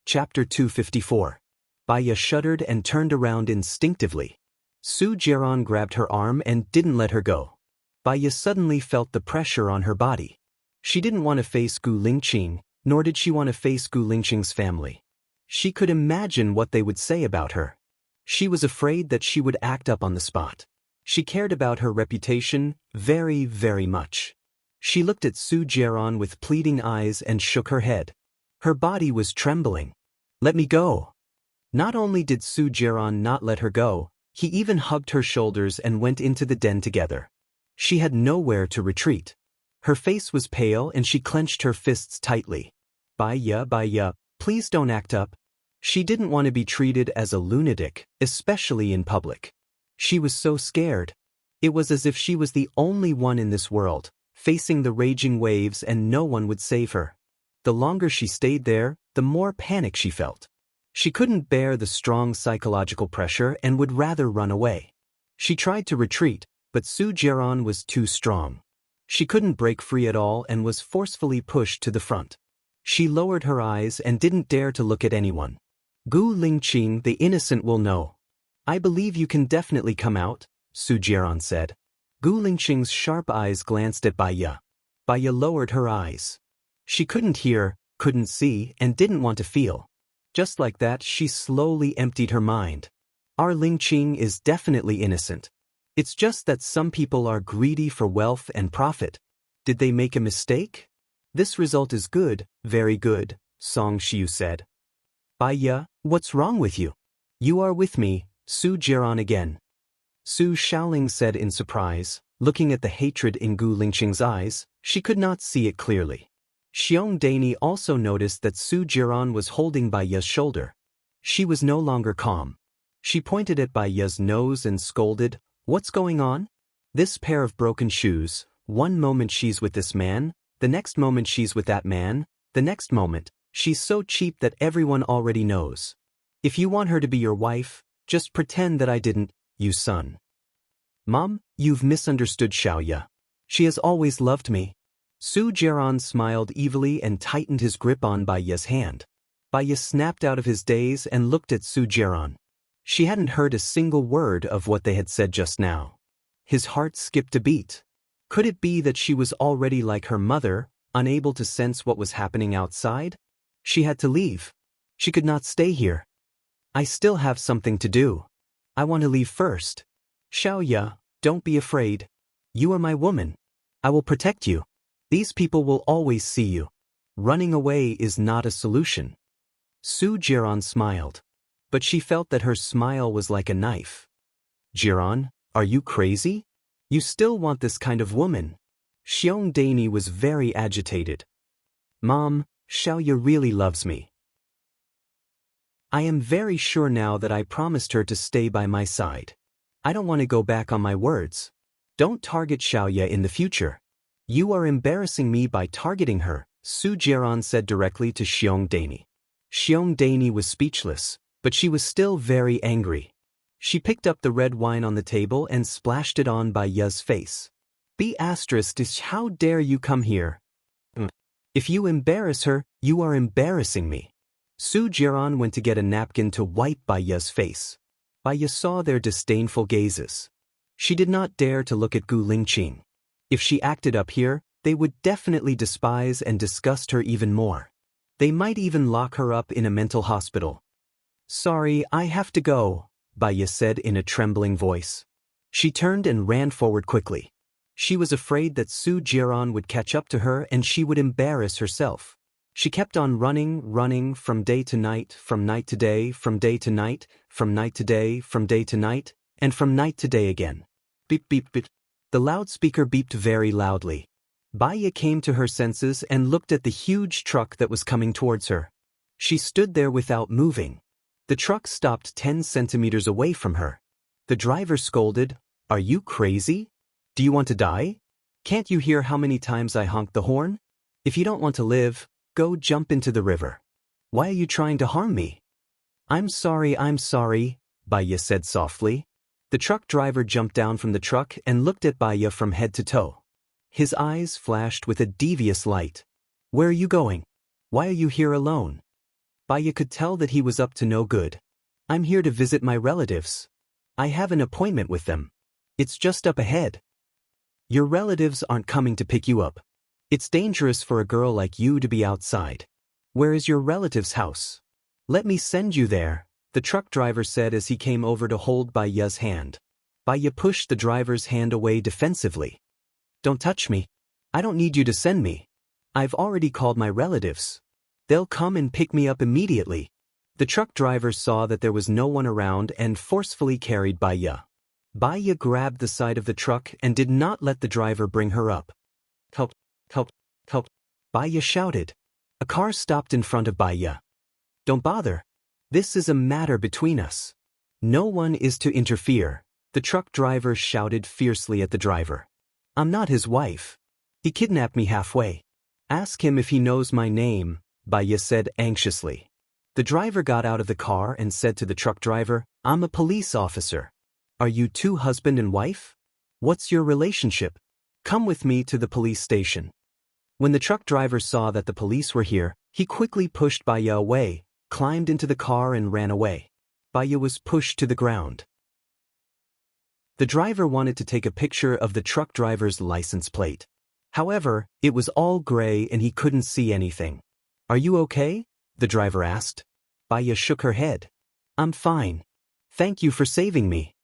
Chapter 254. Baya shuddered and turned around instinctively. Su Jiran grabbed her arm and didn't let her go. Baya suddenly felt the pressure on her body. She didn't want to face Gu Lingqing, nor did she want to face Gu Lingqing's family. She could imagine what they would say about her. She was afraid that she would act up on the spot. She cared about her reputation very, very much. She looked at Su Jiran with pleading eyes and shook her head. Her body was trembling. "Let me go." Not only did Su Jiran not let her go, he even hugged her shoulders and went into the den together. She had nowhere to retreat. Her face was pale and she clenched her fists tightly. Baya, please don't act up." She didn't want to be treated as a lunatic, especially in public. She was so scared. It was as if she was the only one in this world, facing the raging waves and no one would save her. The longer she stayed there, the more panic she felt. She couldn't bear the strong psychological pressure and would rather run away. She tried to retreat, but Su Jiran was too strong. She couldn't break free at all and was forcefully pushed to the front. She lowered her eyes and didn't dare to look at anyone. "Gu Lingqing, the innocent, will know." "I believe you can definitely come out," Su Jiran said. Gu Lingqing's sharp eyes glanced at Baya. Baya lowered her eyes. She couldn't hear, couldn't see, and didn't want to feel. Just like that, she slowly emptied her mind. "Our Lingqing is definitely innocent. It's just that some people are greedy for wealth and profit. Did they make a mistake? This result is good, very good," Song Shiu said. "Baya, what's wrong with you?" "You are with me," Su Jiran again. Su Shaoling said in surprise, looking at the hatred in Gu Lingqing's eyes. She could not see it clearly. Xiong Daini also noticed that Su Jiran was holding Baya's shoulder. She was no longer calm. She pointed at Baya's nose and scolded, "What's going on? This pair of broken shoes, one moment she's with this man, the next moment she's with that man, the next moment, she's so cheap that everyone already knows. If you want her to be your wife, just pretend that I didn't, you son." "Mom, you've misunderstood Xiaoya. She has always loved me." Su Jiran smiled evilly and tightened his grip on Baya's hand. Baya snapped out of his daze and looked at Su Jiran. She hadn't heard a single word of what they had said just now. His heart skipped a beat. Could it be that she was already like her mother, unable to sense what was happening outside? She had to leave. She could not stay here. "I still have something to do. I want to leave first." "Xiaoya, don't be afraid. You are my woman. I will protect you. These people will always see you. Running away is not a solution." Su Jiran smiled. But she felt that her smile was like a knife. "Jiran, are you crazy? You still want this kind of woman?" Xiong Daini was very agitated. "Mom, Xiaoya really loves me. I am very sure now that I promised her to stay by my side. I don't want to go back on my words. Don't target Xiaoya in the future." "You are embarrassing me by targeting her," Su Jiran said directly to Xiong Daini. Xiong Daini was speechless, but she was still very angry. She picked up the red wine on the table and splashed it on Baya's face. "How dare you come here? If you embarrass her, you are embarrassing me." Su Jiran went to get a napkin to wipe Baya's face. Baya saw their disdainful gazes. She did not dare to look at Gu Lingqing. If she acted up here, they would definitely despise and disgust her even more. They might even lock her up in a mental hospital. "Sorry, I have to go," Baya said in a trembling voice. She turned and ran forward quickly. She was afraid that Su Jiran would catch up to her and she would embarrass herself. She kept on running from day to night, from night to day, from day to night, from night to day, from day to night, and from night to day again. Beep, beep, beep. The loudspeaker beeped very loudly. Baya came to her senses and looked at the huge truck that was coming towards her. She stood there without moving. The truck stopped 10 centimeters away from her. The driver scolded, "Are you crazy? Do you want to die? Can't you hear how many times I honked the horn? If you don't want to live, go jump into the river. Why are you trying to harm me?" I'm sorry, Baya said softly. The truck driver jumped down from the truck and looked at Baya from head to toe. His eyes flashed with a devious light. "Where are you going? Why are you here alone?" Baya could tell that he was up to no good. I'm here to visit my relatives. I have an appointment with them. It's just up ahead. Your relatives aren't coming to pick you up. It's dangerous for a girl like you to be outside. Where is your relative's house? Let me send you there, the truck driver said as he came over to hold Baya's hand. Baya pushed the driver's hand away defensively. Don't touch me. I don't need you to send me. I've already called my relatives. They'll come and pick me up immediately. The truck driver saw that there was no one around and forcefully carried Baya. Baya grabbed the side of the truck and did not let the driver bring her up. Help, help, help, Baya shouted. A car stopped in front of Baya. Don't bother. This is a matter between us. No one is to interfere, the truck driver shouted fiercely at the driver. I'm not his wife. He kidnapped me halfway. Ask him if he knows my name, Baya said anxiously. The driver got out of the car and said to the truck driver, I'm a police officer. Are you two husband and wife? What's your relationship? Come with me to the police station. When the truck driver saw that the police were here, he quickly pushed Baya away, climbed into the car and ran away. Baya was pushed to the ground. The driver wanted to take a picture of the truck driver's license plate. However, it was all gray and he couldn't see anything. Are you okay? The driver asked. Baya shook her head. I'm fine. Thank you for saving me.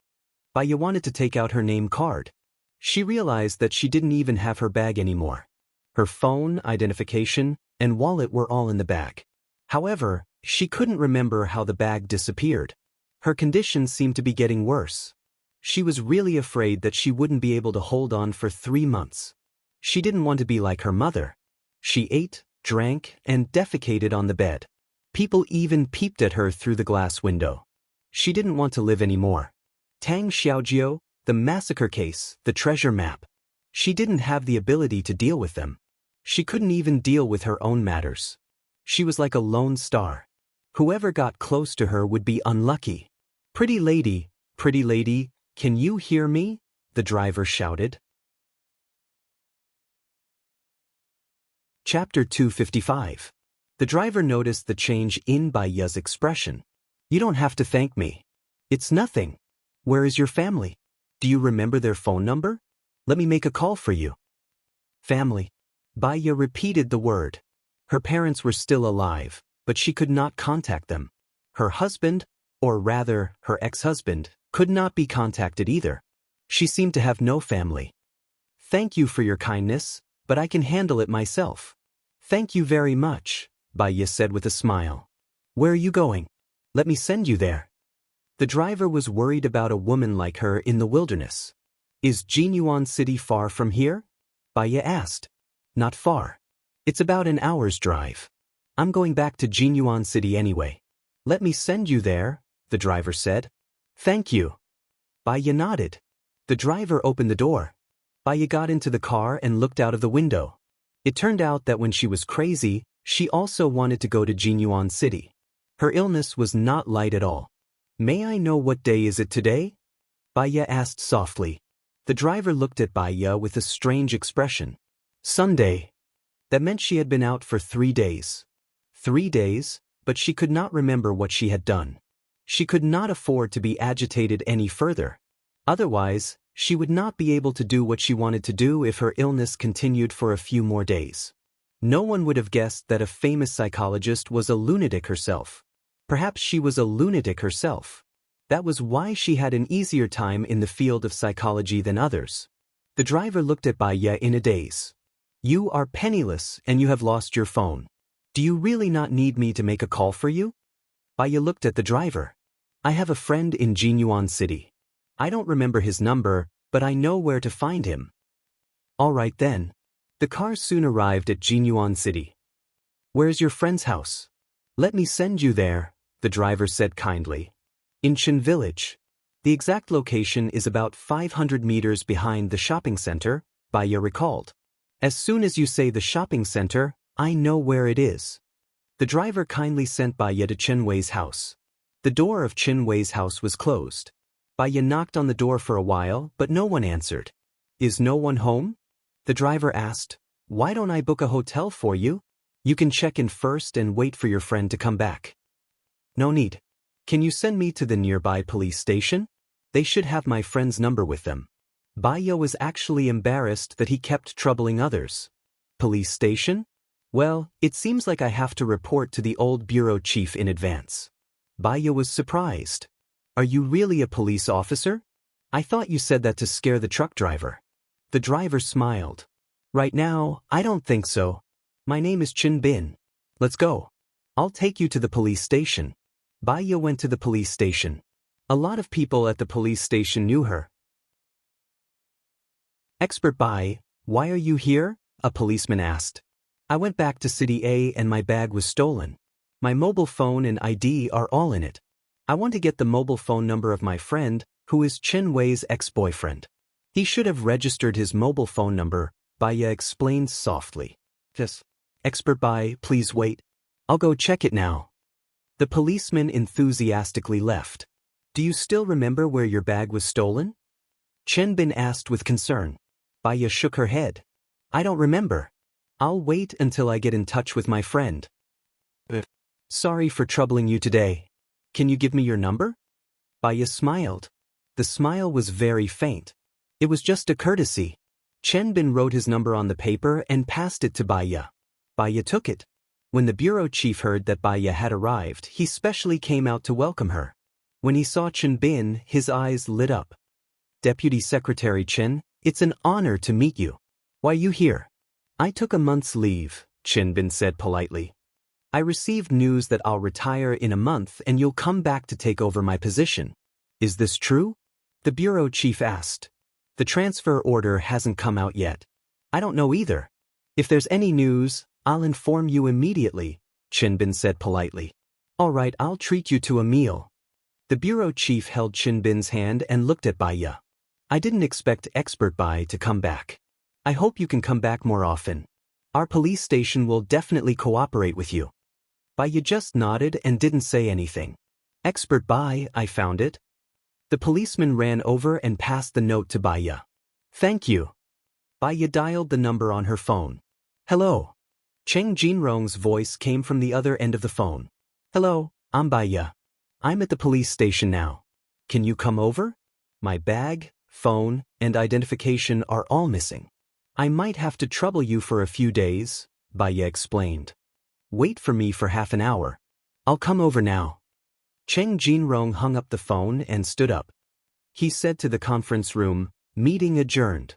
Baya wanted to take out her name card. She realized that she didn't even have her bag anymore. Her phone, identification, and wallet were all in the bag. However, she couldn't remember how the bag disappeared. Her condition seemed to be getting worse. She was really afraid that she wouldn't be able to hold on for 3 months. She didn't want to be like her mother. She ate, drank, and defecated on the bed. People even peeped at her through the glass window. She didn't want to live anymore. Tang Xiaojiu, the massacre case, the treasure map. She didn't have the ability to deal with them. She couldn't even deal with her own matters. She was like a lone star. Whoever got close to her would be unlucky. Pretty lady, can you hear me? The driver shouted. Chapter 255. The driver noticed the change in Baya's expression. You don't have to thank me. It's nothing. Where is your family? Do you remember their phone number? Let me make a call for you. Family. Baya repeated the word. Her parents were still alive, but she could not contact them. Her husband, or rather, her ex-husband, could not be contacted either. She seemed to have no family. Thank you for your kindness, but I can handle it myself. Thank you very much, Baya said with a smile. Where are you going? Let me send you there. The driver was worried about a woman like her in the wilderness. Is Jinyuan City far from here? Baya asked. Not far. It's about an hour's drive. I'm going back to Jinyuan City anyway. Let me send you there, the driver said. Thank you. Baya nodded. The driver opened the door. Baya got into the car and looked out of the window. It turned out that when she was crazy, she also wanted to go to Jinyuan City. Her illness was not light at all. May I know what day is it today? Baya asked softly. The driver looked at Baya with a strange expression. Sunday. That meant she had been out for 3 days. 3 days, but she could not remember what she had done. She could not afford to be agitated any further. Otherwise, she would not be able to do what she wanted to do if her illness continued for a few more days. No one would have guessed that a famous psychologist was a lunatic herself. Perhaps she was a lunatic herself. That was why she had an easier time in the field of psychology than others. The driver looked at Baya in a daze. You are penniless and you have lost your phone. Do you really not need me to make a call for you? Baya looked at the driver. I have a friend in Jinyuan City. I don't remember his number, but I know where to find him. All right then. The car soon arrived at Jinyuan City. Where's your friend's house? Let me send you there, the driver said kindly. In Chen Village. The exact location is about 500 meters behind the shopping center, Baya recalled. As soon as you say the shopping center, I know where it is. The driver kindly sent Baya to Chen Wei's house. The door of Chen Wei's house was closed. Baya knocked on the door for a while, but no one answered. Is no one home? The driver asked. Why don't I book a hotel for you? You can check in first and wait for your friend to come back. No need. Can you send me to the nearby police station? They should have my friend's number with them. Baya was actually embarrassed that he kept troubling others. Police station? Well, it seems like I have to report to the old bureau chief in advance. Baya was surprised. Are you really a police officer? I thought you said that to scare the truck driver. The driver smiled. Right now, I don't think so. My name is Chin Bin. Let's go. I'll take you to the police station. Baya went to the police station. A lot of people at the police station knew her. Expert Bai, why are you here? A policeman asked. I went back to City A and my bag was stolen. My mobile phone and ID are all in it. I want to get the mobile phone number of my friend, who is Chen Wei's ex-boyfriend. He should have registered his mobile phone number, Baya explained softly. Yes. Expert Bai, please wait. I'll go check it now. The policeman enthusiastically left. Do you still remember where your bag was stolen? Chen Bin asked with concern. Baya shook her head. I don't remember. I'll wait until I get in touch with my friend. Sorry for troubling you today. Can you give me your number? Baya smiled. The smile was very faint. It was just a courtesy. Chen Bin wrote his number on the paper and passed it to Baya. Baya took it. When the bureau chief heard that Baya had arrived, he specially came out to welcome her. When he saw Chen Bin, his eyes lit up. Deputy Secretary Chen, it's an honor to meet you. Why are you here? I took a month's leave, Chen Bin said politely. I received news that I'll retire in a month and you'll come back to take over my position. Is this true? The bureau chief asked. The transfer order hasn't come out yet. I don't know either. If there's any news, I'll inform you immediately, Chen Bin said politely. All right, I'll treat you to a meal. The bureau chief held Chen Bin's hand and looked at Baya. I didn't expect Expert Bai to come back. I hope you can come back more often. Our police station will definitely cooperate with you. Baya just nodded and didn't say anything. Expert Bai, I found it. The policeman ran over and passed the note to Baya. Thank you. Baya dialed the number on her phone. Hello. Cheng Jinrong's voice came from the other end of the phone. Hello, I'm Baya. I'm at the police station now. Can you come over? My bag, phone, and identification are all missing. I might have to trouble you for a few days, Baya explained. Wait for me for half an hour. I'll come over now. Cheng Jinrong hung up the phone and stood up. He said to the conference room, meeting adjourned.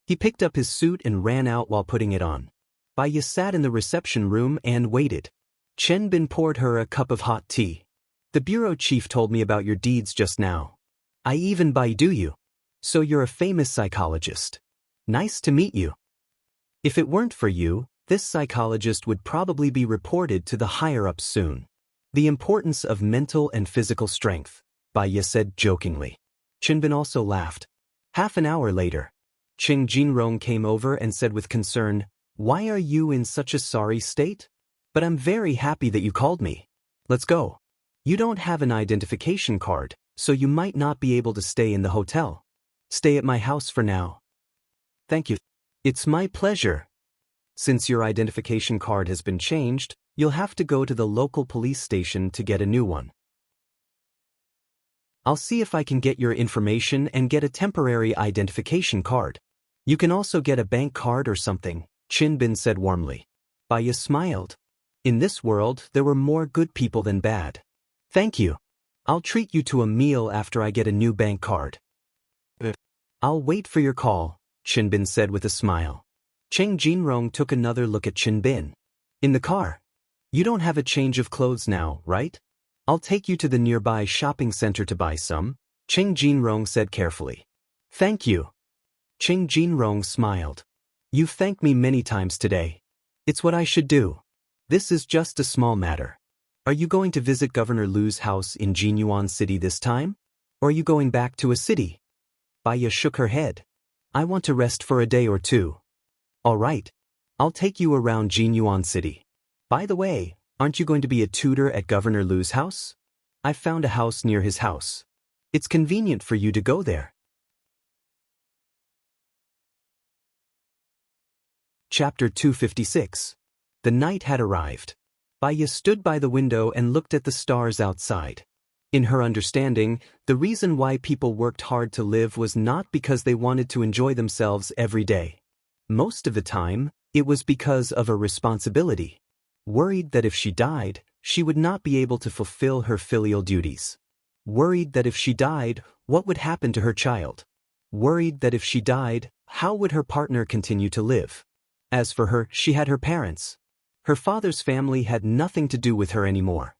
He picked up his suit and ran out while putting it on. Baya sat in the reception room and waited. Chen Bin poured her a cup of hot tea. The bureau chief told me about your deeds just now. I even Baidu you. So you're a famous psychologist. Nice to meet you. If it weren't for you, this psychologist would probably be reported to the higher-ups soon. The importance of mental and physical strength, Baya said jokingly. Chen Bin also laughed. Half an hour later, Cheng Jinrong came over and said with concern, Why are you in such a sorry state? But I'm very happy that you called me. Let's go. You don't have an identification card, so you might not be able to stay in the hotel. Stay at my house for now. Thank you. It's my pleasure. Since your identification card has been changed, you'll have to go to the local police station to get a new one. I'll see if I can get your information and get a temporary identification card. You can also get a bank card or something, Chin Bin said warmly. Baya smiled. In this world, there were more good people than bad. Thank you. I'll treat you to a meal after I get a new bank card. I'll wait for your call, Chin Bin said with a smile. Cheng Jinrong took another look at Chin Bin. In the car. You don't have a change of clothes now, right? I'll take you to the nearby shopping center to buy some, Cheng Jinrong said carefully. Thank you. Cheng Jinrong smiled. You've thanked me many times today. It's what I should do. This is just a small matter. Are you going to visit Governor Lu's house in Jinyuan City this time? Or are you going back to a city? Baya shook her head. I want to rest for a day or two. All right. I'll take you around Jinyuan City. By the way, aren't you going to be a tutor at Governor Lu's house? I've found a house near his house. It's convenient for you to go there. Chapter 256. The night had arrived. Baya stood by the window and looked at the stars outside. In her understanding, the reason why people worked hard to live was not because they wanted to enjoy themselves every day. Most of the time, it was because of a responsibility. Worried that if she died, she would not be able to fulfill her filial duties. Worried that if she died, what would happen to her child? Worried that if she died, how would her partner continue to live? As for her, she had her parents. Her father's family had nothing to do with her anymore.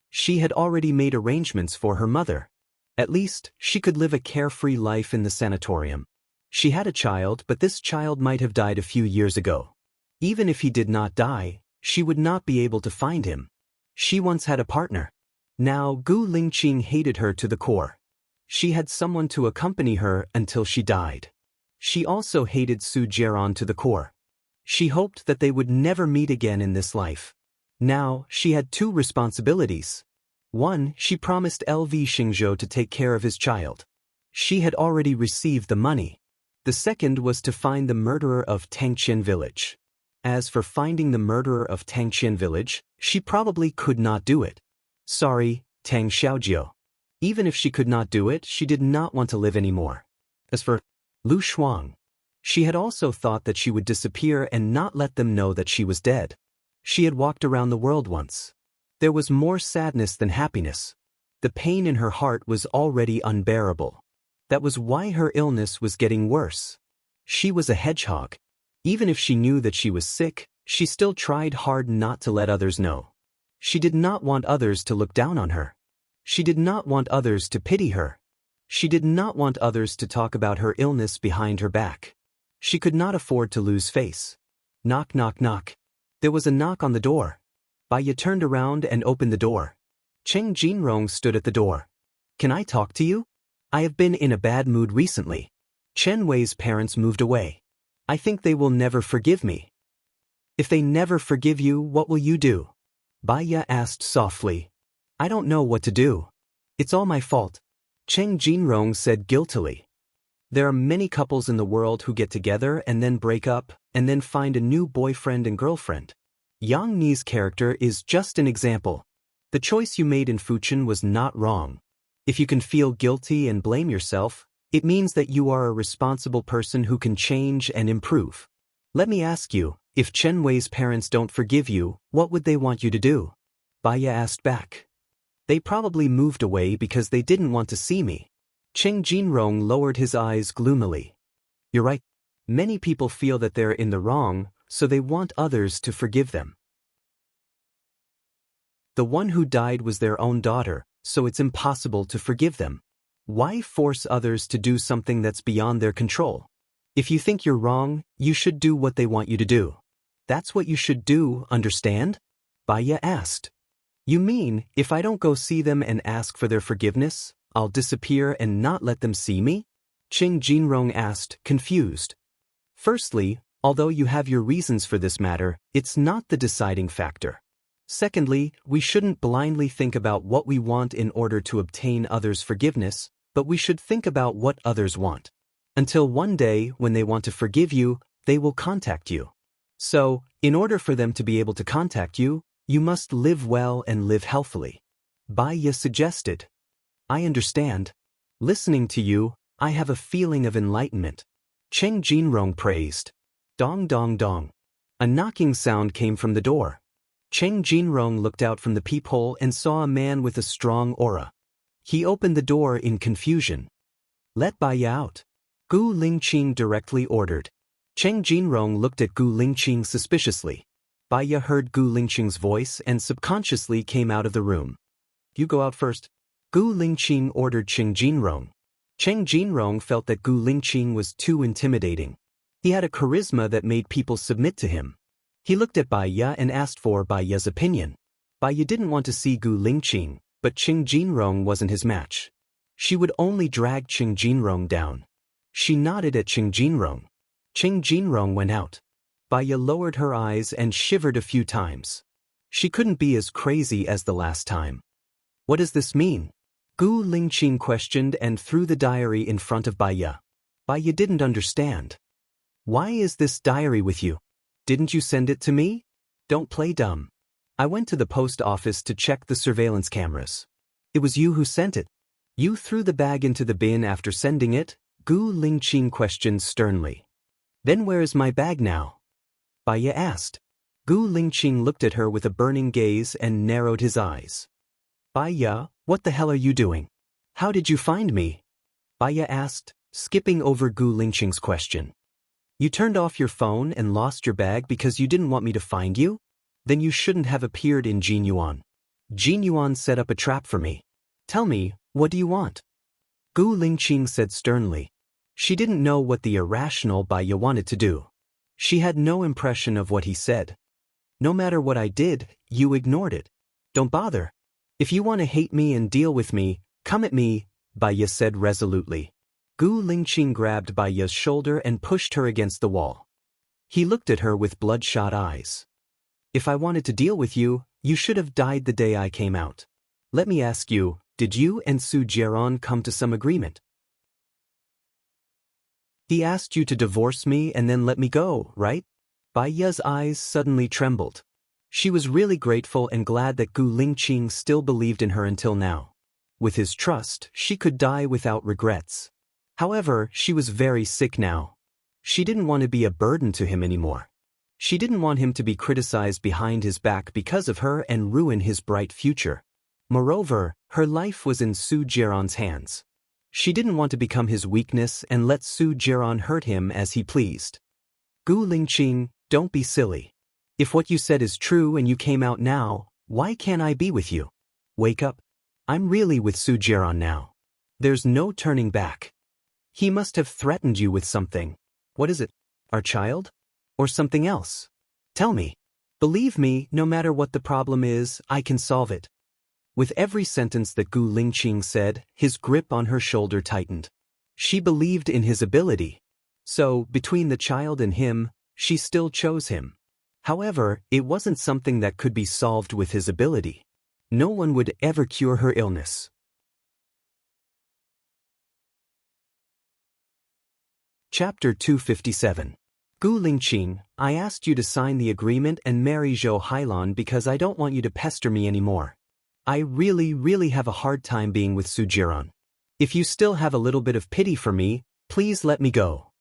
She had already made arrangements for her mother. At least, she could live a carefree life in the sanatorium. She had a child, but this child might have died a few years ago. Even if he did not die, she would not be able to find him. She once had a partner. Now Gu Lingqing hated her to the core. She had someone to accompany her until she died. She also hated Su Jiaran to the core. She hoped that they would never meet again in this life. Now, she had two responsibilities. One, she promised LV Xingzhou to take care of his child. She had already received the money. The second was to find the murderer of Tangqian village. As for finding the murderer of Tangqian village, she probably could not do it. Sorry, Tang Xiaojiu. Even if she could not do it, she did not want to live anymore. As for Lu Shuang, she had also thought that she would disappear and not let them know that she was dead. She had walked around the world once. There was more sadness than happiness. The pain in her heart was already unbearable. That was why her illness was getting worse. She was a hedgehog. Even if she knew that she was sick, she still tried hard not to let others know. She did not want others to look down on her. She did not want others to pity her. She did not want others to talk about her illness behind her back. She could not afford to lose face. Knock, knock, knock. There was a knock on the door. Baya turned around and opened the door. Cheng Jinrong stood at the door. Can I talk to you? I have been in a bad mood recently. Chen Wei's parents moved away. I think they will never forgive me. If they never forgive you, what will you do? Baya asked softly. I don't know what to do. It's all my fault. Cheng Jinrong said guiltily. There are many couples in the world who get together and then break up, and then find a new boyfriend and girlfriend. Yang Ni's character is just an example. The choice you made in Fuchen was not wrong. If you can feel guilty and blame yourself, it means that you are a responsible person who can change and improve. Let me ask you, if Chen Wei's parents don't forgive you, what would they want you to do? Baya asked back. They probably moved away because they didn't want to see me. Cheng Jinrong lowered his eyes gloomily. You're right. Many people feel that they're in the wrong, so they want others to forgive them. The one who died was their own daughter, so it's impossible to forgive them. Why force others to do something that's beyond their control? If you think you're wrong, you should do what they want you to do. That's what you should do, understand? Baya asked. You mean, if I don't go see them and ask for their forgiveness, I'll disappear and not let them see me? Cheng Jinrong asked, confused. Firstly, although you have your reasons for this matter, it's not the deciding factor. Secondly, we shouldn't blindly think about what we want in order to obtain others' forgiveness, but we should think about what others want. Until one day, when they want to forgive you, they will contact you. So, in order for them to be able to contact you, you must live well and live healthily. Baya suggested. I understand. Listening to you, I have a feeling of enlightenment. Cheng Jinrong praised. Dong dong dong. A knocking sound came from the door. Cheng Jinrong looked out from the peephole and saw a man with a strong aura. He opened the door in confusion. Let Baya out. Gu Lingqing directly ordered. Cheng Jinrong looked at Gu Lingqing suspiciously. Baya heard Gu Lingqing's voice and subconsciously came out of the room. You go out first. Gu Lingqing ordered Cheng Jinrong. Cheng Jinrong felt that Gu Lingqing was too intimidating. He had a charisma that made people submit to him. He looked at Baya and asked for Baya's opinion. Baya didn't want to see Gu Lingqing, but Cheng Jinrong wasn't his match. She would only drag Cheng Jinrong down. She nodded at Cheng Jinrong. Cheng Jinrong went out. Baya lowered her eyes and shivered a few times. She couldn't be as crazy as the last time. What does this mean? Gu Lingqing questioned and threw the diary in front of Baya. Baya didn't understand. Why is this diary with you? Didn't you send it to me? Don't play dumb. I went to the post office to check the surveillance cameras. It was you who sent it. You threw the bag into the bin after sending it? Gu Lingqing questioned sternly. Then where is my bag now? Baiya asked. Gu Lingqing looked at her with a burning gaze and narrowed his eyes. Baiya, what the hell are you doing? How did you find me? Baiya asked, skipping over Gu Lingqing's question. You turned off your phone and lost your bag because you didn't want me to find you? Then you shouldn't have appeared in Jinyuan. Jinyuan set up a trap for me. Tell me, what do you want? Gu Lingqing said sternly. She didn't know what the irrational Baiya wanted to do. She had no impression of what he said. No matter what I did, you ignored it. Don't bother. If you want to hate me and deal with me, come at me, Baiya said resolutely. Gu Lingqing grabbed Baiya's shoulder and pushed her against the wall. He looked at her with bloodshot eyes. If I wanted to deal with you, you should have died the day I came out. Let me ask you, did you and Su Jiaran come to some agreement? He asked you to divorce me and then let me go, right? Baiya's eyes suddenly trembled. She was really grateful and glad that Gu Lingqing still believed in her until now. With his trust, she could die without regrets. However, she was very sick now. She didn't want to be a burden to him anymore. She didn't want him to be criticized behind his back because of her and ruin his bright future. Moreover, her life was in Su Jiaran's hands. She didn't want to become his weakness and let Su Jiaran hurt him as he pleased. Gu Lingqing, don't be silly. If what you said is true and you came out now, why can't I be with you? Wake up. I'm really with Su Jiaran now. There's no turning back. He must have threatened you with something. What is it? Our child? Or something else? Tell me. Believe me, no matter what the problem is, I can solve it. With every sentence that Gu Lingqing said, his grip on her shoulder tightened. She believed in his ability. So, between the child and him, she still chose him. However, it wasn't something that could be solved with his ability. No one would ever cure her illness. Chapter 257. Gu Lingqing, I asked you to sign the agreement and marry Zhou Hailan because I don't want you to pester me anymore. I really have a hard time being with Su Jiaran. If you still have a little bit of pity for me, please let me go.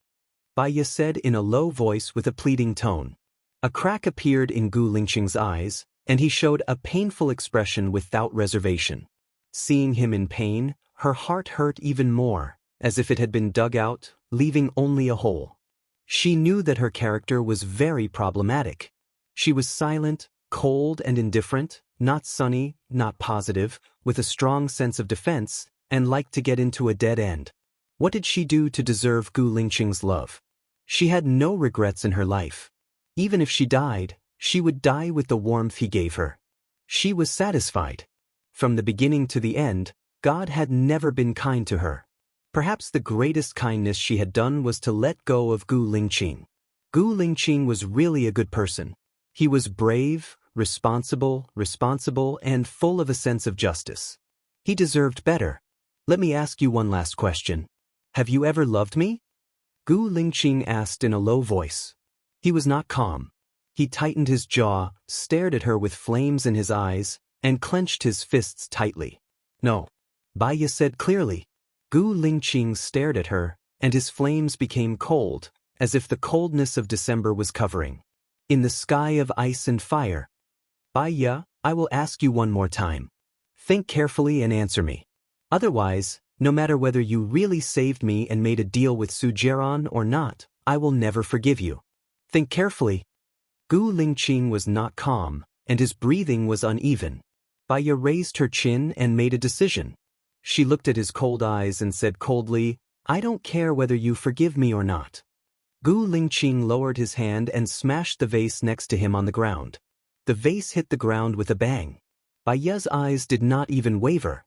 Baiya said in a low voice with a pleading tone. A crack appeared in Gu Lingqing's eyes, and he showed a painful expression without reservation. Seeing him in pain, her heart hurt even more, as if it had been dug out, leaving only a hole. She knew that her character was very problematic. She was silent, cold and indifferent, not sunny, not positive, with a strong sense of defense, and liked to get into a dead end. What did she do to deserve Gu Lingqing's love? She had no regrets in her life. Even if she died, she would die with the warmth he gave her. She was satisfied. From the beginning to the end, God had never been kind to her. Perhaps the greatest kindness she had done was to let go of Gu Lingqing. Gu Lingqing was really a good person. He was brave, responsible, and full of a sense of justice. He deserved better. Let me ask you one last question. Have you ever loved me? Gu Lingqing asked in a low voice. He was not calm. He tightened his jaw, stared at her with flames in his eyes, and clenched his fists tightly. No. Baiya said clearly. Gu Lingqing stared at her, and his flames became cold, as if the coldness of December was covering. In the sky of ice and fire. Baiya, I will ask you one more time. Think carefully and answer me. Otherwise, no matter whether you really saved me and made a deal with Su Jiaran or not, I will never forgive you. Think carefully. Gu Lingqing was not calm, and his breathing was uneven. Baiya raised her chin and made a decision. She looked at his cold eyes and said coldly, I don't care whether you forgive me or not. Gu Lingqing lowered his hand and smashed the vase next to him on the ground. The vase hit the ground with a bang. Baiya's eyes did not even waver.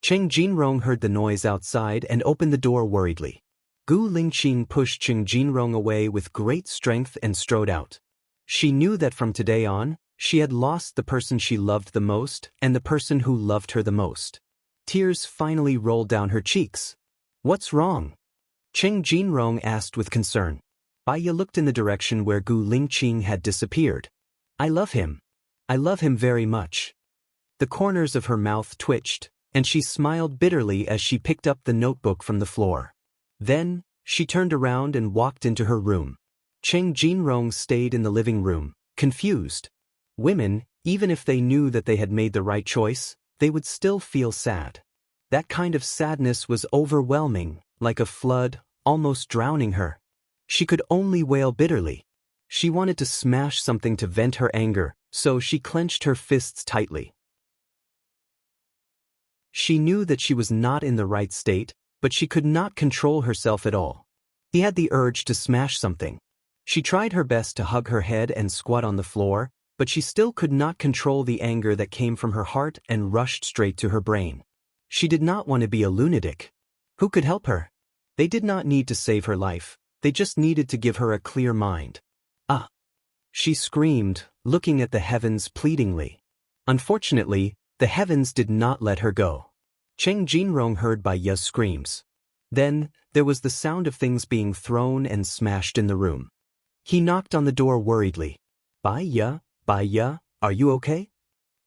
Cheng Jinrong heard the noise outside and opened the door worriedly. Gu Lingqing pushed Cheng Jinrong away with great strength and strode out. She knew that from today on, she had lost the person she loved the most and the person who loved her the most. Tears finally rolled down her cheeks. What's wrong? Cheng Jinrong asked with concern. Baiya looked in the direction where Gu Lingqing had disappeared. I love him. I love him very much. The corners of her mouth twitched, and she smiled bitterly as she picked up the notebook from the floor. Then, she turned around and walked into her room. Cheng Jinrong stayed in the living room, confused. Women, even if they knew that they had made the right choice, they would still feel sad. That kind of sadness was overwhelming, like a flood, almost drowning her. She could only wail bitterly. She wanted to smash something to vent her anger, so she clenched her fists tightly. She knew that she was not in the right state, but she could not control herself at all. He had the urge to smash something. She tried her best to hug her head and squat on the floor, but she still could not control the anger that came from her heart and rushed straight to her brain. She did not want to be a lunatic. Who could help her? They did not need to save her life, they just needed to give her a clear mind. Ah! She screamed, looking at the heavens pleadingly. Unfortunately, the heavens did not let her go. Cheng Jinrong heard Bai Ya's screams. Then, there was the sound of things being thrown and smashed in the room. He knocked on the door worriedly. Bai Ya, are you okay?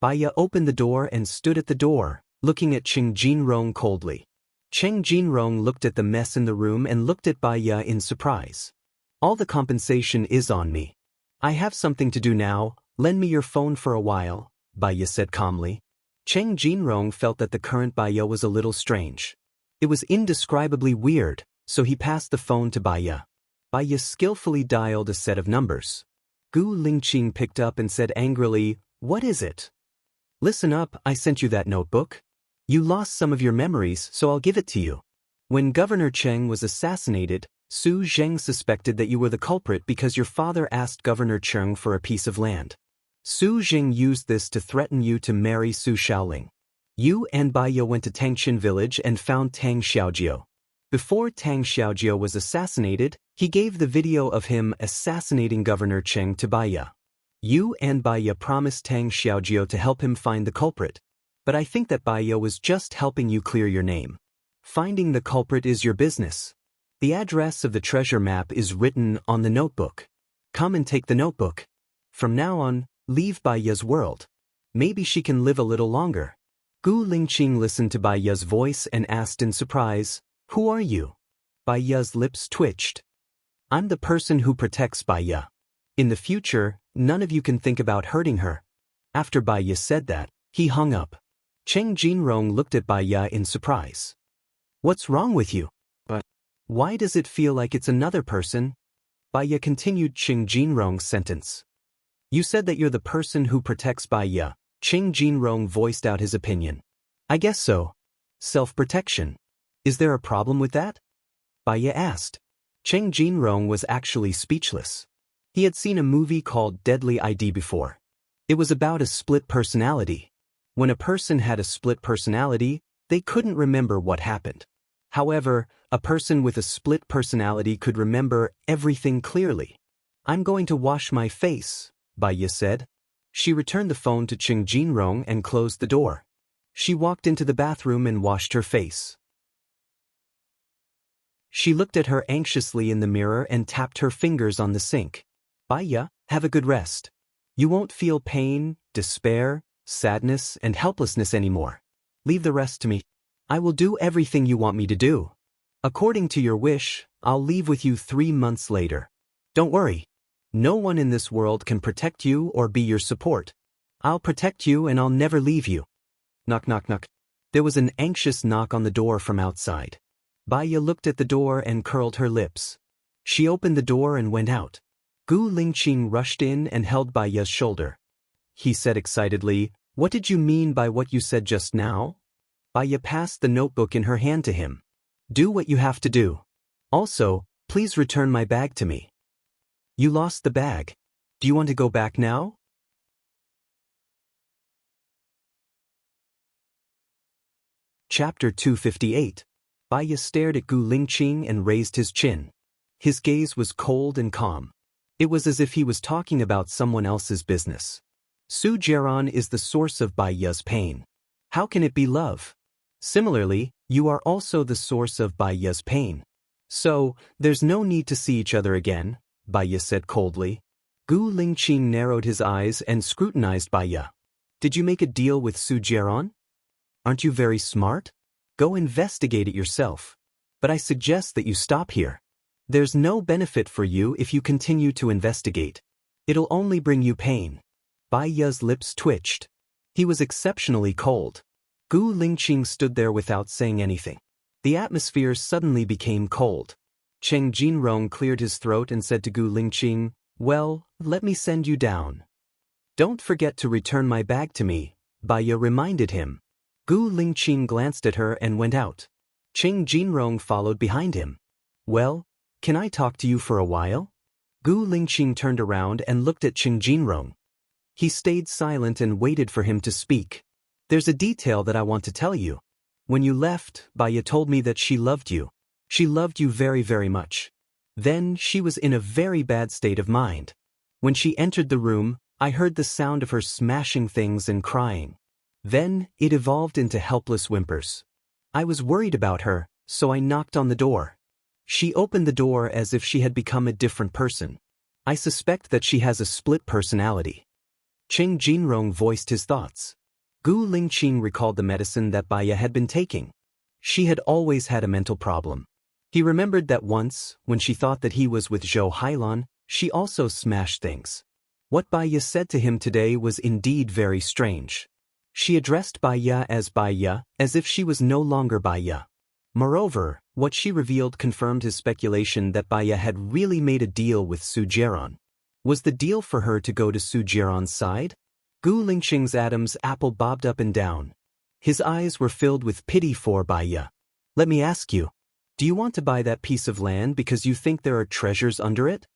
Bai Ya opened the door and stood at the door, looking at Cheng Jinrong coldly. Cheng Jinrong looked at the mess in the room and looked at Bai Ya in surprise. All the compensation is on me. I have something to do now, lend me your phone for a while, Bai Ya said calmly. Cheng Jinrong felt that the current Bai Ya was a little strange. It was indescribably weird, so he passed the phone to Bai Ya. Bai Ya skillfully dialed a set of numbers. Gu Lingqing picked up and said angrily, "What is it?" "Listen up, I sent you that notebook. You lost some of your memories, so I'll give it to you. When Governor Cheng was assassinated, Su Zheng suspected that you were the culprit because your father asked Governor Cheng for a piece of land. Su Zheng used this to threaten you to marry Su Shaoling. You and Bai Ya went to Tangxin village and found Tang Xiaojiu. Before Tang Xiaojiu was assassinated, he gave the video of him assassinating Governor Cheng to Bai Ya. You and Bai Ya promised Tang Xiaojiu to help him find the culprit. But I think that Bai Ya was just helping you clear your name. Finding the culprit is your business. The address of the treasure map is written on the notebook. Come and take the notebook. From now on, leave Bai Ya's world. Maybe she can live a little longer." Gu Lingqing listened to Bai Ya's voice and asked in surprise, "Who are you?" Bai Ya's lips twitched. "I'm the person who protects Bai Ya. In the future, none of you can think about hurting her." After Bai Ya said that, he hung up. Cheng Jinrong looked at Bai Ya in surprise. "What's wrong with you? But why does it feel like it's another person?" Bai Ya continued Cheng Jinrong's sentence. "You said that you're the person who protects Bai Ya." Cheng Jinrong voiced out his opinion. "I guess so. Self-protection. Is there a problem with that?" Bai Ya asked. Cheng Jinrong was actually speechless. He had seen a movie called Deadly ID before. It was about a split personality. When a person had a split personality, they couldn't remember what happened. However, a person with a split personality could remember everything clearly. "I'm going to wash my face," Bai Ya said. She returned the phone to Cheng Jinrong and closed the door. She walked into the bathroom and washed her face. She looked at her anxiously in the mirror and tapped her fingers on the sink. "Bai Ya, have a good rest. You won't feel pain, despair, sadness, and helplessness anymore. Leave the rest to me. I will do everything you want me to do. According to your wish, I'll leave with you 3 months later. Don't worry. No one in this world can protect you or be your support. I'll protect you and I'll never leave you." Knock, knock, knock. There was an anxious knock on the door from outside. Bai Ya looked at the door and curled her lips. She opened the door and went out. Gu Lingqing rushed in and held Bai Ya's shoulder. He said excitedly, "What did you mean by what you said just now?" Bai Ya passed the notebook in her hand to him. "Do what you have to do. Also, please return my bag to me." "You lost the bag. Do you want to go back now?" Chapter 258. Bai Ya stared at Gu Lingqing and raised his chin. His gaze was cold and calm. It was as if he was talking about someone else's business. Su Jiaran is the source of Bai Ya's pain. How can it be love? Similarly, you are also the source of Bai Ya's pain. So, there's no need to see each other again, Bai Ya said coldly. Gu Lingqing narrowed his eyes and scrutinized Baiya. Did you make a deal with Su Jiaran? Aren't you very smart? Go investigate it yourself. But I suggest that you stop here. There's no benefit for you if you continue to investigate. It'll only bring you pain. Baiya's lips twitched. He was exceptionally cold. Gu Lingqing stood there without saying anything. The atmosphere suddenly became cold. Cheng Jinrong cleared his throat and said to Gu Lingqing, "Well, let me send you down." "Don't forget to return my bag to me," Baiya reminded him. Gu Lingqing glanced at her and went out. Cheng Jinrong followed behind him. "Well, can I talk to you for a while?" Gu Lingqing turned around and looked at Cheng Jinrong. He stayed silent and waited for him to speak. "There's a detail that I want to tell you. When you left, Baiya told me that she loved you. She loved you very, very much. Then she was in a very bad state of mind. When she entered the room, I heard the sound of her smashing things and crying. Then it evolved into helpless whimpers. I was worried about her, so I knocked on the door. She opened the door as if she had become a different person. I suspect that she has a split personality." Cheng Jinrong voiced his thoughts. Gu Lingqing recalled the medicine that Baiya had been taking. She had always had a mental problem. He remembered that once, when she thought that he was with Zhou Hailan, she also smashed things. What Baiya said to him today was indeed very strange. She addressed Baiya as if she was no longer Baiya. Moreover, what she revealed confirmed his speculation that Baiya had really made a deal with Su Jiaran. Was the deal for her to go to Su Jiaran's side? Gu Lingqing's Adam's apple bobbed up and down. His eyes were filled with pity for Baiya. "Let me ask you, do you want to buy that piece of land because you think there are treasures under it?"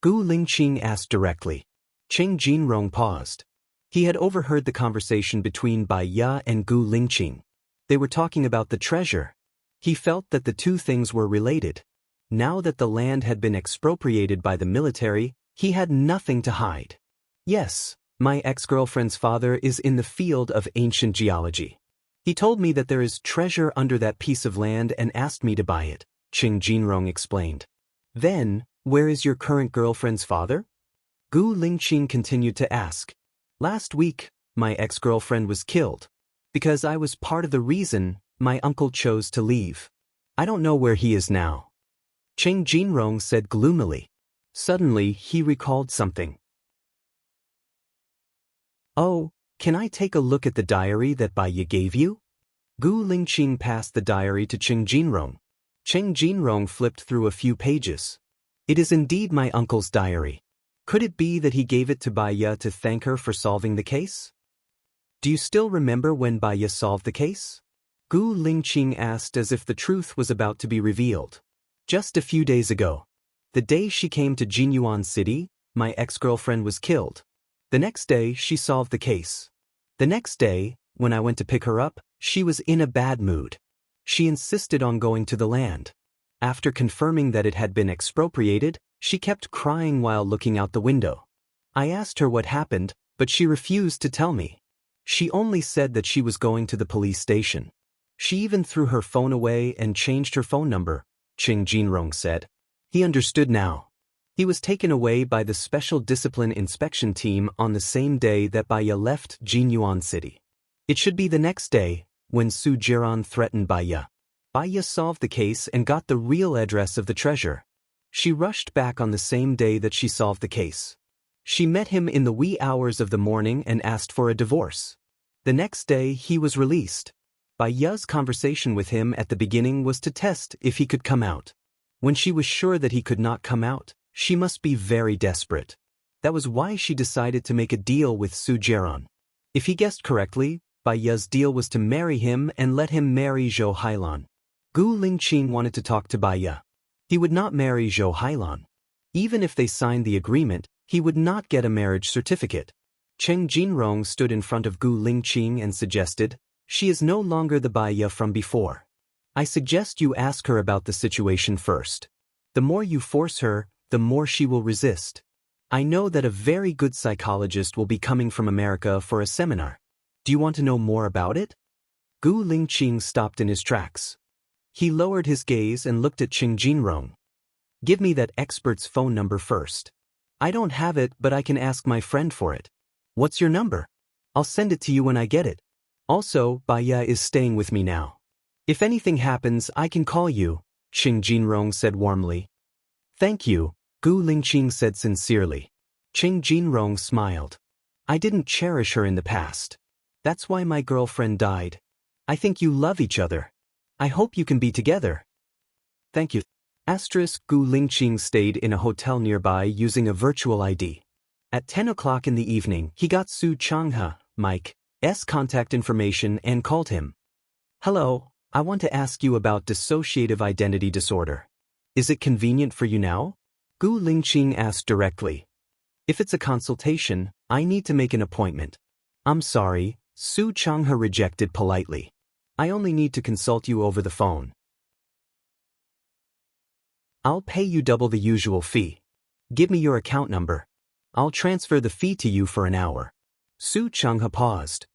Gu Lingqing asked directly. Cheng Jinrong paused. He had overheard the conversation between Baiya and Gu Lingqing. They were talking about the treasure. He felt that the two things were related. Now that the land had been expropriated by the military, he had nothing to hide. "Yes, my ex-girlfriend's father is in the field of ancient geology. He told me that there is treasure under that piece of land and asked me to buy it," Cheng Jinrong explained. "Then, where is your current girlfriend's father?" Gu Lingqing continued to ask. "Last week, my ex-girlfriend was killed. Because I was part of the reason, my uncle chose to leave. I don't know where he is now." Cheng Jinrong said gloomily. Suddenly, he recalled something. "Oh, can I take a look at the diary that Baiya gave you?" Gu Lingqing passed the diary to Cheng Jinrong. Cheng Jinrong flipped through a few pages. "It is indeed my uncle's diary. Could it be that he gave it to Baiya to thank her for solving the case?" "Do you still remember when Baiya solved the case?" Gu Lingqing asked as if the truth was about to be revealed. "Just a few days ago. The day she came to Jinyuan City, my ex-girlfriend was killed. The next day, she solved the case. The next day, when I went to pick her up, she was in a bad mood. She insisted on going to the land. After confirming that it had been expropriated, she kept crying while looking out the window. I asked her what happened, but she refused to tell me. She only said that she was going to the police station. She even threw her phone away and changed her phone number," Cheng Jinrong said. He understood now. He was taken away by the Special Discipline Inspection Team on the same day that Baiya left Jinyuan City. It should be the next day, when Su Jiaran threatened Baiya. Baiya solved the case and got the real address of the treasure. She rushed back on the same day that she solved the case. She met him in the wee hours of the morning and asked for a divorce. The next day, he was released. Baiya's conversation with him at the beginning was to test if he could come out. When she was sure that he could not come out, she must be very desperate. That was why she decided to make a deal with Su Jiaran. If he guessed correctly, Baiya's deal was to marry him and let him marry Zhou Hailan. Gu Lingqing wanted to talk to Baiya. He would not marry Zhou Hailan. Even if they signed the agreement, he would not get a marriage certificate. Cheng Jinrong stood in front of Gu Lingqing and suggested, "She is no longer the Baiya from before. I suggest you ask her about the situation first. The more you force her, the more she will resist. I know that a very good psychologist will be coming from America for a seminar. Do you want to know more about it?" Gu Lingqing stopped in his tracks. He lowered his gaze and looked at Cheng Jinrong. "Give me that expert's phone number first." I don't have it, but I can ask my friend for it. What's your number? I'll send it to you when I get it. Also, Baya is staying with me now. If anything happens, I can call you, Qing Jinrong said warmly. Thank you, Gu Lingqing said sincerely. Qing Jinrong smiled. I didn't cherish her in the past. That's why my girlfriend died. I think you love each other. I hope you can be together. Thank you. Gu Lingqing stayed in a hotel nearby using a virtual ID. At 10 o'clock in the evening, he got Su Changhe, Mike's contact information and called him. Hello, I want to ask you about dissociative identity disorder. Is it convenient for you now? Gu Lingqing asked directly. If it's a consultation, I need to make an appointment. I'm sorry, Su Changhe rejected politely. I only need to consult you over the phone. I'll pay you double the usual fee. Give me your account number. I'll transfer the fee to you for an hour. Su Changhe paused.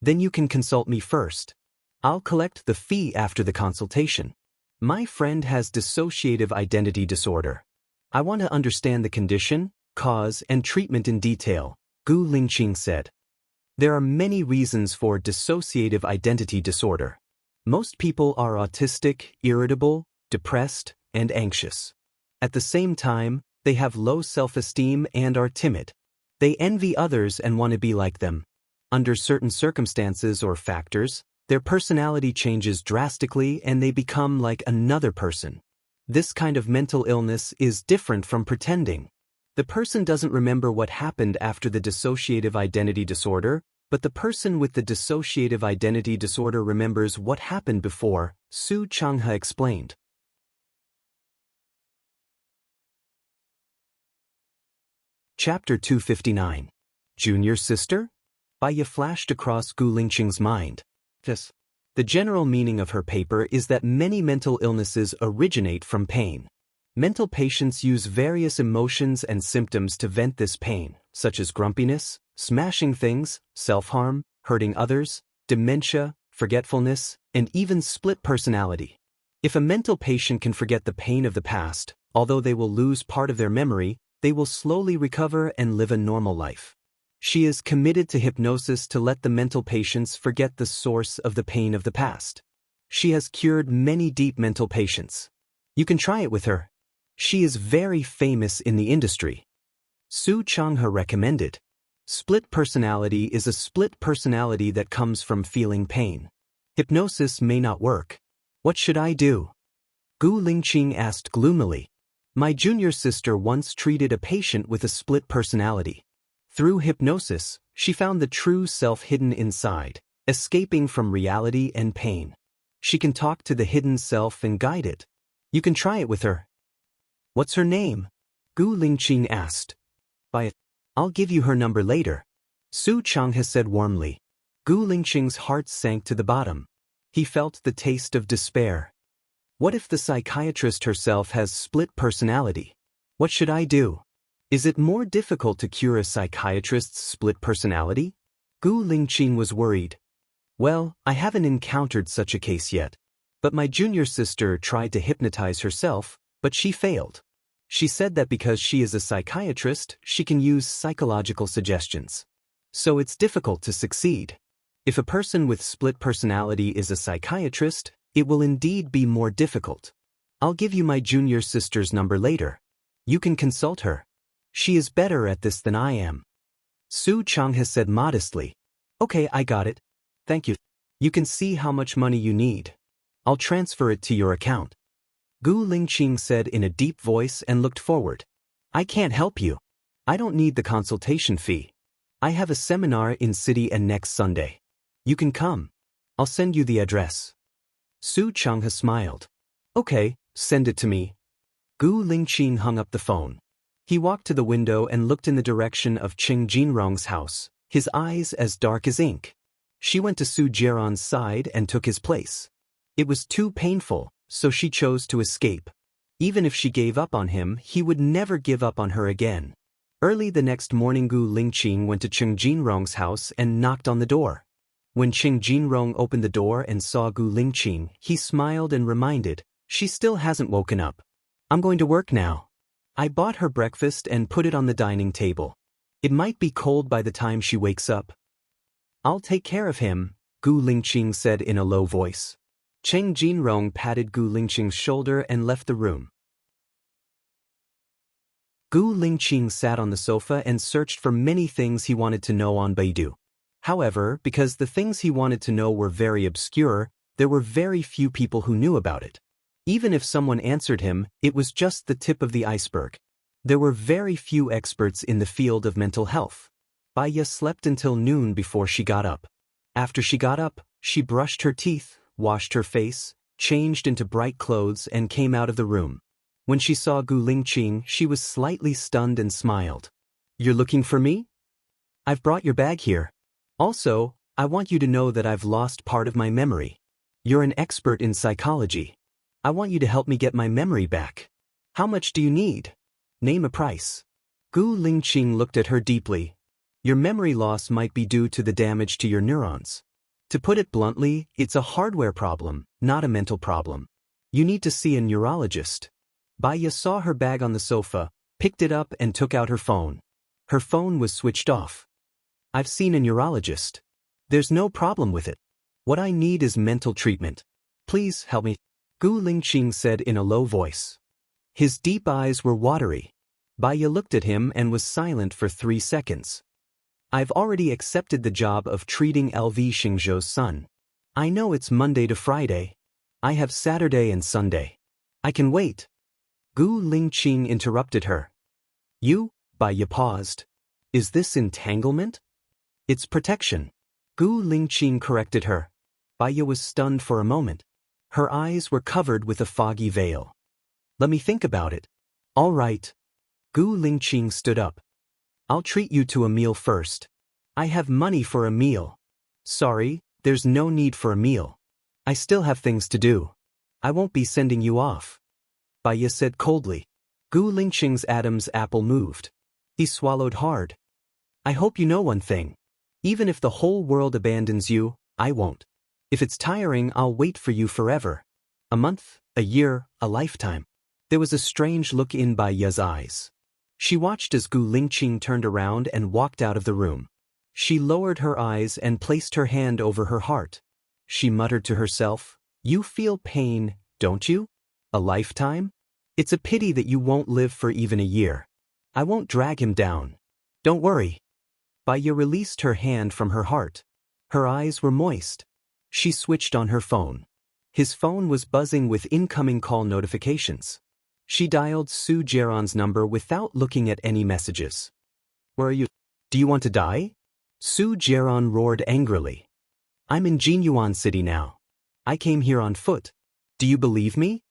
Then you can consult me first. I'll collect the fee after the consultation. My friend has dissociative identity disorder. I want to understand the condition, cause, and treatment in detail, Gu Lingqing said. There are many reasons for dissociative identity disorder. Most people are autistic, irritable, depressed, and anxious. At the same time, they have low self-esteem and are timid. They envy others and want to be like them. Under certain circumstances or factors, their personality changes drastically and they become like another person. This kind of mental illness is different from pretending. The person doesn't remember what happened after the dissociative identity disorder, but the person with the dissociative identity disorder remembers what happened before, Su Changhe explained. Chapter 259. Junior sister? Baya flashed across Gu Lingqing's mind. Yes. The general meaning of her paper is that many mental illnesses originate from pain. Mental patients use various emotions and symptoms to vent this pain, such as grumpiness, smashing things, self-harm, hurting others, dementia, forgetfulness, and even split personality. If a mental patient can forget the pain of the past, although they will lose part of their memory, they will slowly recover and live a normal life. She is committed to hypnosis to let the mental patients forget the source of the pain of the past. She has cured many deep mental patients. You can try it with her. She is very famous in the industry. Su Changhe recommended. Split personality is a split personality that comes from feeling pain. Hypnosis may not work. What should I do? Gu Lingqing asked gloomily. My junior sister once treated a patient with a split personality. Through hypnosis, she found the true self hidden inside, escaping from reality and pain. She can talk to the hidden self and guide it. You can try it with her. What's her name? Gu Lingqing asked. I'll give you her number later. Su Changhe said warmly. Gu Lingqing's heart sank to the bottom. He felt the taste of despair. What if the psychiatrist herself has split personality? What should I do? Is it more difficult to cure a psychiatrist's split personality? Gu Lingqing was worried. Well, I haven't encountered such a case yet. But my junior sister tried to hypnotize herself, but she failed. She said that because she is a psychiatrist, she can use psychological suggestions. So it's difficult to succeed. If a person with split personality is a psychiatrist, it will indeed be more difficult. I'll give you my junior sister's number later. You can consult her. She is better at this than I am. Su Changhe said modestly. Okay, I got it. Thank you. You can see how much money you need. I'll transfer it to your account. Gu Lingqing said in a deep voice and looked forward. I can't help you. I don't need the consultation fee. I have a seminar in city and next Sunday. You can come. I'll send you the address. Su Changhe smiled. Okay, send it to me. Gu Lingqing hung up the phone. He walked to the window and looked in the direction of Qing Jinrong's house, his eyes as dark as ink. She went to Su Jiran's side and took his place. It was too painful, so she chose to escape. Even if she gave up on him, he would never give up on her again. Early the next morning, Gu Lingqing went to Qing Jinrong's house and knocked on the door. When Qing Jinrong opened the door and saw Gu Lingqing, he smiled and reminded, she still hasn't woken up. I'm going to work now. I bought her breakfast and put it on the dining table. It might be cold by the time she wakes up. I'll take care of him, Gu Lingqing said in a low voice. Cheng Jinrong patted Gu Lingqing's shoulder and left the room. Gu Lingqing sat on the sofa and searched for many things he wanted to know on Baidu. However, because the things he wanted to know were very obscure, there were very few people who knew about it. Even if someone answered him, it was just the tip of the iceberg. There were very few experts in the field of mental health. Baiya slept until noon before she got up. After she got up, she brushed her teeth, washed her face, changed into bright clothes and came out of the room. When she saw Gu Lingqing, she was slightly stunned and smiled. "You're looking for me? I've brought your bag here. Also, I want you to know that I've lost part of my memory. You're an expert in psychology. I want you to help me get my memory back. How much do you need? Name a price." Gu Lingqing looked at her deeply. "Your memory loss might be due to the damage to your neurons. To put it bluntly, it's a hardware problem, not a mental problem. You need to see a neurologist." Baiya saw her bag on the sofa, picked it up and took out her phone. Her phone was switched off. "I've seen a neurologist. There's no problem with it. What I need is mental treatment. Please help me," Gu Lingqing said in a low voice. His deep eyes were watery. Baiya looked at him and was silent for 3 seconds. "I've already accepted the job of treating LV Xingzhou's son. I know it's Monday to Friday. I have Saturday and Sunday. I can wait." Gu Lingqing interrupted her. "You?" Baiya paused. "Is this entanglement?" "It's protection." Gu Lingqing corrected her. Baiya was stunned for a moment. Her eyes were covered with a foggy veil. "Let me think about it." "All right." Gu Lingqing stood up. "I'll treat you to a meal first. I have money for a meal." "Sorry, there's no need for a meal. I still have things to do. I won't be sending you off," Baiya said coldly. Gu Lingqing's Adam's apple moved. He swallowed hard. "I hope you know one thing. Even if the whole world abandons you, I won't. If it's tiring, I'll wait for you forever. A month, a year, a lifetime." There was a strange look in Baiya's eyes. She watched as Gu Lingqing turned around and walked out of the room. She lowered her eyes and placed her hand over her heart. She muttered to herself, "You feel pain, don't you? A lifetime? It's a pity that you won't live for even a year. I won't drag him down. Don't worry." Baiya released her hand from her heart. Her eyes were moist. She switched on her phone. His phone was buzzing with incoming call notifications. She dialed Su Jiaron's number without looking at any messages. "Where are you? Do you want to die?" Su Jiaron roared angrily. "I'm in Jinyuan City now. I came here on foot. Do you believe me?"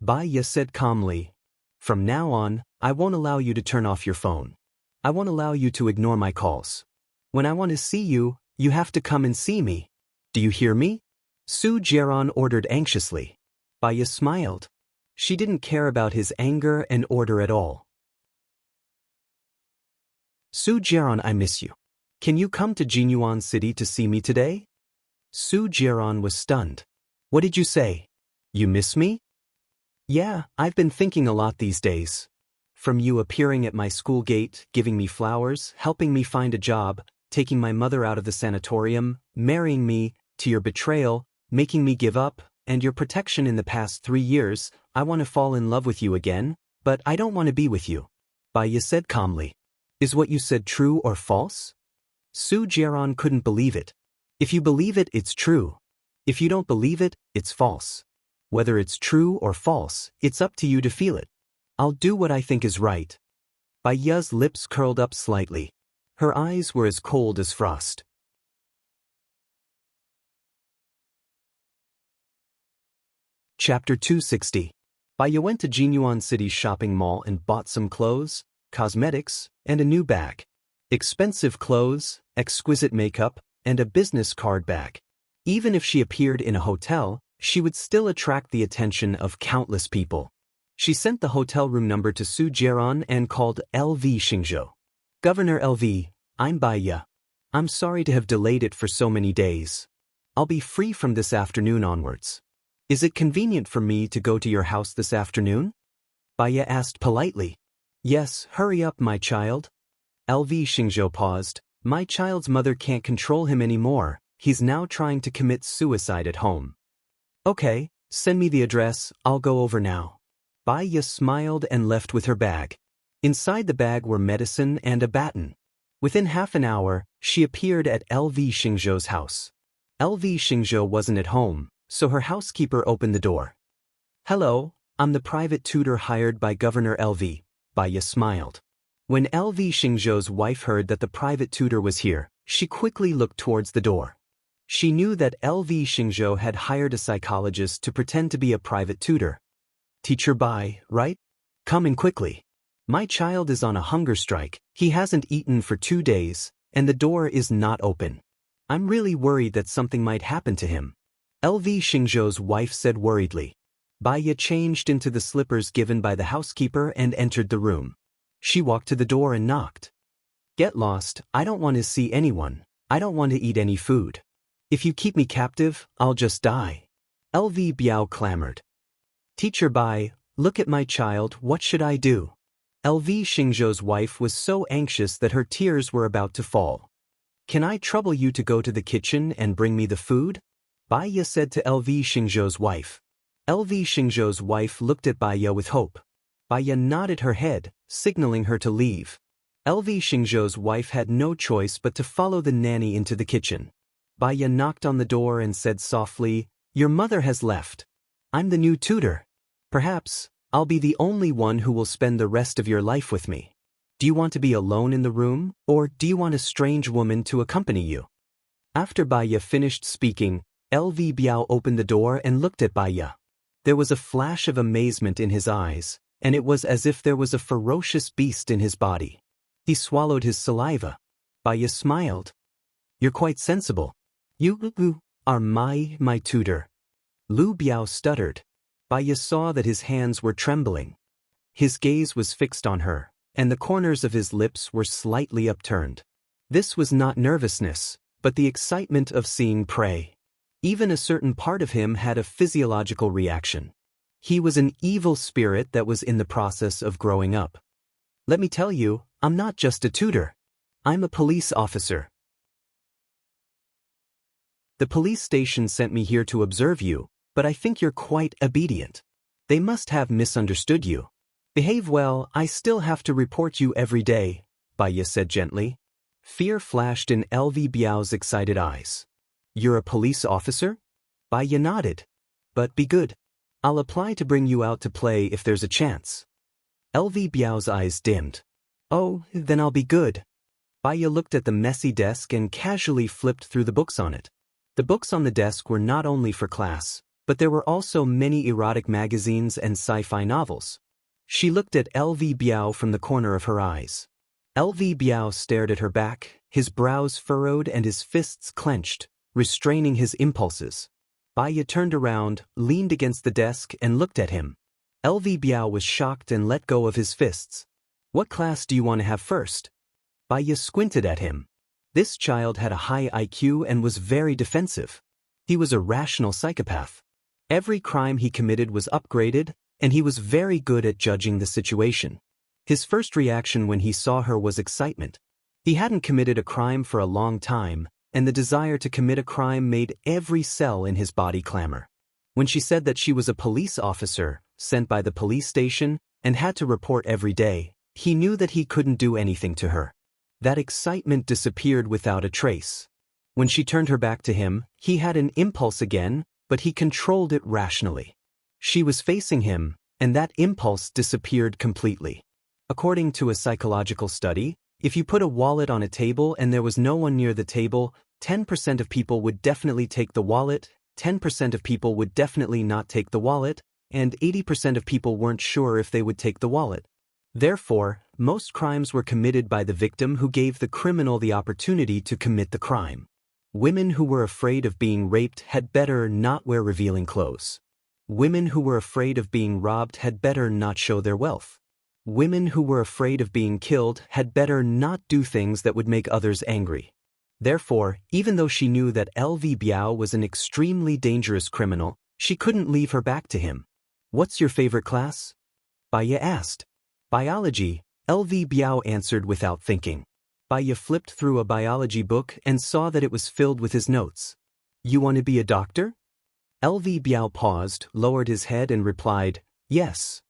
Baiya said calmly. "From now on, I won't allow you to turn off your phone. I won't allow you to ignore my calls. When I want to see you, you have to come and see me. Do you hear me?" Su Jiaron ordered anxiously. Baiya smiled. She didn't care about his anger and order at all. "Su Jiaron, I miss you. Can you come to Jinyuan City to see me today?" Su Jiaron was stunned. "What did you say? You miss me?" "Yeah, I've been thinking a lot these days. From you appearing at my school gate, giving me flowers, helping me find a job, taking my mother out of the sanatorium, marrying me, to your betrayal, making me give up, and your protection in the past 3 years, I want to fall in love with you again, but I don't want to be with you," Baiya said calmly. "Is what you said true or false?" Su Jiaron couldn't believe it. "If you believe it, it's true. If you don't believe it, it's false. Whether it's true or false, it's up to you to feel it. I'll do what I think is right." Baiya's lips curled up slightly. Her eyes were as cold as frost. Chapter 260. Baiya went to Jinyuan City's shopping mall and bought some clothes, cosmetics, and a new bag. Expensive clothes, exquisite makeup, and a business card bag. Even if she appeared in a hotel, she would still attract the attention of countless people. She sent the hotel room number to Su Jiaron and called LV Xingzhou. "Governor LV, I'm Baiya. I'm sorry to have delayed it for so many days. I'll be free from this afternoon onwards. Is it convenient for me to go to your house this afternoon?" Baiya asked politely. Yes, hurry up, my child. LV Xingzhou paused. My child's mother can't control him anymore. He's now trying to commit suicide at home. Okay, send me the address, I'll go over now. Bai Ye smiled and left with her bag. Inside the bag were medicine and a baton. Within half an hour, she appeared at LV Xingzhou's house. LV Xingzhou wasn't at home, so her housekeeper opened the door. Hello, I'm the private tutor hired by Governor LV, Bai Ye smiled. When LV Xingzhou's wife heard that the private tutor was here, she quickly looked towards the door. She knew that LV Xingzhou had hired a psychologist to pretend to be a private tutor. Teacher Bai, right? Come in quickly. My child is on a hunger strike, he hasn't eaten for 2 days, and the door is not open. I'm really worried that something might happen to him. LV Xingzhou's wife said worriedly. Bai Ye changed into the slippers given by the housekeeper and entered the room. She walked to the door and knocked. Get lost, I don't want to see anyone, I don't want to eat any food. If you keep me captive, I'll just die. LV Biao clamored. Teacher Bai, look at my child, what should I do? LV Xingzhou's wife was so anxious that her tears were about to fall. Can I trouble you to go to the kitchen and bring me the food? Bai Ye said to LV Xingzhou's wife. LV Xingzhou's wife looked at Bai Ye with hope. Bai Ye nodded her head, signaling her to leave. LV Xingzhou's wife had no choice but to follow the nanny into the kitchen. Bai Ye knocked on the door and said softly, Your mother has left. I'm the new tutor. Perhaps, I'll be the only one who will spend the rest of your life with me. Do you want to be alone in the room, or do you want a strange woman to accompany you? After Bai Ye finished speaking, LV Biao opened the door and looked at Bai Ye. There was a flash of amazement in his eyes, and it was as if there was a ferocious beast in his body. He swallowed his saliva. Bai Ye smiled. You're quite sensible. You are my tutor. Lu Biao stuttered. Bai Ye saw that his hands were trembling. His gaze was fixed on her, and the corners of his lips were slightly upturned. This was not nervousness, but the excitement of seeing prey. Even a certain part of him had a physiological reaction. He was an evil spirit that was in the process of growing up. Let me tell you, I'm not just a tutor. I'm a police officer. The police station sent me here to observe you, but I think you're quite obedient. They must have misunderstood you. Behave well, I still have to report you every day, Bai Ye said gently. Fear flashed in LV Biao's excited eyes. You're a police officer? Bai Ye nodded. But be good. I'll apply to bring you out to play if there's a chance. LV Biao's eyes dimmed. Oh, then I'll be good. Bai Ye looked at the messy desk and casually flipped through the books on it. The books on the desk were not only for class, but there were also many erotic magazines and sci-fi novels. She looked at LV Biao from the corner of her eyes. LV Biao stared at her back, his brows furrowed and his fists clenched, restraining his impulses. Bai Ye turned around, leaned against the desk and looked at him. LV Biao was shocked and let go of his fists. What class do you want to have first? Bai Ye squinted at him. This child had a high IQ and was very defensive. He was a rational psychopath. Every crime he committed was upgraded, and he was very good at judging the situation. His first reaction when he saw her was excitement. He hadn't committed a crime for a long time, and the desire to commit a crime made every cell in his body clamor. When she said that she was a police officer, sent by the police station, and had to report every day, he knew that he couldn't do anything to her. That excitement disappeared without a trace. When she turned her back to him, he had an impulse again, but he controlled it rationally. She was facing him, and that impulse disappeared completely. According to a psychological study, if you put a wallet on a table and there was no one near the table, 10% of people would definitely take the wallet, 10% of people would definitely not take the wallet, and 80% of people weren't sure if they would take the wallet. Therefore, most crimes were committed by the victim who gave the criminal the opportunity to commit the crime. Women who were afraid of being raped had better not wear revealing clothes. Women who were afraid of being robbed had better not show their wealth. Women who were afraid of being killed had better not do things that would make others angry. Therefore, even though she knew that LV Biao was an extremely dangerous criminal, she couldn't leave her back to him. What's your favorite class? Bai Ye asked. Biology, LV Biao answered without thinking. Baya flipped through a biology book and saw that it was filled with his notes. You want to be a doctor? LV Biao paused, lowered his head and replied, yes.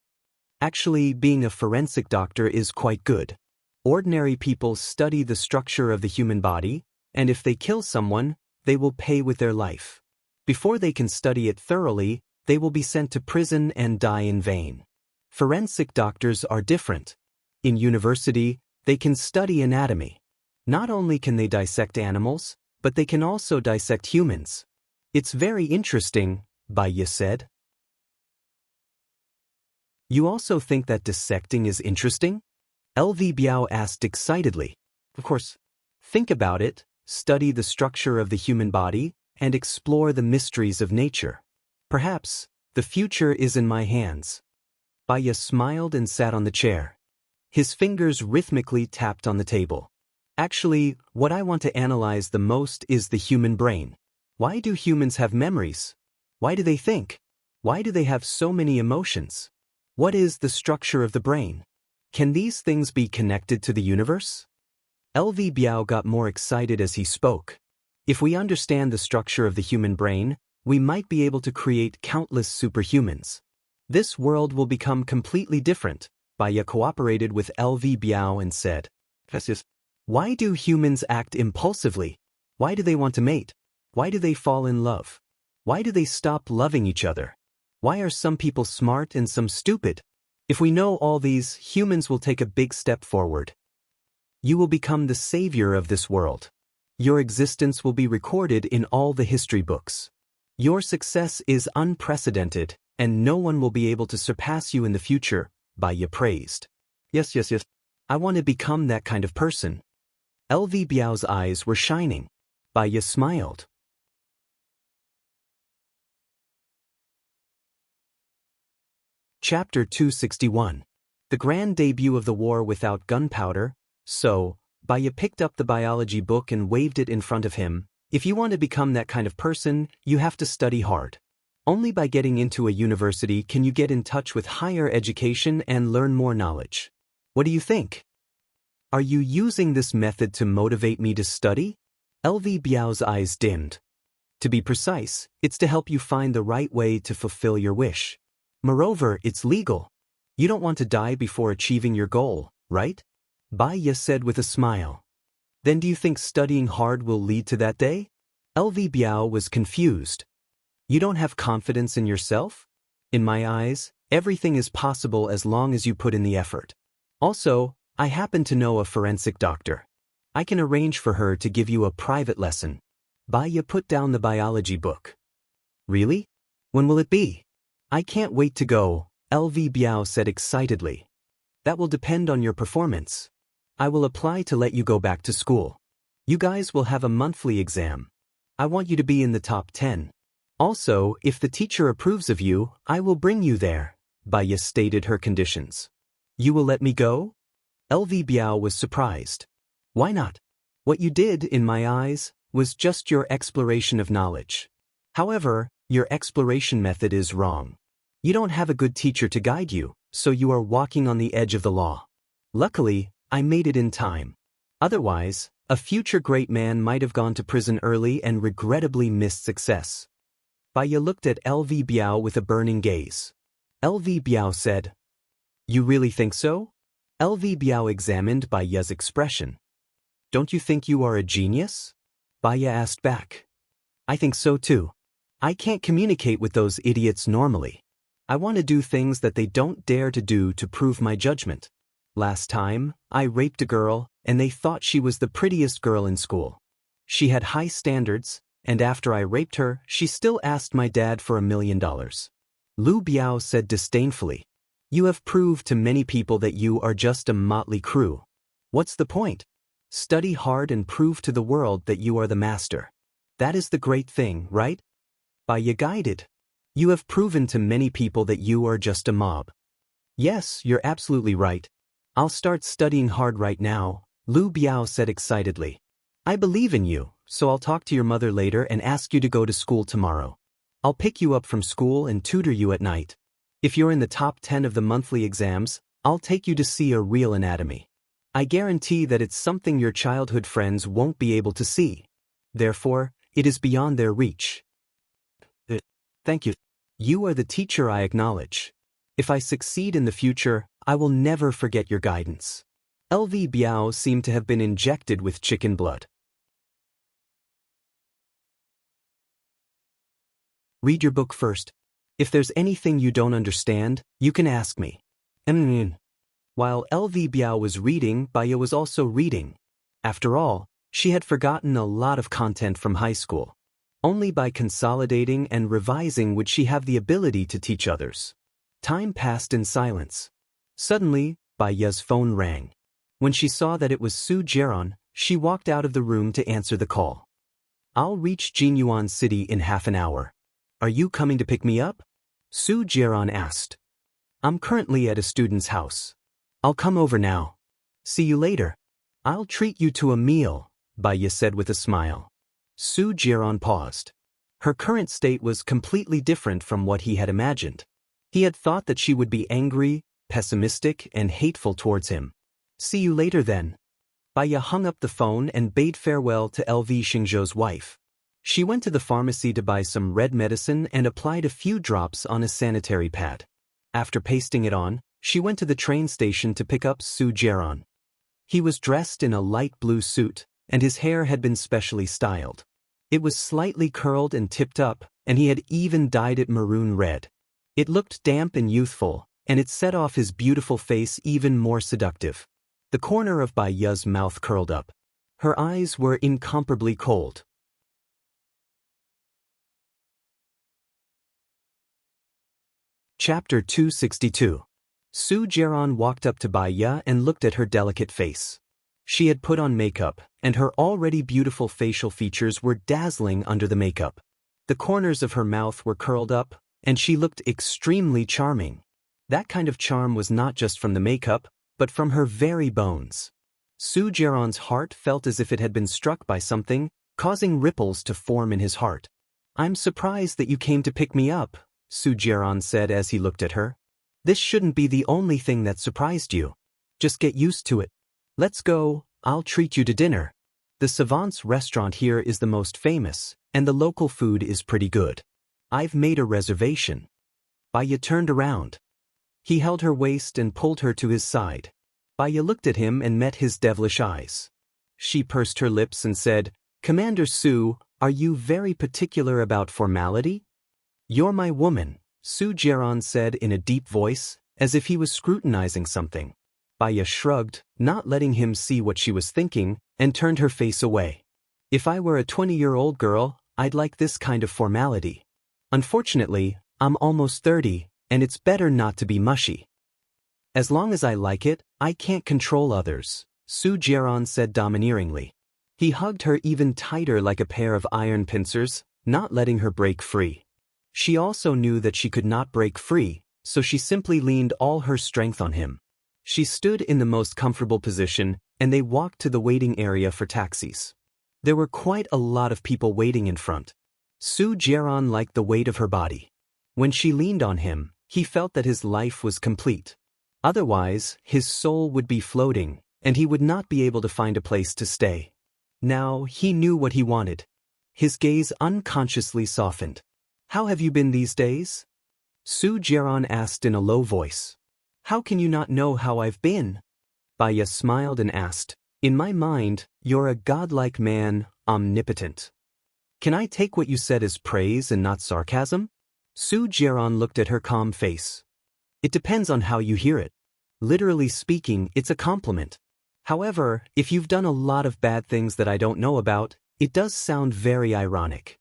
Actually, being a forensic doctor is quite good. Ordinary people study the structure of the human body, and if they kill someone, they will pay with their life. Before they can study it thoroughly, they will be sent to prison and die in vain. Forensic doctors are different. In university, they can study anatomy. Not only can they dissect animals, but they can also dissect humans. It's very interesting, Baya said. You also think that dissecting is interesting? LV Biao asked excitedly. Of course. Think about it, study the structure of the human body, and explore the mysteries of nature. Perhaps, the future is in my hands. Baya smiled and sat on the chair. His fingers rhythmically tapped on the table. Actually, what I want to analyze the most is the human brain. Why do humans have memories? Why do they think? Why do they have so many emotions? What is the structure of the brain? Can these things be connected to the universe? LV Biao got more excited as he spoke. If we understand the structure of the human brain, we might be able to create countless superhumans. This world will become completely different. Baya cooperated with LV Biao and said, why do humans act impulsively? Why do they want to mate? Why do they fall in love? Why do they stop loving each other? Why are some people smart and some stupid? If we know all these, humans will take a big step forward. You will become the savior of this world. Your existence will be recorded in all the history books. Your success is unprecedented, and no one will be able to surpass you in the future, Baya praised. Yes. I want to become that kind of person. LV Biao's eyes were shining. Baya smiled. Chapter 261. The grand debut of the war without gunpowder. So, Baya picked up the biology book and waved it in front of him. If you want to become that kind of person, you have to study hard. Only by getting into a university can you get in touch with higher education and learn more knowledge. What do you think? Are you using this method to motivate me to study? LV Biao's eyes dimmed. To be precise, it's to help you find the right way to fulfill your wish. Moreover, it's legal. You don't want to die before achieving your goal, right? Baya said with a smile. Then do you think studying hard will lead to that day? LV Biao was confused. You don't have confidence in yourself? In my eyes, everything is possible as long as you put in the effort. Also, I happen to know a forensic doctor. I can arrange for her to give you a private lesson. Baya put down the biology book. Really? When will it be? I can't wait to go, LV Biao said excitedly. That will depend on your performance. I will apply to let you go back to school. You guys will have a monthly exam. I want you to be in the top 10. Also, if the teacher approves of you, I will bring you there, Baya stated her conditions. You will let me go? LV Biao was surprised. Why not? What you did, in my eyes, was just your exploration of knowledge. However, your exploration method is wrong. You don't have a good teacher to guide you, so you are walking on the edge of the law. Luckily, I made it in time. Otherwise, a future great man might have gone to prison early and regrettably missed success. Baya looked at LV Biao with a burning gaze. LV Biao said, You really think so? LV Biao examined Baya's expression. Don't you think you are a genius? Baya asked back. I think so too. I can't communicate with those idiots normally. I want to do things that they don't dare to do to prove my judgment. Last time, I raped a girl, and they thought she was the prettiest girl in school. She had high standards, and after I raped her, she still asked my dad for $1 million. Lu Biao said disdainfully. You have proved to many people that you are just a motley crew. What's the point? Study hard and prove to the world that you are the master. That is the great thing, right? Baya guided. You have proven to many people that you are just a mob. Yes, you're absolutely right. I'll start studying hard right now, Lu Biao said excitedly. I believe in you, so I'll talk to your mother later and ask you to go to school tomorrow. I'll pick you up from school and tutor you at night. If you're in the top 10 of the monthly exams, I'll take you to see a real anatomy. I guarantee that it's something your childhood friends won't be able to see. Therefore, it is beyond their reach. Thank you. You are the teacher I acknowledge. If I succeed in the future, I will never forget your guidance. LV Biao seemed to have been injected with chicken blood. Read your book first. If there's anything you don't understand, you can ask me. While LV Biao was reading, Baya was also reading. After all, she had forgotten a lot of content from high school. Only by consolidating and revising would she have the ability to teach others. Time passed in silence. Suddenly, Baya's phone rang. When she saw that it was Su Jian, she walked out of the room to answer the call. I'll reach Jinyuan City in half an hour. Are you coming to pick me up? Su Jian asked. I'm currently at a student's house. I'll come over now. See you later. I'll treat you to a meal, Baya said with a smile. Su Jian paused. Her current state was completely different from what he had imagined. He had thought that she would be angry, pessimistic, and hateful towards him. See you later then. Baya hung up the phone and bade farewell to LV Xingzhou's wife. She went to the pharmacy to buy some red medicine and applied a few drops on a sanitary pad. After pasting it on, she went to the train station to pick up Su Jian. He was dressed in a light blue suit, and his hair had been specially styled. It was slightly curled and tipped up, and he had even dyed it maroon red. It looked damp and youthful, and it set off his beautiful face even more seductive. The corner of Baya's mouth curled up. Her eyes were incomparably cold. Chapter 262. Su Jian walked up to Baya and looked at her delicate face. She had put on makeup, and her already beautiful facial features were dazzling under the makeup. The corners of her mouth were curled up, and she looked extremely charming. That kind of charm was not just from the makeup, but from her very bones. Su Jian's heart felt as if it had been struck by something, causing ripples to form in his heart. I'm surprised that you came to pick me up, Su Jian said as he looked at her. This shouldn't be the only thing that surprised you. Just get used to it. Let's go, I'll treat you to dinner. The Savant's restaurant here is the most famous, and the local food is pretty good. I've made a reservation. Baya turned around. He held her waist and pulled her to his side. Baya looked at him and met his devilish eyes. She pursed her lips and said, Commander Su, are you very particular about formality? You're my woman, Su Jian said in a deep voice, as if he was scrutinizing something. Baya shrugged, not letting him see what she was thinking, and turned her face away. If I were a 20-year-old girl, I'd like this kind of formality. Unfortunately, I'm almost 30, and it's better not to be mushy. As long as I like it, I can't control others, Su Jian said domineeringly. He hugged her even tighter like a pair of iron pincers, not letting her break free. She also knew that she could not break free, so she simply leaned all her strength on him. She stood in the most comfortable position, and they walked to the waiting area for taxis. There were quite a lot of people waiting in front. Su Jian liked the weight of her body. When she leaned on him, he felt that his life was complete. Otherwise, his soul would be floating, and he would not be able to find a place to stay. Now he knew what he wanted. His gaze unconsciously softened. How have you been these days? Su Jian asked in a low voice. How can you not know how I've been? Baya smiled and asked, In my mind, you're a godlike man, omnipotent. Can I take what you said as praise and not sarcasm? Su Jian looked at her calm face. It depends on how you hear it. Literally speaking, it's a compliment. However, if you've done a lot of bad things that I don't know about, it does sound very ironic.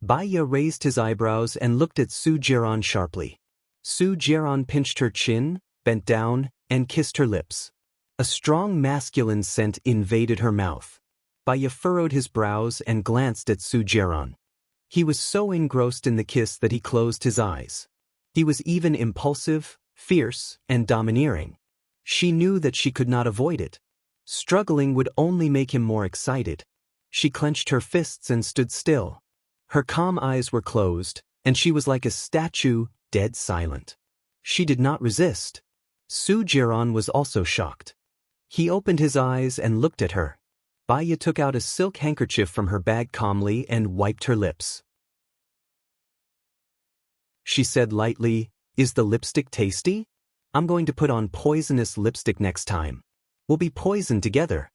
Baya raised his eyebrows and looked at Su Jian sharply. Su Jian pinched her chin, bent down, and kissed her lips. A strong masculine scent invaded her mouth. Baya furrowed his brows and glanced at Su Jian. He was so engrossed in the kiss that he closed his eyes. He was even impulsive, fierce, and domineering. She knew that she could not avoid it. Struggling would only make him more excited. She clenched her fists and stood still. Her calm eyes were closed, and she was like a statue, dead silent. She did not resist. Su Jiran was also shocked. He opened his eyes and looked at her. Baya took out a silk handkerchief from her bag calmly and wiped her lips. She said lightly, "Is the lipstick tasty? I'm going to put on poisonous lipstick next time. We'll be poisoned together."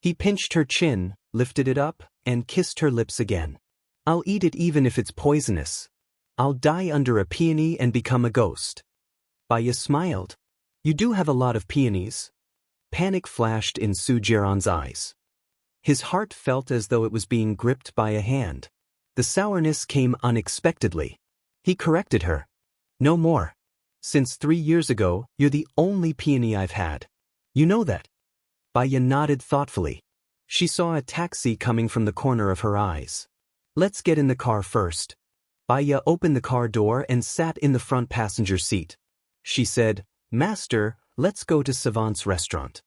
He pinched her chin, lifted it up, and kissed her lips again. "I'll eat it even if it's poisonous. I'll die under a peony and become a ghost." Baya smiled. "You do have a lot of peonies." Panic flashed in Su Jiran's eyes. His heart felt as though it was being gripped by a hand. The sourness came unexpectedly. He corrected her. "No more. Since 3 years ago, you're the only peony I've had. You know that." Baya nodded thoughtfully. She saw a taxi coming from the corner of her eyes. "Let's get in the car first." Baya opened the car door and sat in the front passenger seat. She said, "Master, let's go to Savant's restaurant."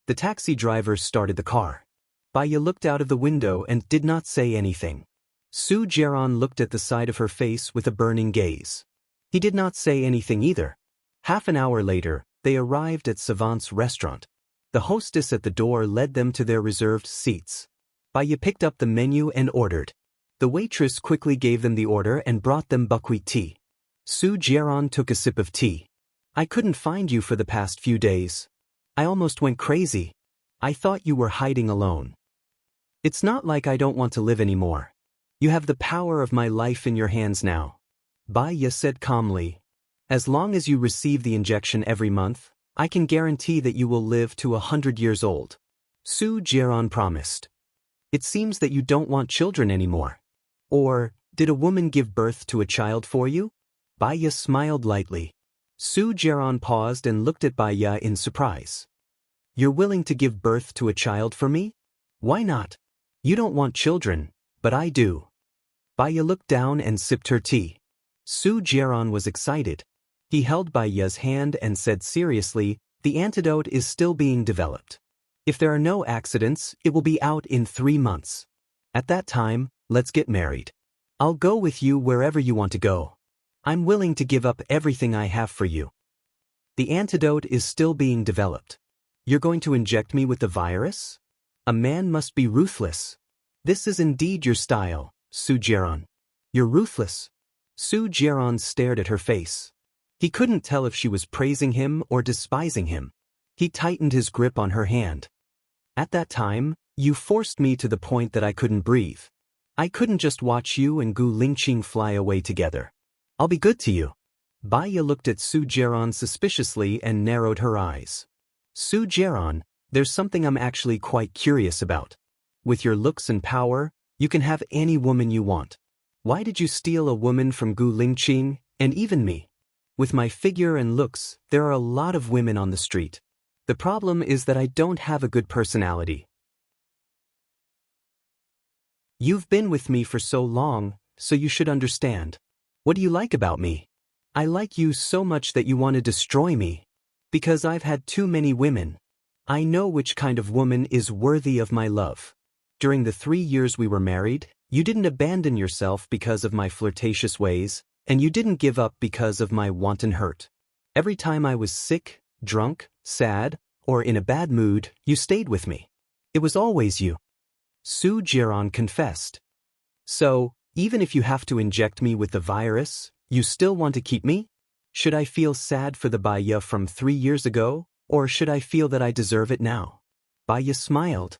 The taxi driver started the car. Baya looked out of the window and did not say anything. Su Jiran looked at the side of her face with a burning gaze. He did not say anything either. Half an hour later, they arrived at Savant's restaurant. The hostess at the door led them to their reserved seats. Baya picked up the menu and ordered. The waitress quickly gave them the order and brought them buckwheat tea. Su Jiran took a sip of tea. "I couldn't find you for the past few days. I almost went crazy. I thought you were hiding alone. It's not like I don't want to live anymore. You have the power of my life in your hands now." Baya said calmly, "As long as you receive the injection every month, I can guarantee that you will live to 100 years old." Su Jiran promised. "It seems that you don't want children anymore. Or, did a woman give birth to a child for you?" Baya smiled lightly. Su Jiran paused and looked at Baya in surprise. "You're willing to give birth to a child for me? Why not? You don't want children, but I do." Baya looked down and sipped her tea. Su Jiran was excited. He held Baya's hand and said seriously, "The antidote is still being developed. If there are no accidents, it will be out in 3 months. At that time, let's get married. I'll go with you wherever you want to go. I'm willing to give up everything I have for you. The antidote is still being developed. You're going to inject me with the virus? A man must be ruthless. This is indeed your style, Su Jiran. You're ruthless." Su Jiran stared at her face. He couldn't tell if she was praising him or despising him. He tightened his grip on her hand. "At that time, you forced me to the point that I couldn't breathe. I couldn't just watch you and Gu Lingqing fly away together. I'll be good to you." Baya looked at Su Jiran suspiciously and narrowed her eyes. "Su Jiran, there's something I'm actually quite curious about. With your looks and power, you can have any woman you want. Why did you steal a woman from Gu Lingqing, and even me? With my figure and looks, there are a lot of women on the street. The problem is that I don't have a good personality. You've been with me for so long, so you should understand. What do you like about me? I like you so much that you want to destroy me. Because I've had too many women. I know which kind of woman is worthy of my love. During the 3 years we were married, you didn't abandon yourself because of my flirtatious ways, and you didn't give up because of my wanton hurt. Every time I was sick, drunk, sad, or in a bad mood, you stayed with me. It was always you." Su Jiran confessed. "So, even if you have to inject me with the virus, you still want to keep me? Should I feel sad for the Baya from 3 years ago, or should I feel that I deserve it now?" Baya smiled.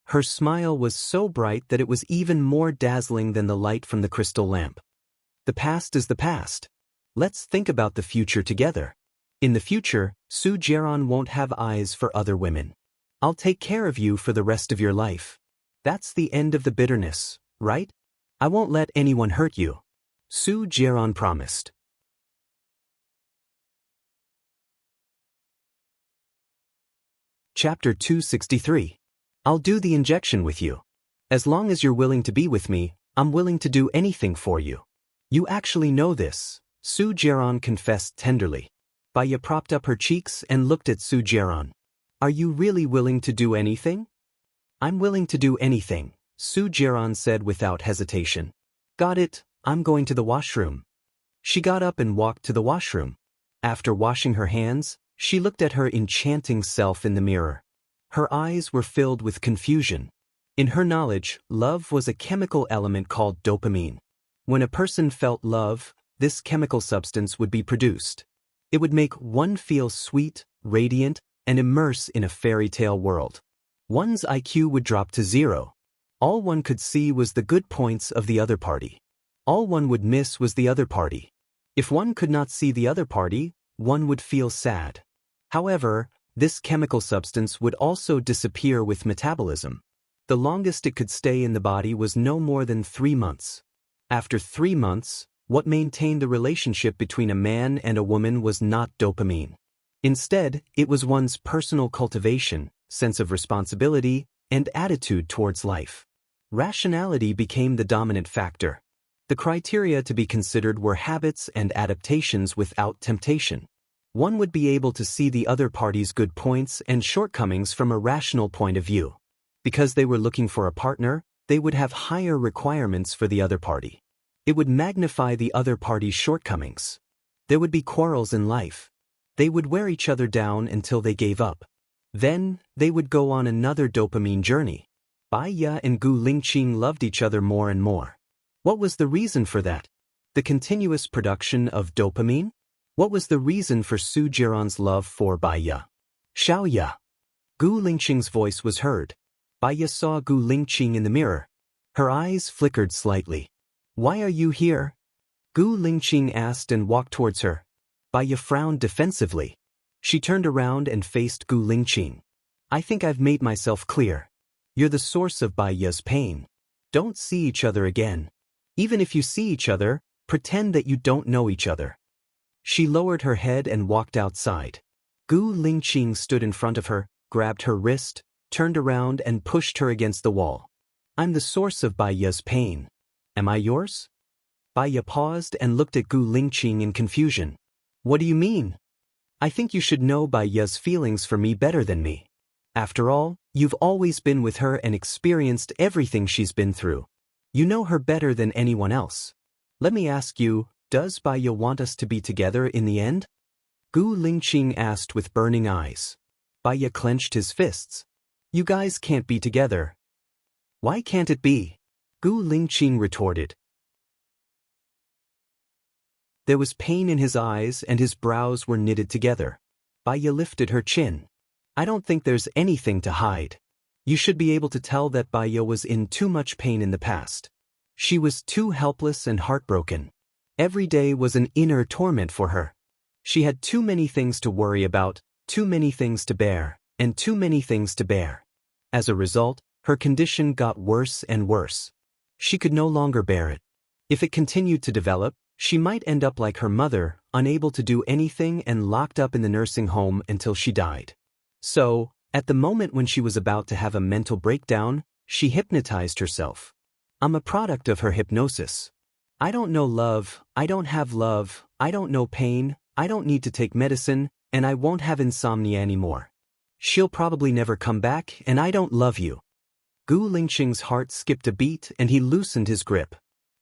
Her smile was so bright that it was even more dazzling than the light from the crystal lamp. "The past is the past. Let's think about the future together. In the future, Su Jiran won't have eyes for other women. I'll take care of you for the rest of your life. That's the end of the bitterness, right? I won't let anyone hurt you." Su Jiran promised. Chapter 263. I'll do the injection with you. As long as you're willing to be with me, I'm willing to do anything for you. You actually know this, Su Jiran confessed tenderly. Baya propped up her cheeks and looked at Su Jiran. "Are you really willing to do anything?" "I'm willing to do anything," Su Jiran said without hesitation. "Got it, I'm going to the washroom." She got up and walked to the washroom. After washing her hands, She looked at her enchanting self in the mirror. Her eyes were filled with confusion. In her knowledge, love was a chemical element called dopamine. When a person felt love, this chemical substance would be produced. It would make one feel sweet, radiant, and immerse in a fairy tale world. One's IQ would drop to 0. All one could see was the good points of the other party. All one would miss was the other party. If one could not see the other party, one would feel sad. However, this chemical substance would also disappear with metabolism. The longest it could stay in the body was no more than 3 months. After 3 months, what maintained the relationship between a man and a woman was not dopamine. Instead, it was one's personal cultivation, sense of responsibility, and attitude towards life. Rationality became the dominant factor. The criteria to be considered were habits and adaptations without temptation. One would be able to see the other party's good points and shortcomings from a rational point of view. Because they were looking for a partner, they would have higher requirements for the other party. It would magnify the other party's shortcomings. There would be quarrels in life. They would wear each other down until they gave up. Then, they would go on another dopamine journey. Bai Ya and Gu Lingqing loved each other more and more. What was the reason for that? The continuous production of dopamine? What was the reason for Su Jiran's love for Bai Ya? Xiao Ya. Gu Lingqing's voice was heard. Bai Ya saw Gu Lingqing in the mirror. Her eyes flickered slightly. Why are you here? Gu Lingqing asked and walked towards her. Bai Ya frowned defensively. She turned around and faced Gu Lingqing. I think I've made myself clear. You're the source of Bai Ya's pain. Don't see each other again. Even if you see each other, pretend that you don't know each other. She lowered her head and walked outside. Gu Lingqing stood in front of her, grabbed her wrist, turned around and pushed her against the wall. I'm the source of Bai Ya's pain. Am I yours? Bai Ya paused and looked at Gu Lingqing in confusion. What do you mean? I think you should know Bai Ya's feelings for me better than me. After all, you've always been with her and experienced everything she's been through. You know her better than anyone else. Let me ask you, does Bai Ya want us to be together in the end? Gu Lingqing asked with burning eyes. Bai Ya clenched his fists. You guys can't be together. Why can't it be? Gu Lingqing retorted. There was pain in his eyes and his brows were knitted together. Bai Ya lifted her chin. I don't think there's anything to hide. You should be able to tell that Bai Ya was in too much pain in the past. She was too helpless and heartbroken. Every day was an inner torment for her. She had too many things to worry about, too many things to bear, and too many things to bear. As a result, her condition got worse and worse. She could no longer bear it. If it continued to develop, she might end up like her mother, unable to do anything and locked up in the nursing home until she died. So, at the moment when she was about to have a mental breakdown, she hypnotized herself. I'm a product of her hypnosis. I don't know love, I don't have love, I don't know pain, I don't need to take medicine, and I won't have insomnia anymore. She'll probably never come back, and I don't love you. Gu Lingqing's heart skipped a beat and he loosened his grip.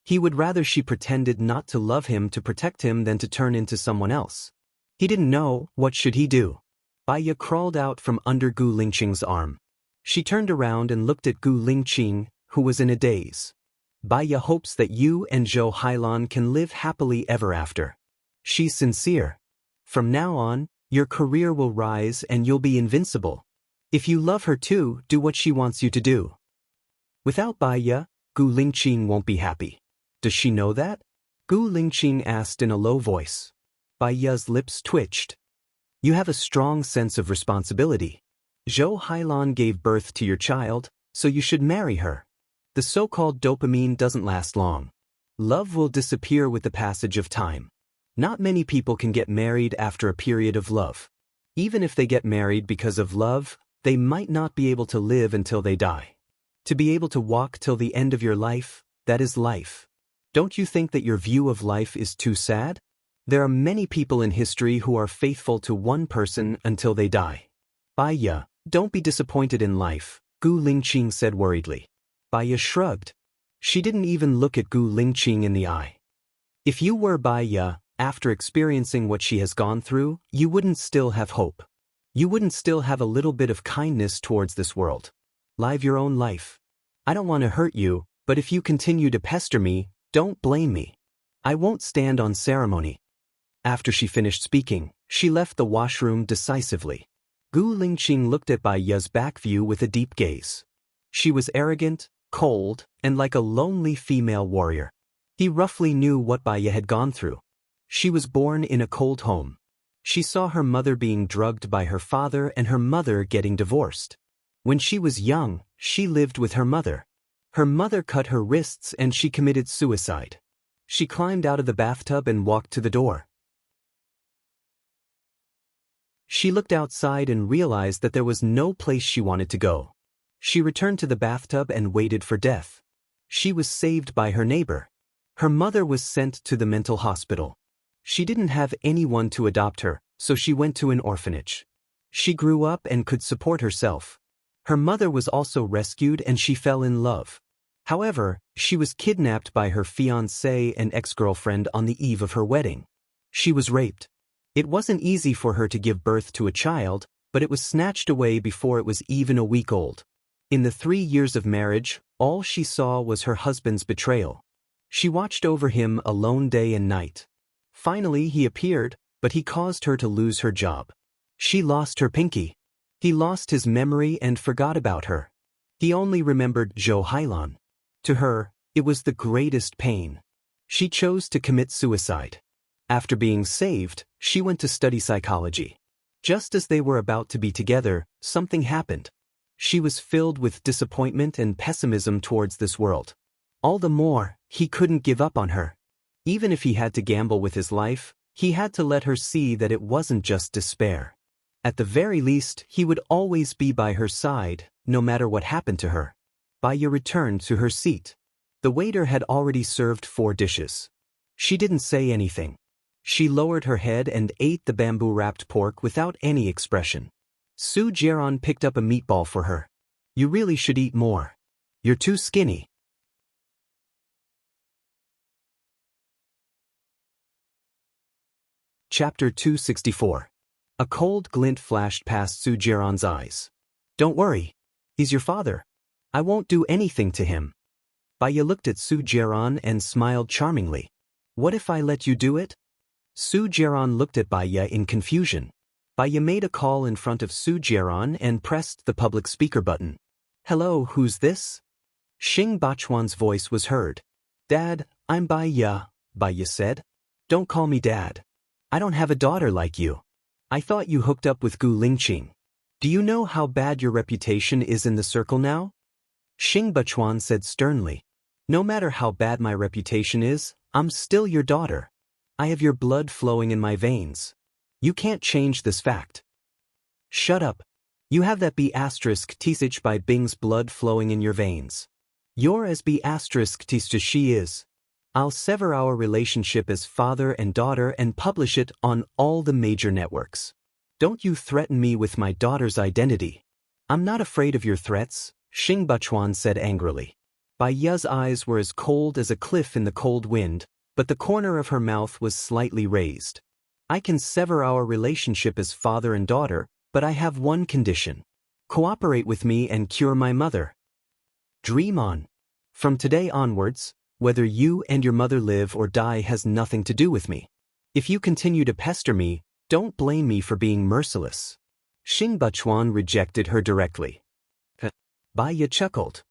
He would rather she pretended not to love him to protect him than to turn into someone else. He didn't know, what should he do? Bai Ya crawled out from under Gu Lingqing's arm. She turned around and looked at Gu Lingqing, who was in a daze. Bai Ya hopes that you and Zhou Hailan can live happily ever after. She's sincere. From now on, your career will rise and you'll be invincible. If you love her too, do what she wants you to do. Without Bai Ya, Gu Lingqing won't be happy. Does she know that? Gu Lingqing asked in a low voice. Bai Ya's lips twitched. You have a strong sense of responsibility. Zhou Hailan gave birth to your child, so you should marry her. The so-called dopamine doesn't last long. Love will disappear with the passage of time. Not many people can get married after a period of love. Even if they get married because of love, they might not be able to live until they die. To be able to walk till the end of your life, that is life. Don't you think that your view of life is too sad? There are many people in history who are faithful to one person until they die. Bai Ya, don't be disappointed in life, Gu Lingqing said worriedly. Bai Ya shrugged. She didn't even look at Gu Lingqing in the eye. If you were Bai Ya, After experiencing what she has gone through, you wouldn't still have hope. You wouldn't still have a little bit of kindness towards this world. Live your own life. I don't want to hurt you, but if you continue to pester me, don't blame me. I won't stand on ceremony. After she finished speaking, she left the washroom decisively. Gu Lingqing looked at Bai Ye's back view with a deep gaze. She was arrogant, cold, and like a lonely female warrior. He roughly knew what Bai Ye had gone through. She was born in a cold home. She saw her mother being drugged by her father and her mother getting divorced. When she was young, she lived with her mother. Her mother cut her wrists and she committed suicide. She climbed out of the bathtub and walked to the door. She looked outside and realized that there was no place she wanted to go. She returned to the bathtub and waited for death. She was saved by her neighbor. Her mother was sent to the mental hospital. She didn't have anyone to adopt her, so she went to an orphanage. She grew up and could support herself. Her mother was also rescued and she fell in love. However, she was kidnapped by her fiancé and ex-girlfriend on the eve of her wedding. She was raped. It wasn't easy for her to give birth to a child, but it was snatched away before it was even a week old. In the 3 years of marriage, all she saw was her husband's betrayal. She watched over him alone day and night. Finally, he appeared, but he caused her to lose her job. She lost her pinky. He lost his memory and forgot about her. He only remembered Zhou Hailan. To her, it was the greatest pain. She chose to commit suicide. After being saved, she went to study psychology. Just as they were about to be together, something happened. She was filled with disappointment and pessimism towards this world. All the more, he couldn't give up on her. Even if he had to gamble with his life, he had to let her see that it wasn't just despair. At the very least, he would always be by her side, no matter what happened to her. Bai Ye returned to her seat. The waiter had already served 4 dishes. She didn't say anything. She lowered her head and ate the bamboo-wrapped pork without any expression. Su Jiaran picked up a meatball for her. You really should eat more. You're too skinny. Chapter 264. A cold glint flashed past Su Jiaran's eyes. Don't worry. He's your father. I won't do anything to him. Bai Ye looked at Su Jiaran and smiled charmingly. What if I let you do it? Su Jiaran looked at Bai Ye in confusion. Bai Ye made a call in front of Su Jiaran and pressed the public speaker button. Hello, who's this? Xing Bachuan's voice was heard. Dad, I'm Bai Ye said. Don't call me Dad. I don't have a daughter like you. I thought you hooked up with Gu Lingqing. Do you know how bad your reputation is in the circle now? Xing Bachuan said sternly. No matter how bad my reputation is, I'm still your daughter. I have your blood flowing in my veins. You can't change this fact. Shut up. You have that B** Tisich by Bing's blood flowing in your veins. You're as B** Tisich as she is. I'll sever our relationship as father and daughter and publish it on all the major networks. Don't you threaten me with my daughter's identity. I'm not afraid of your threats, Xing Bachuan said angrily. Bai Ye's eyes were as cold as a cliff in the cold wind, but the corner of her mouth was slightly raised. I can sever our relationship as father and daughter, but I have one condition. Cooperate with me and cure my mother. Dream on. From today onwards, whether you and your mother live or die has nothing to do with me. If you continue to pester me, don't blame me for being merciless. Xing Bachuan rejected her directly. Bai Ye chuckled.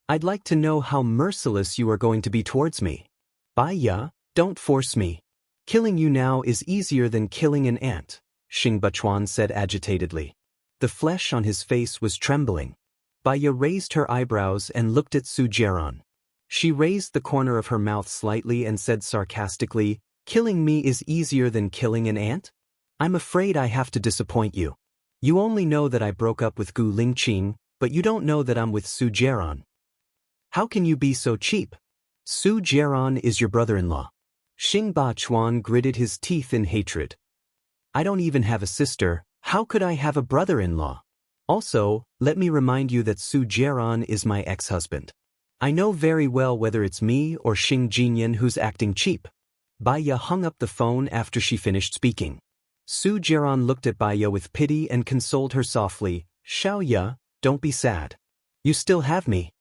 I'd like to know how merciless you are going to be towards me. Bai Ye, don't force me. Killing you now is easier than killing an ant, Xing Bachuan said agitatedly. The flesh on his face was trembling. Bai Ye raised her eyebrows and looked at Su Jiaran. She raised the corner of her mouth slightly and said sarcastically, Killing me is easier than killing an ant? I'm afraid I have to disappoint you. You only know that I broke up with Gu Lingqing, but you don't know that I'm with Su Jiaran. How can you be so cheap? Su Jiaran is your brother-in-law. Xing Bachuan gritted his teeth in hatred. I don't even have a sister, how could I have a brother-in-law? Also, let me remind you that Su Jiaran is my ex-husband. I know very well whether it's me or Xing Jinyan who's acting cheap. Baya hung up the phone after she finished speaking. Su Jiran looked at Baya with pity and consoled her softly. Xiaoya, don't be sad. You still have me.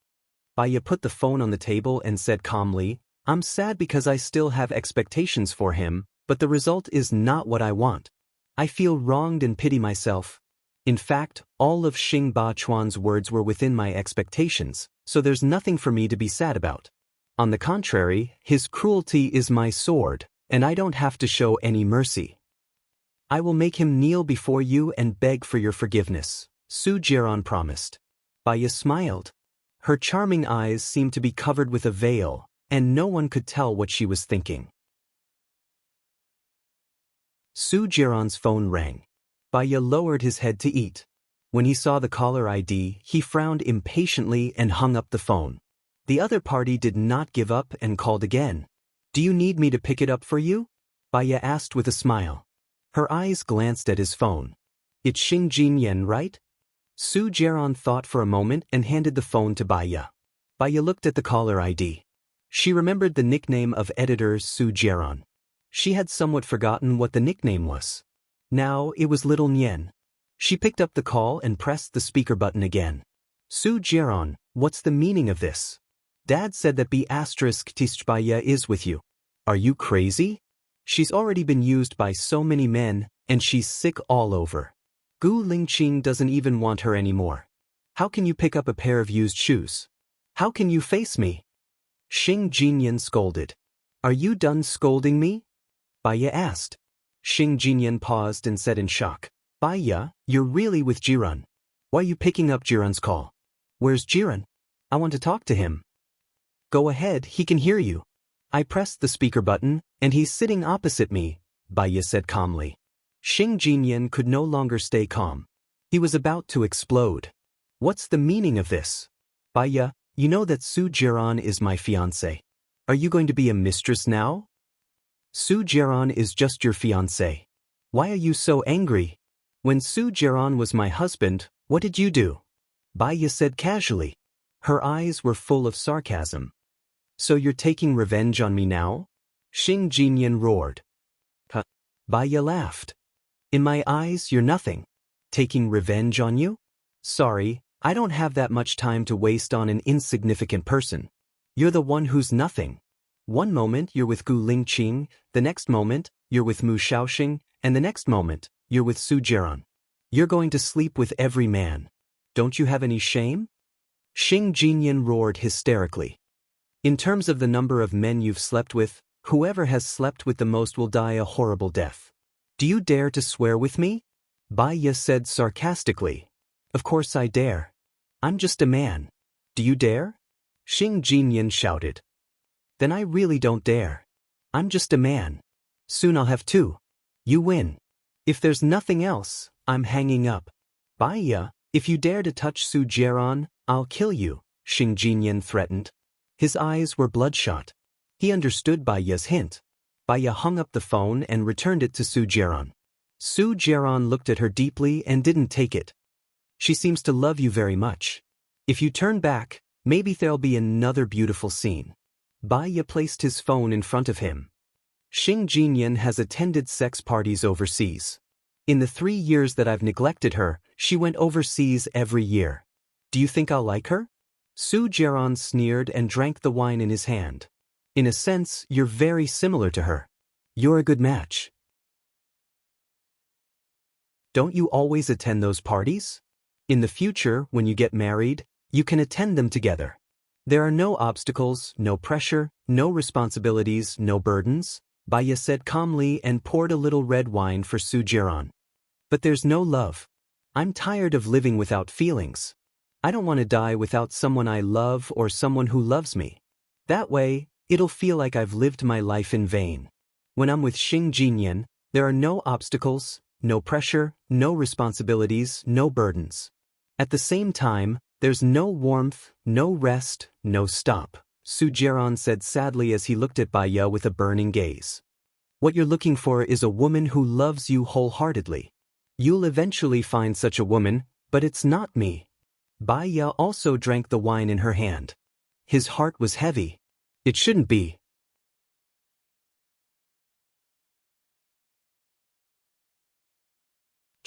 Baya put the phone on the table and said calmly, I'm sad because I still have expectations for him, but the result is not what I want. I feel wronged and pity myself. In fact, all of Xing Bachuan's words were within my expectations, so there's nothing for me to be sad about. On the contrary, his cruelty is my sword, and I don't have to show any mercy. I will make him kneel before you and beg for your forgiveness, Su Jiran promised. Baya smiled. Her charming eyes seemed to be covered with a veil, and no one could tell what she was thinking. Su Jiran's phone rang. Baya lowered his head to eat. When he saw the caller ID, he frowned impatiently and hung up the phone. The other party did not give up and called again. Do you need me to pick it up for you? Baya asked with a smile. Her eyes glanced at his phone. It's Xing Jinyan, right? Su Jiran thought for a moment and handed the phone to Baya. Baya looked at the caller ID. She remembered the nickname of editor Su Jiran. She had somewhat forgotten what the nickname was. Now it was Little Nian. She picked up the call and pressed the speaker button again. Su Jiran, what's the meaning of this? Dad said that B*Tishbaya is with you. Are you crazy? She's already been used by so many men, and she's sick all over. Gu Lingqing doesn't even want her anymore. How can you pick up a pair of used shoes? How can you face me? Xing Jinyan scolded. Are you done scolding me? Baya asked. Xing Jinyan paused and said in shock. Baya, you're really with Jiran. Why are you picking up Jiran's call? Where's Jiran? I want to talk to him. Go ahead, he can hear you. I pressed the speaker button, and he's sitting opposite me, Baya said calmly. Xing Jinyan could no longer stay calm. He was about to explode. What's the meaning of this? Baya, you know that Su Jiran is my fiancé. Are you going to be a mistress now? Su Jiran is just your fiancé. Why are you so angry? When Su Jiran was my husband, what did you do? Baya said casually. Her eyes were full of sarcasm. So you're taking revenge on me now? Xing Jinyan roared. Huh. Baya laughed. In my eyes, you're nothing. Taking revenge on you? Sorry, I don't have that much time to waste on an insignificant person. You're the one who's nothing. One moment you're with Gu Lingqing, the next moment you're with Mu Shaoxing, and the next moment you're with Su Jiran. You're going to sleep with every man. Don't you have any shame? Xing Jinyan roared hysterically. In terms of the number of men you've slept with, whoever has slept with the most will die a horrible death. Do you dare to swear with me? Baya said sarcastically. Of course I dare. I'm just a man. Do you dare? Xing Jinyan shouted. Then I really don't dare. I'm just a man. Soon I'll have two. You win. If there's nothing else, I'm hanging up. Baya, if you dare to touch Su Jiran, I'll kill you, Xing Jinyan threatened. His eyes were bloodshot. He understood Baya's hint. Baya hung up the phone and returned it to Su Jiran. Su Jiran looked at her deeply and didn't take it. She seems to love you very much. If you turn back, maybe there'll be another beautiful scene. Baya placed his phone in front of him. Xing Jinyan has attended sex parties overseas. In the 3 years that I've neglected her, she went overseas every year. Do you think I'll like her? Su Jiran sneered and drank the wine in his hand. In a sense, you're very similar to her. You're a good match. Don't you always attend those parties? In the future, when you get married, you can attend them together. There are no obstacles, no pressure, no responsibilities, no burdens, Baya said calmly and poured a little red wine for Su Jiran. But there's no love. I'm tired of living without feelings. I don't want to die without someone I love or someone who loves me. That way, it'll feel like I've lived my life in vain. When I'm with Xing Jinyan, there are no obstacles, no pressure, no responsibilities, no burdens. At the same time, there's no warmth, no rest, no stop, Su Jiran said sadly as he looked at Baya with a burning gaze. What you're looking for is a woman who loves you wholeheartedly. You'll eventually find such a woman, but it's not me. Baya also drank the wine in her hand. His heart was heavy. It shouldn't be.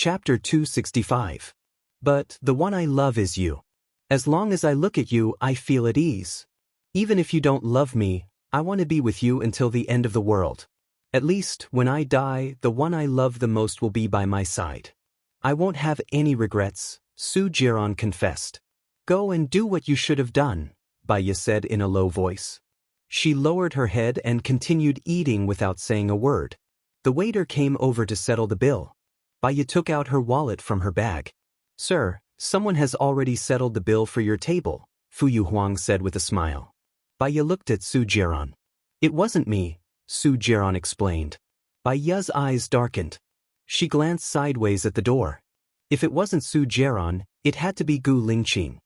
Chapter 265. But the one I love is you. As long as I look at you, I feel at ease. Even if you don't love me, I want to be with you until the end of the world. At least, when I die, the one I love the most will be by my side. I won't have any regrets, Su Jiran confessed. Go and do what you should have done, Baya said in a low voice. She lowered her head and continued eating without saying a word. The waiter came over to settle the bill. Baya took out her wallet from her bag. Sir, someone has already settled the bill for your table, Fu Yuhuang said with a smile. Baya looked at Su Jiran. It wasn't me, Su Jiran explained. Baya's eyes darkened. She glanced sideways at the door. If it wasn't Su Jiran, it had to be Gu Lingqing.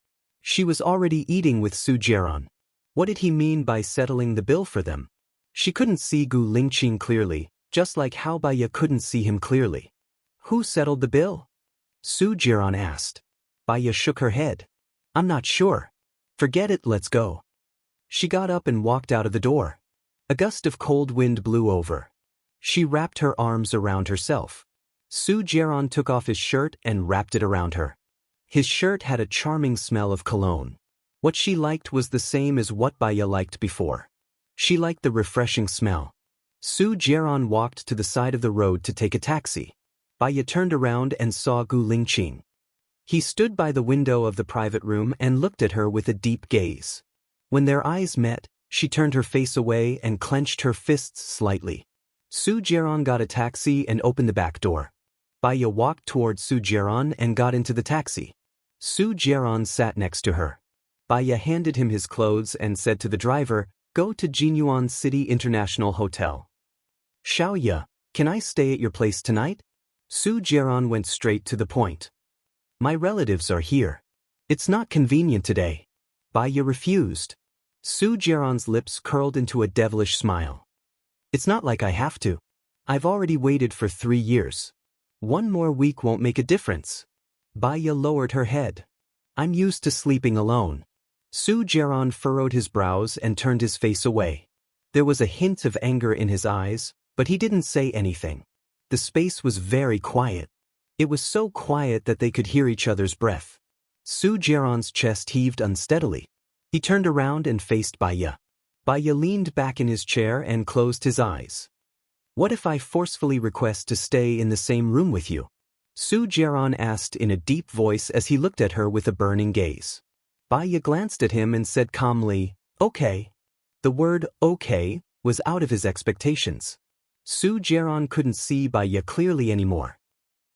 She was already eating with Su Jiran. What did he mean by settling the bill for them? She couldn't see Gu Lingqing clearly, just like how Baya couldn't see him clearly. Who settled the bill? Su Jiran asked. Baya shook her head. I'm not sure. Forget it, let's go. She got up and walked out of the door. A gust of cold wind blew over. She wrapped her arms around herself. Su Jiran took off his shirt and wrapped it around her. His shirt had a charming smell of cologne. What she liked was the same as what Baya liked before. She liked the refreshing smell. Su Jiran walked to the side of the road to take a taxi. Baya turned around and saw Gu Lingqing. He stood by the window of the private room and looked at her with a deep gaze. When their eyes met, she turned her face away and clenched her fists slightly. Su Jiran got a taxi and opened the back door. Baya walked toward Su Jiran and got into the taxi. Su Jiran sat next to her. Baya handed him his clothes and said to the driver, Go to Jinyuan City International Hotel. Xiaoya, can I stay at your place tonight? Su Jiran went straight to the point. My relatives are here. It's not convenient today. Baya refused. Su Jiran's lips curled into a devilish smile. It's not like I have to. I've already waited for 3 years. 1 more week won't make a difference. Baya lowered her head. I'm used to sleeping alone. Su Jiran furrowed his brows and turned his face away. There was a hint of anger in his eyes, but he didn't say anything. The space was very quiet. It was so quiet that they could hear each other's breath. Su Jiran's chest heaved unsteadily. He turned around and faced Baya. Baya leaned back in his chair and closed his eyes. What if I forcefully request to stay in the same room with you? Su Jiran asked in a deep voice as he looked at her with a burning gaze. Baya glanced at him and said calmly, Okay. The word okay was out of his expectations. Su Jiran couldn't see Baya clearly anymore.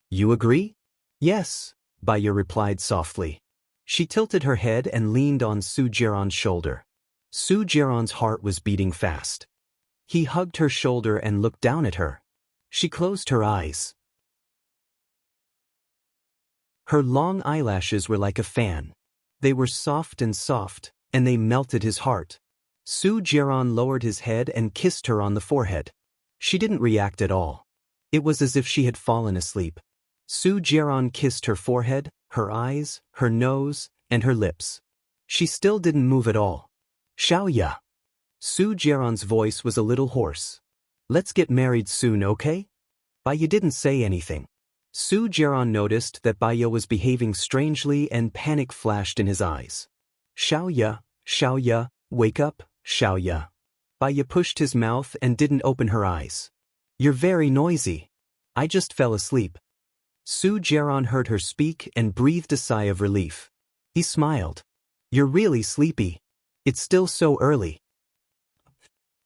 You agree? Yes, Baya replied softly. She tilted her head and leaned on Su Jiran's shoulder. Su Jiran's heart was beating fast. He hugged her shoulder and looked down at her. She closed her eyes. Her long eyelashes were like a fan. They were soft, and they melted his heart. Su Jiran lowered his head and kissed her on the forehead. She didn't react at all. It was as if she had fallen asleep. Su Jiran kissed her forehead, her eyes, her nose, and her lips. She still didn't move at all. Xiaoya. Su Jiran's voice was a little hoarse. Let's get married soon, okay? Baya didn't say anything. Su Jiran noticed that Baya was behaving strangely and panic flashed in his eyes. Xiaoya, wake up, Xiaoya. Baya pushed his mouth and didn't open her eyes. You're very noisy. I just fell asleep. Su Jiran heard her speak and breathed a sigh of relief. He smiled. You're really sleepy. It's still so early.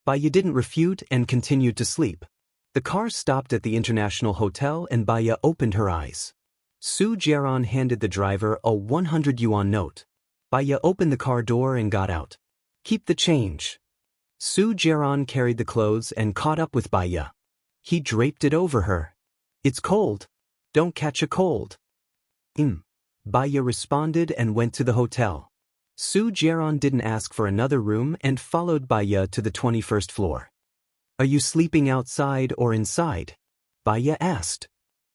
Baya didn't refute and continued to sleep. The car stopped at the International Hotel and Baya opened her eyes. Su Jiran handed the driver a 100 yuan note. Baya opened the car door and got out. Keep the change. Su Jiran carried the clothes and caught up with Baya. He draped it over her. It's cold. Don't catch a cold. Baya responded and went to the hotel. Su Jiran didn't ask for another room and followed Baya to the 21st floor. Are you sleeping outside or inside? Baya asked.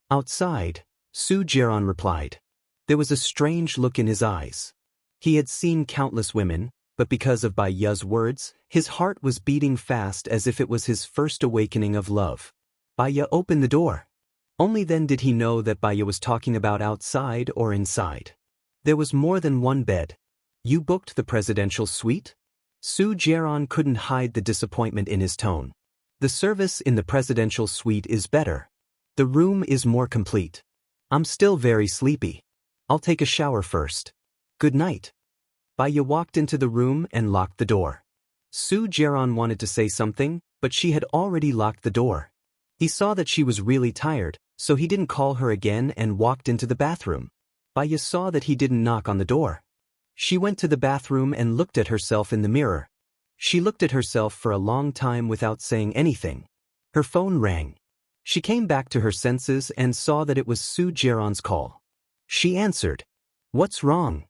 Outside, Su Jiran replied. There was a strange look in his eyes. He had seen countless women, but because of Baya's words, his heart was beating fast as if it was his first awakening of love. Baya opened the door. Only then did he know that Baya was talking about outside or inside. There was more than one bed. You booked the presidential suite? Su Jiaran couldn't hide the disappointment in his tone. The service in the presidential suite is better. The room is more complete. I'm still very sleepy. I'll take a shower first. Good night. Baya walked into the room and locked the door. Su Jiaran wanted to say something, but she had already locked the door. He saw that she was really tired, so he didn't call her again and walked into the bathroom. Baya saw that he didn't knock on the door. She went to the bathroom and looked at herself in the mirror. She looked at herself for a long time without saying anything. Her phone rang. She came back to her senses and saw that it was Su Jiaran's call. She answered. What's wrong?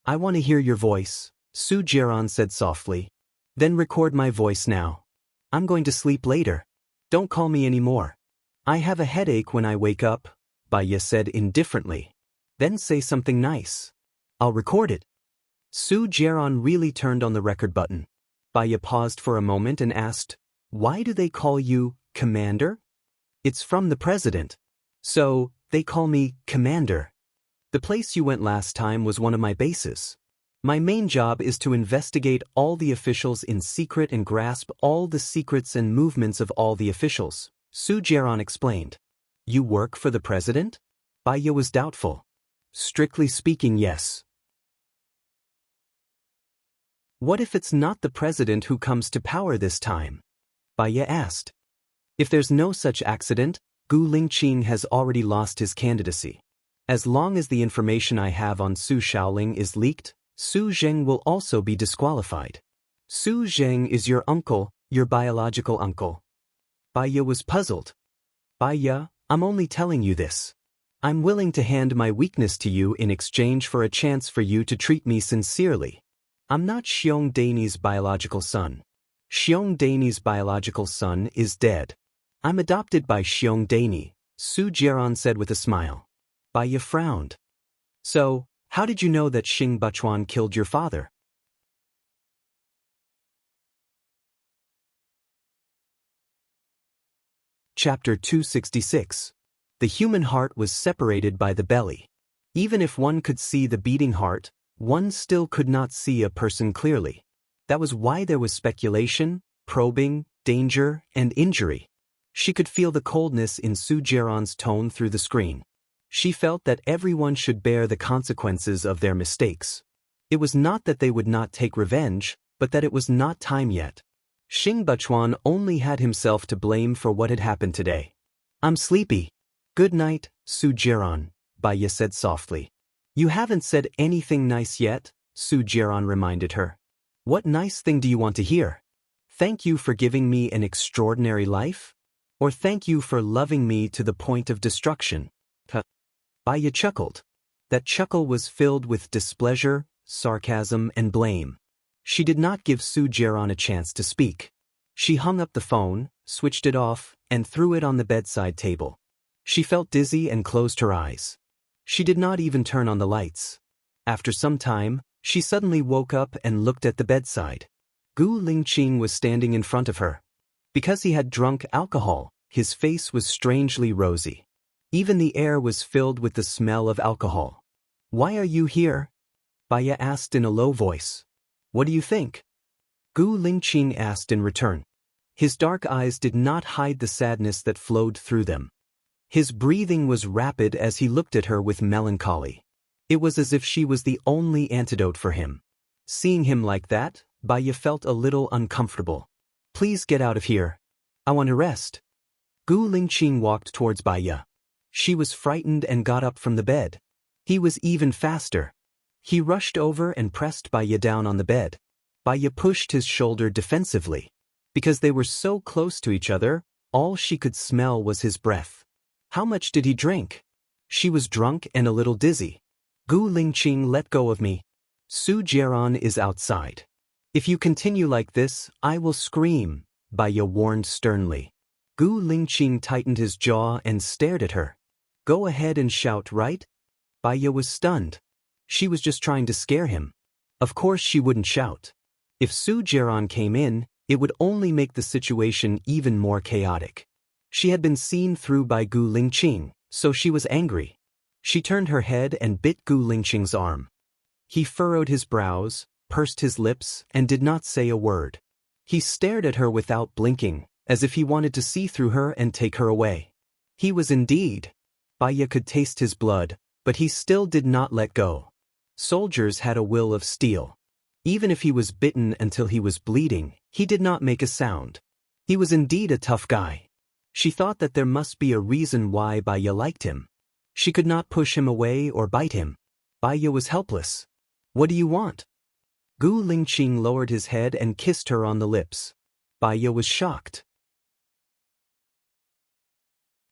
I want to hear your voice, Su Jiaran said softly. Then record my voice now. I'm going to sleep later. Don't call me anymore. I have a headache when I wake up, Baya said indifferently. Then say something nice. I'll record it. Su Jiaran really turned on the record button. Baya paused for a moment and asked, Why do they call you Commander? It's from the president. So, they call me Commander. The place you went last time was one of my bases. My main job is to investigate all the officials in secret and grasp all the secrets and movements of all the officials, Su Jiaran explained. You work for the president? Baya was doubtful. Strictly speaking, yes. What if it's not the president who comes to power this time? Baya asked. If there's no such accident, Gu Lingqing has already lost his candidacy. As long as the information I have on Su Shaoling is leaked, Su Zheng will also be disqualified. Su Zheng is your uncle, your biological uncle. Baya was puzzled. Baya, I'm only telling you this. I'm willing to hand my weakness to you in exchange for a chance for you to treat me sincerely. I'm not Xiong Dainey's biological son. Xiong Dainey's biological son is dead. I'm adopted by Xiong Dainey, Su Jiaran said with a smile. Baya frowned. So, how did you know that Xing Buchuan killed your father? Chapter 266. The human heart was separated by the belly. Even if one could see the beating heart, one still could not see a person clearly. That was why there was speculation, probing, danger, and injury. She could feel the coldness in Su Jiaran's tone through the screen. She felt that everyone should bear the consequences of their mistakes. It was not that they would not take revenge, but that it was not time yet. Xing Buchuan only had himself to blame for what had happened today. I'm sleepy. Good night, Su Jiaran, Baya said softly. You haven't said anything nice yet, Su Jiaran reminded her. What nice thing do you want to hear? Thank you for giving me an extraordinary life? Or thank you for loving me to the point of destruction? Baya chuckled. That chuckle was filled with displeasure, sarcasm, and blame. She did not give Su Jiaran a chance to speak. She hung up the phone, switched it off, and threw it on the bedside table. She felt dizzy and closed her eyes. She did not even turn on the lights. After some time, she suddenly woke up and looked at the bedside. Gu Lingqing was standing in front of her. Because he had drunk alcohol, his face was strangely rosy. Even the air was filled with the smell of alcohol. Why are you here? Baya asked in a low voice. What do you think? Gu Lingqing asked in return. His dark eyes did not hide the sadness that flowed through them. His breathing was rapid as he looked at her with melancholy. It was as if she was the only antidote for him. Seeing him like that, Baya felt a little uncomfortable. Please get out of here. I want to rest. Gu Lingqing walked towards Baya. She was frightened and got up from the bed. He was even faster. He rushed over and pressed Baya down on the bed. Baya pushed his shoulder defensively. Because they were so close to each other, all she could smell was his breath. How much did he drink? She was drunk and a little dizzy. Gu Lingqing, let go of me. Su Jiaran is outside. If you continue like this, I will scream, Baya warned sternly. Gu Lingqing tightened his jaw and stared at her. Go ahead and shout, right? Baya was stunned. She was just trying to scare him. Of course she wouldn't shout. If Su Jiaran came in, it would only make the situation even more chaotic. She had been seen through by Gu Lingqing, so she was angry. She turned her head and bit Gu Lingqing's arm. He furrowed his brows, pursed his lips, and did not say a word. He stared at her without blinking, as if he wanted to see through her and take her away. He was indeed. Baya could taste his blood, but he still did not let go. Soldiers had a will of steel. Even if he was bitten until he was bleeding, he did not make a sound. He was indeed a tough guy. She thought that there must be a reason why Baya liked him. She could not push him away or bite him. Baya was helpless. What do you want? Gu Lingqing lowered his head and kissed her on the lips. Baya was shocked.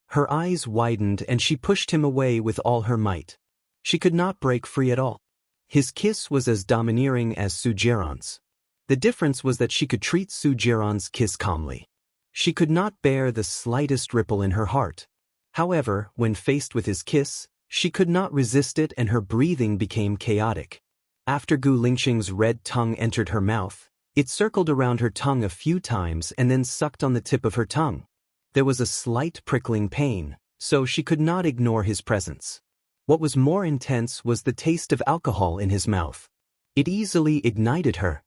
Her eyes widened and she pushed him away with all her might. She could not break free at all. His kiss was as domineering as Su Jiran's. The difference was that she could treat Su Jiran's kiss calmly. She could not bear the slightest ripple in her heart. However, when faced with his kiss, she could not resist it and her breathing became chaotic. After Gu Lingqing's red tongue entered her mouth, it circled around her tongue a few times and then sucked on the tip of her tongue. There was a slight prickling pain, so she could not ignore his presence. What was more intense was the taste of alcohol in his mouth. It easily ignited her.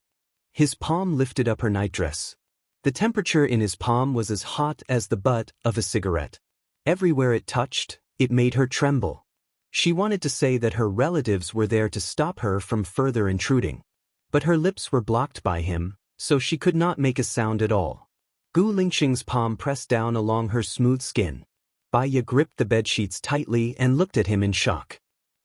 His palm lifted up her nightdress. The temperature in his palm was as hot as the butt of a cigarette. Everywhere it touched, it made her tremble. She wanted to say that her relatives were there to stop her from further intruding. But her lips were blocked by him, so she could not make a sound at all. Gu Lingqing's palm pressed down along her smooth skin. Baya gripped the bedsheets tightly and looked at him in shock.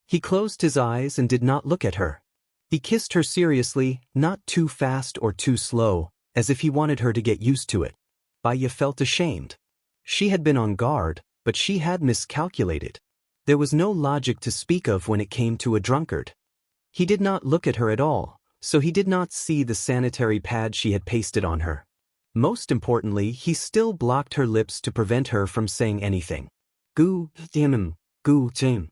He closed his eyes and did not look at her. He kissed her seriously, not too fast or too slow, as if he wanted her to get used to it. Baya felt ashamed. She had been on guard, but she had miscalculated. There was no logic to speak of when it came to a drunkard. He did not look at her at all, so he did not see the sanitary pad she had pasted on her. Most importantly, he still blocked her lips to prevent her from saying anything. Gu Jim.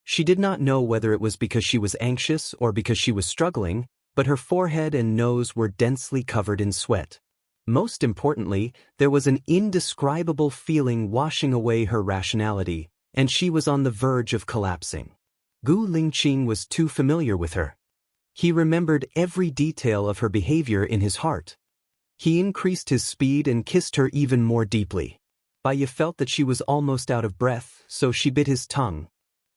She did not know whether it was because she was anxious or because she was struggling, but her forehead and nose were densely covered in sweat. Most importantly, there was an indescribable feeling washing away her rationality, and she was on the verge of collapsing. Gu Lingqing was too familiar with her. He remembered every detail of her behavior in his heart. He increased his speed and kissed her even more deeply. Baya felt that she was almost out of breath, so she bit his tongue.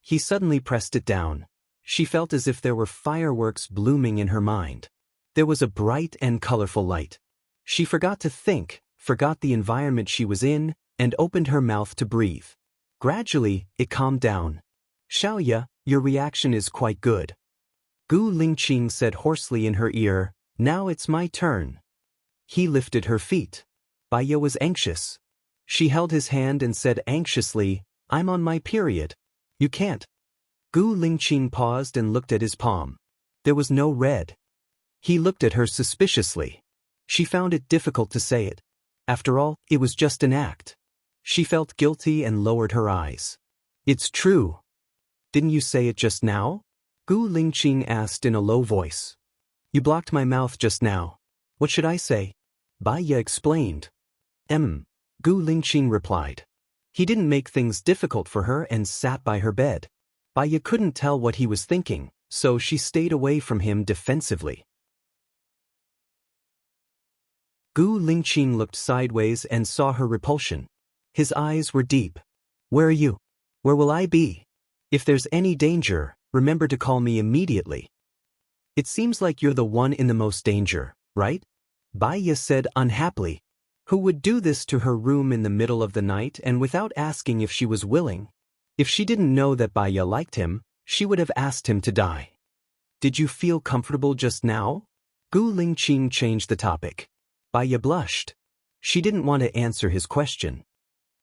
He suddenly pressed it down. She felt as if there were fireworks blooming in her mind. There was a bright and colorful light. She forgot to think, forgot the environment she was in, and opened her mouth to breathe. Gradually, it calmed down. Xiaoya, your reaction is quite good. Gu Lingqing said hoarsely in her ear, now it's my turn. He lifted her feet. Baya was anxious. She held his hand and said anxiously, I'm on my period. You can't. Gu Lingqing paused and looked at his palm. There was no red. He looked at her suspiciously. She found it difficult to say it. After all, it was just an act. She felt guilty and lowered her eyes. It's true. Didn't you say it just now? Gu Lingqing asked in a low voice. You blocked my mouth just now. What should I say? Baya explained. Gu Lingqing replied. He didn't make things difficult for her and sat by her bed. Baya couldn't tell what he was thinking, so she stayed away from him defensively. Gu Lingqing looked sideways and saw her repulsion. His eyes were deep. Where are you? Where will I be? If there's any danger, remember to call me immediately. It seems like you're the one in the most danger, right? Baya said unhappily. Who would do this to her room in the middle of the night and without asking if she was willing? If she didn't know that Baya liked him, she would have asked him to die. Did you feel comfortable just now? Gu Lingqing changed the topic. Baya blushed. She didn't want to answer his question.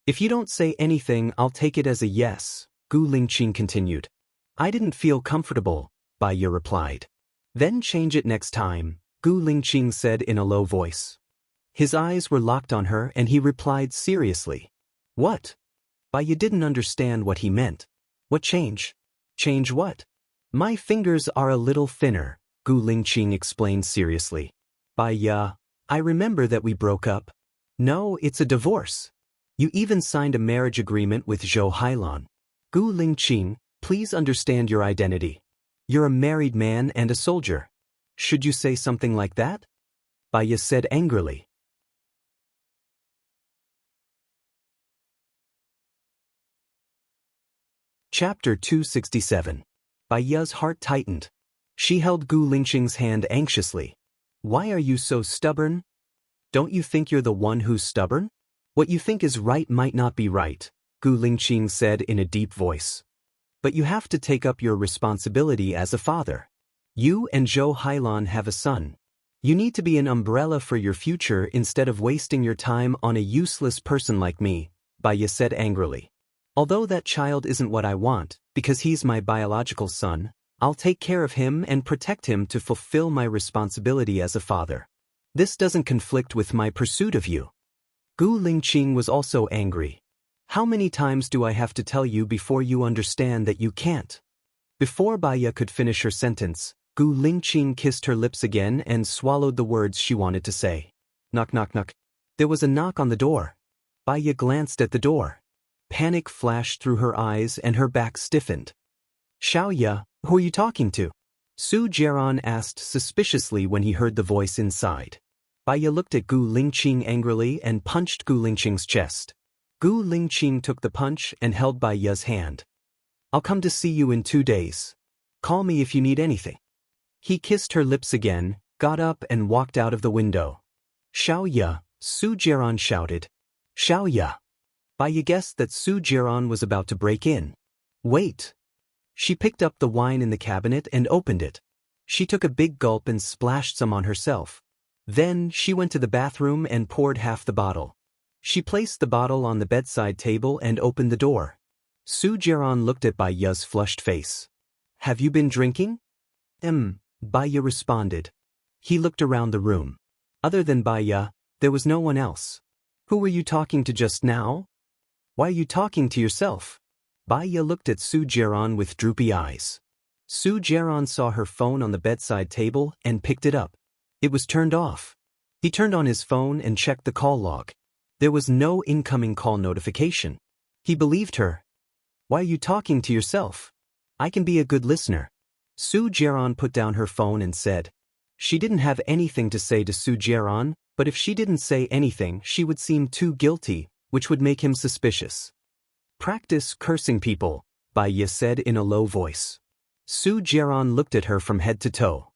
If you don't say anything, I'll take it as a yes, Gu Lingqing continued. I didn't feel comfortable, Baya replied. Then change it next time, Gu Lingqing said in a low voice. His eyes were locked on her and he replied seriously. What? Baya didn't understand what he meant. What change? Change what? My fingers are a little thinner, Gu Lingqing explained seriously. Baya, I remember that we broke up. No, it's a divorce. You even signed a marriage agreement with Zhou Hailan. Gu Lingqing, please understand your identity. You're a married man and a soldier. Should you say something like that? Baya said angrily. Chapter 267. Baya's heart tightened. She held Gu Lingqing's hand anxiously. Why are you so stubborn? Don't you think you're the one who's stubborn? What you think is right might not be right, Gu Lingqing said in a deep voice. But you have to take up your responsibility as a father. You and Zhou Hailan have a son. You need to be an umbrella for your future instead of wasting your time on a useless person like me, Baya said angrily. Although that child isn't what I want, because he's my biological son, I'll take care of him and protect him to fulfill my responsibility as a father. This doesn't conflict with my pursuit of you. Gu Lingqing was also angry. How many times do I have to tell you before you understand that you can't? Before Baya could finish her sentence, Gu Lingqing kissed her lips again and swallowed the words she wanted to say. Knock knock knock. There was a knock on the door. Baya glanced at the door. Panic flashed through her eyes and her back stiffened. Xiaoya, who are you talking to? Su Jiaran asked suspiciously when he heard the voice inside. Baya looked at Gu Lingqing angrily and punched Gu Lingqing's chest. Gu Lingqing took the punch and held Baya's hand. I'll come to see you in 2 days. Call me if you need anything. He kissed her lips again, got up and walked out of the window. Xiaoya, Su Jiaran shouted. Xiaoya. Baya guessed that Su Jiaran was about to break in. Wait. She picked up the wine in the cabinet and opened it. She took a big gulp and splashed some on herself. Then she went to the bathroom and poured half the bottle. She placed the bottle on the bedside table and opened the door. Su Jiaran looked at Baya's flushed face. Have you been drinking? Baya responded. He looked around the room. Other than Baya, there was no one else. Who were you talking to just now? Why are you talking to yourself? Baya looked at Su Jiaran with droopy eyes. Su Jiaran saw her phone on the bedside table and picked it up. It was turned off. He turned on his phone and checked the call log. There was no incoming call notification. He believed her. Why are you talking to yourself? I can be a good listener. Su Jiaran put down her phone and said. She didn't have anything to say to Su Jiaran, but if she didn't say anything she would seem too guilty, which would make him suspicious. Practice cursing people, Baya said in a low voice. Su Jiaran looked at her from head to toe.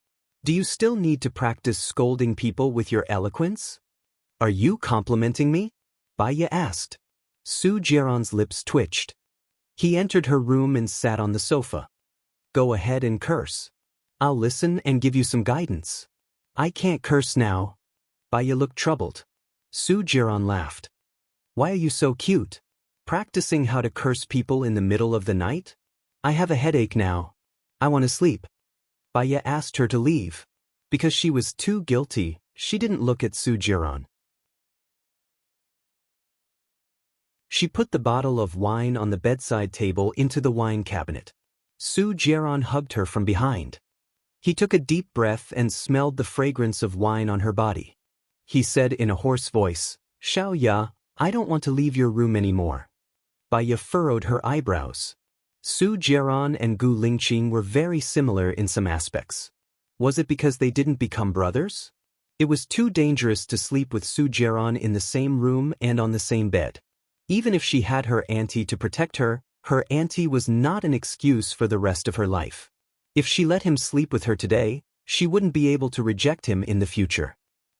Do you still need to practice scolding people with your eloquence? Are you complimenting me? Baya asked. Su Jiaran's lips twitched. He entered her room and sat on the sofa. Go ahead and curse. I'll listen and give you some guidance. I can't curse now. Baya looked troubled. Su Jiaran laughed. Why are you so cute? Practicing how to curse people in the middle of the night? I have a headache now. I want to sleep. Baya asked her to leave. Because she was too guilty, she didn't look at Su Jiaran. She put the bottle of wine on the bedside table into the wine cabinet. Su Jiaran hugged her from behind. He took a deep breath and smelled the fragrance of wine on her body. He said in a hoarse voice, Xiaoya, I don't want to leave your room anymore. Baya furrowed her eyebrows. Su Jiaran and Gu Lingqing were very similar in some aspects. Was it because they didn't become brothers? It was too dangerous to sleep with Su Jiaran in the same room and on the same bed. Even if she had her auntie to protect her, her auntie was not an excuse for the rest of her life. If she let him sleep with her today, she wouldn't be able to reject him in the future.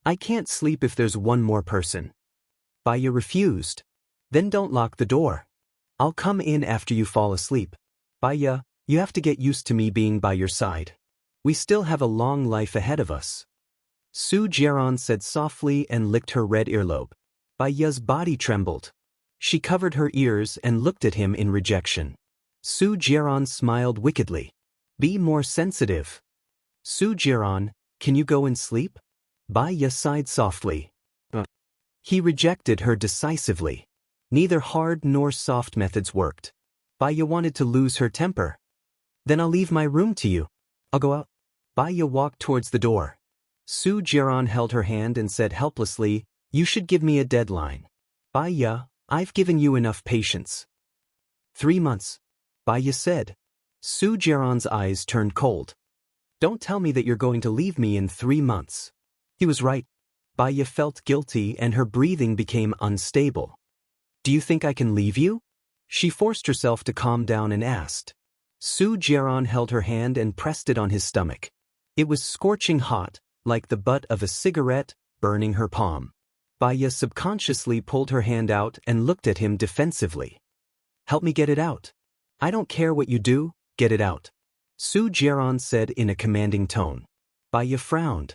I can't sleep if there's one more person. Baya refused. Then don't lock the door. I'll come in after you fall asleep. Baya, you have to get used to me being by your side. We still have a long life ahead of us. Su Jiaran said softly and licked her red earlobe. Baya's body trembled. She covered her ears and looked at him in rejection. Su Jiaran smiled wickedly. Be more sensitive. Su Jiaran, can you go and sleep? Baya sighed softly. He rejected her decisively. Neither hard nor soft methods worked. Baya wanted to lose her temper. Then I'll leave my room to you. I'll go out. Baya walked towards the door. Su Jiaran held her hand and said helplessly, You should give me a deadline. Baya, I've given you enough patience. 3 months. Baya said. Su Jiaran's eyes turned cold. Don't tell me that you're going to leave me in 3 months. He was right. Baya felt guilty and her breathing became unstable. Do you think I can leave you? She forced herself to calm down and asked. Su Jiaran held her hand and pressed it on his stomach. It was scorching hot, like the butt of a cigarette, burning her palm. Baya subconsciously pulled her hand out and looked at him defensively. Help me get it out. I don't care what you do, get it out. Su Jiaran said in a commanding tone. Baya frowned.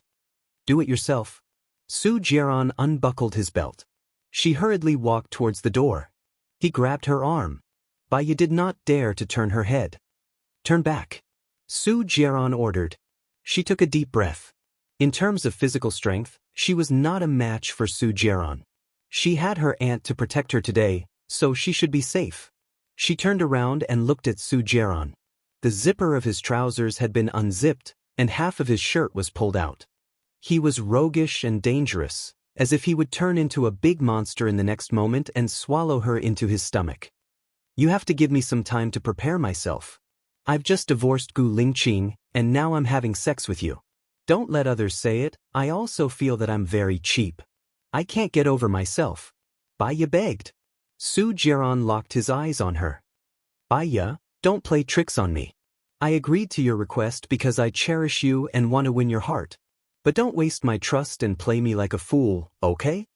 Do it yourself. Su Jiaran unbuckled his belt. She hurriedly walked towards the door. He grabbed her arm. Baya did not dare to turn her head. Turn back. Su Jiaran ordered. She took a deep breath. In terms of physical strength, she was not a match for Su Jiaran. She had her aunt to protect her today, so she should be safe. She turned around and looked at Su Jiaran. The zipper of his trousers had been unzipped, and half of his shirt was pulled out. He was roguish and dangerous, as if he would turn into a big monster in the next moment and swallow her into his stomach. You have to give me some time to prepare myself. I've just divorced Gu Lingqing, and now I'm having sex with you. Don't let others say it, I also feel that I'm very cheap. I can't get over myself. Baya begged. Su Jiaran locked his eyes on her. Baya, don't play tricks on me. I agreed to your request because I cherish you and want to win your heart. But don't waste my trust and play me like a fool, okay?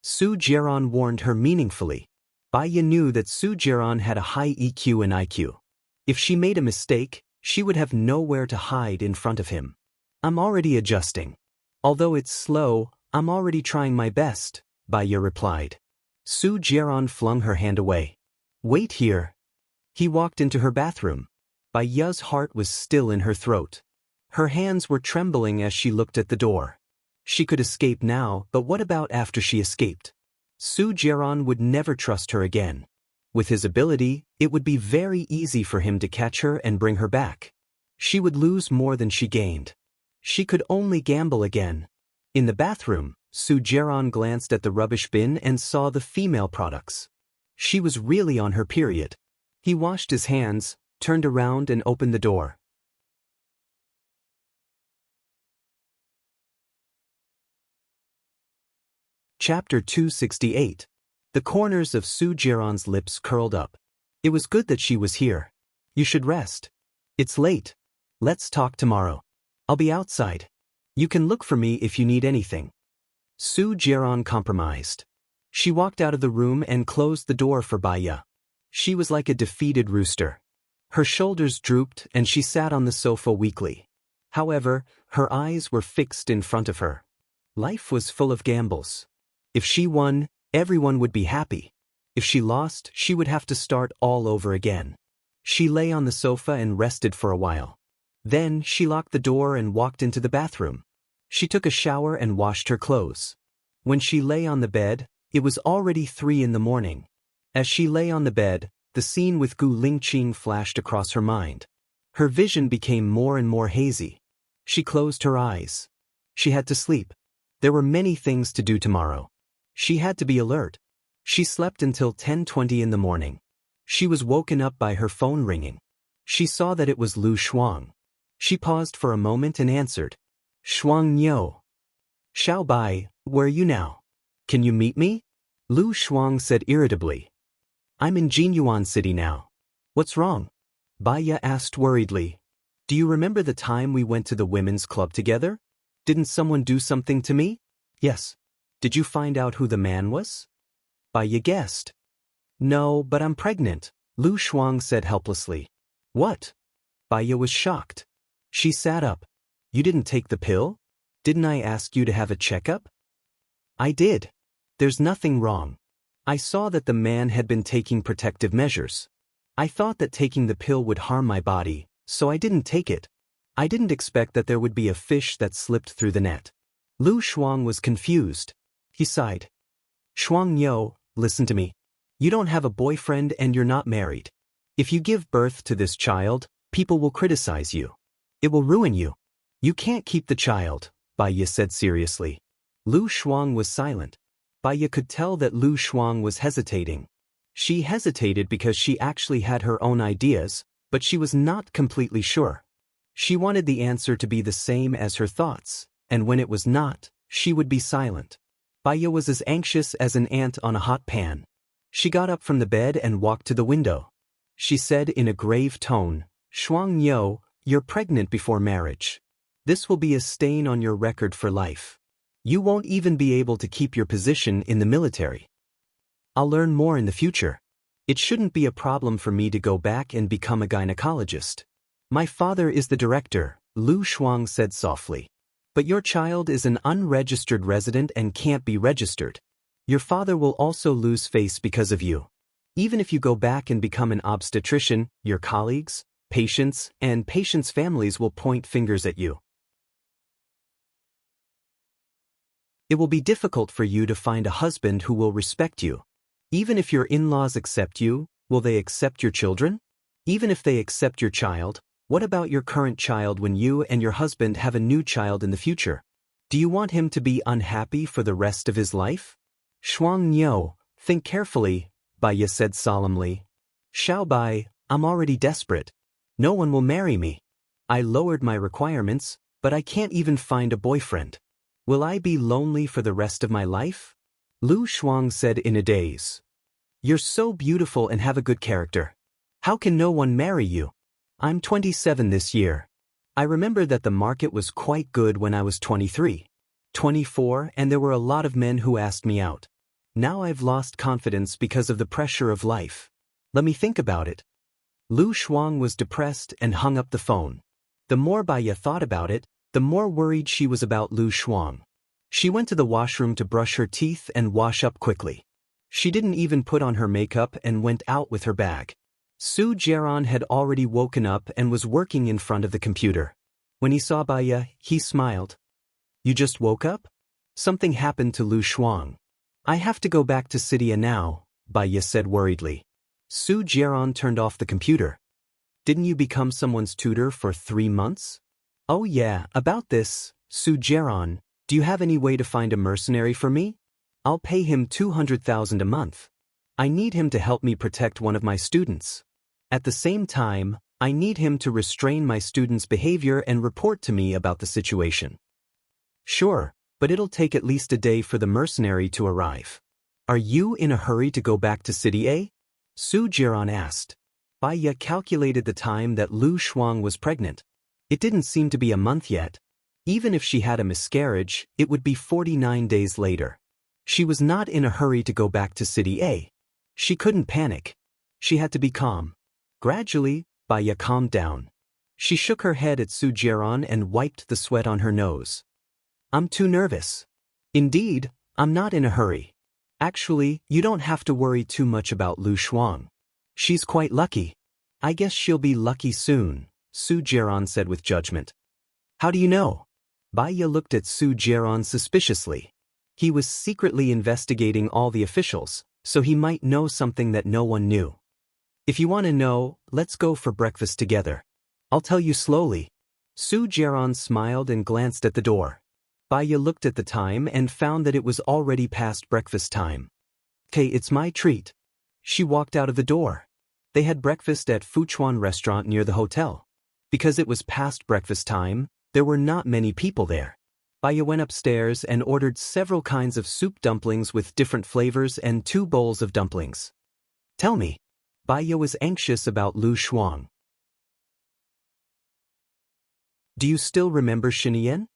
Su Jiaran warned her meaningfully. Baya knew that Su Jiaran had a high EQ and IQ. If she made a mistake, she would have nowhere to hide in front of him. I'm already adjusting. Although it's slow, I'm already trying my best, Baya replied. Su Jiaran flung her hand away. Wait here. He walked into her bathroom. Baya's heart was still in her throat. Her hands were trembling as she looked at the door. She could escape now, but what about after she escaped? Su Jiaran would never trust her again. With his ability, it would be very easy for him to catch her and bring her back. She would lose more than she gained. She could only gamble again. In the bathroom, Su Jiaran glanced at the rubbish bin and saw the female products. She was really on her period. He washed his hands, turned around and opened the door. Chapter 268. The corners of Su Jiaran's lips curled up. It was good that she was here. You should rest. It's late. Let's talk tomorrow. I'll be outside. You can look for me if you need anything. Su Jiaran compromised. She walked out of the room and closed the door for Baya. She was like a defeated rooster. Her shoulders drooped and she sat on the sofa weakly. However, her eyes were fixed in front of her. Life was full of gambles. If she won, everyone would be happy. If she lost, she would have to start all over again. She lay on the sofa and rested for a while. Then she locked the door and walked into the bathroom. She took a shower and washed her clothes. When she lay on the bed, it was already 3 in the morning. As she lay on the bed, the scene with Gu Lingqing flashed across her mind. Her vision became more and more hazy. She closed her eyes. She had to sleep. There were many things to do tomorrow. She had to be alert. She slept until 10:20 in the morning. She was woken up by her phone ringing. She saw that it was Lu Shuang. She paused for a moment and answered. Shuang Niu. Xiao Bai, where are you now? Can you meet me? Lu Shuang said irritably. I'm in Jinyuan City now. What's wrong? Baya asked worriedly. Do you remember the time we went to the women's club together? Didn't someone do something to me? Yes. Did you find out who the man was? Baya guessed. No, but I'm pregnant, Lu Shuang said helplessly. What? Baya was shocked. She sat up. You didn't take the pill? Didn't I ask you to have a checkup? I did. There's nothing wrong. I saw that the man had been taking protective measures. I thought that taking the pill would harm my body, so I didn't take it. I didn't expect that there would be a fish that slipped through the net. Lu Shuang was confused. He sighed. Shuang Niu, listen to me. You don't have a boyfriend and you're not married. If you give birth to this child, people will criticize you. It will ruin you. You can't keep the child, Baya said seriously. Lu Shuang was silent. Baya could tell that Lu Shuang was hesitating. She hesitated because she actually had her own ideas, but she was not completely sure. She wanted the answer to be the same as her thoughts, and when it was not, she would be silent. Baya was as anxious as an ant on a hot pan. She got up from the bed and walked to the window. She said in a grave tone, "Shuang Yo, you're pregnant before marriage. This will be a stain on your record for life. You won't even be able to keep your position in the military. I'll learn more in the future. It shouldn't be a problem for me to go back and become a gynecologist. My father is the director," Lu Shuang said softly. "But your child is an unregistered resident and can't be registered. Your father will also lose face because of you. Even if you go back and become an obstetrician, your colleagues, patients, and patients' families will point fingers at you. It will be difficult for you to find a husband who will respect you. Even if your in-laws accept you, will they accept your children? Even if they accept your child, what about your current child when you and your husband have a new child in the future? Do you want him to be unhappy for the rest of his life?" "Shuang Niu, think carefully," Baya said solemnly. "Xiao Bai, I'm already desperate. No one will marry me. I lowered my requirements, but I can't even find a boyfriend. Will I be lonely for the rest of my life?" Lu Shuang said in a daze. "You're so beautiful and have a good character. How can no one marry you? I'm 27 this year. I remember that the market was quite good when I was 23, 24, and there were a lot of men who asked me out. Now I've lost confidence because of the pressure of life. Let me think about it." Lu Shuang was depressed and hung up the phone. The more Baya thought about it, the more worried she was about Lu Shuang. She went to the washroom to brush her teeth and wash up quickly. She didn't even put on her makeup and went out with her bag. Su Jiaran had already woken up and was working in front of the computer. When he saw Baya, he smiled. "You just woke up? Something happened to Lu Shuang." "I have to go back to Sidia now," Baya said worriedly. Su Jiaran turned off the computer. "Didn't you become someone's tutor for 3 months?" "Oh yeah, about this, Su Jiaran, do you have any way to find a mercenary for me? I'll pay him 200,000 a month. I need him to help me protect one of my students. At the same time, I need him to restrain my student's behavior and report to me about the situation." "Sure, but it'll take at least a day for the mercenary to arrive. Are you in a hurry to go back to City A?" Su Jiaran asked. Baya calculated the time that Lu Shuang was pregnant. It didn't seem to be a month yet. Even if she had a miscarriage, it would be 49 days later. She was not in a hurry to go back to City A. She couldn't panic. She had to be calm. Gradually, Baya calmed down. She shook her head at Su Jiaran and wiped the sweat on her nose. "I'm too nervous. Indeed, I'm not in a hurry. Actually, you don't have to worry too much about Lu Shuang. She's quite lucky. I guess she'll be lucky soon," Su Jiaran said with judgment. "How do you know?" Baya looked at Su Jiaran suspiciously. He was secretly investigating all the officials, so he might know something that no one knew. "If you want to know, let's go for breakfast together. I'll tell you slowly." Su Jiaran smiled and glanced at the door. Baya looked at the time and found that it was already past breakfast time. "Okay, it's my treat." She walked out of the door. They had breakfast at Fuchuan restaurant near the hotel. Because it was past breakfast time, there were not many people there. Baya went upstairs and ordered several kinds of soup dumplings with different flavors and 2 bowls of dumplings. "Tell me." Baya was anxious about Lu Shuang. "Do you still remember Shinian?"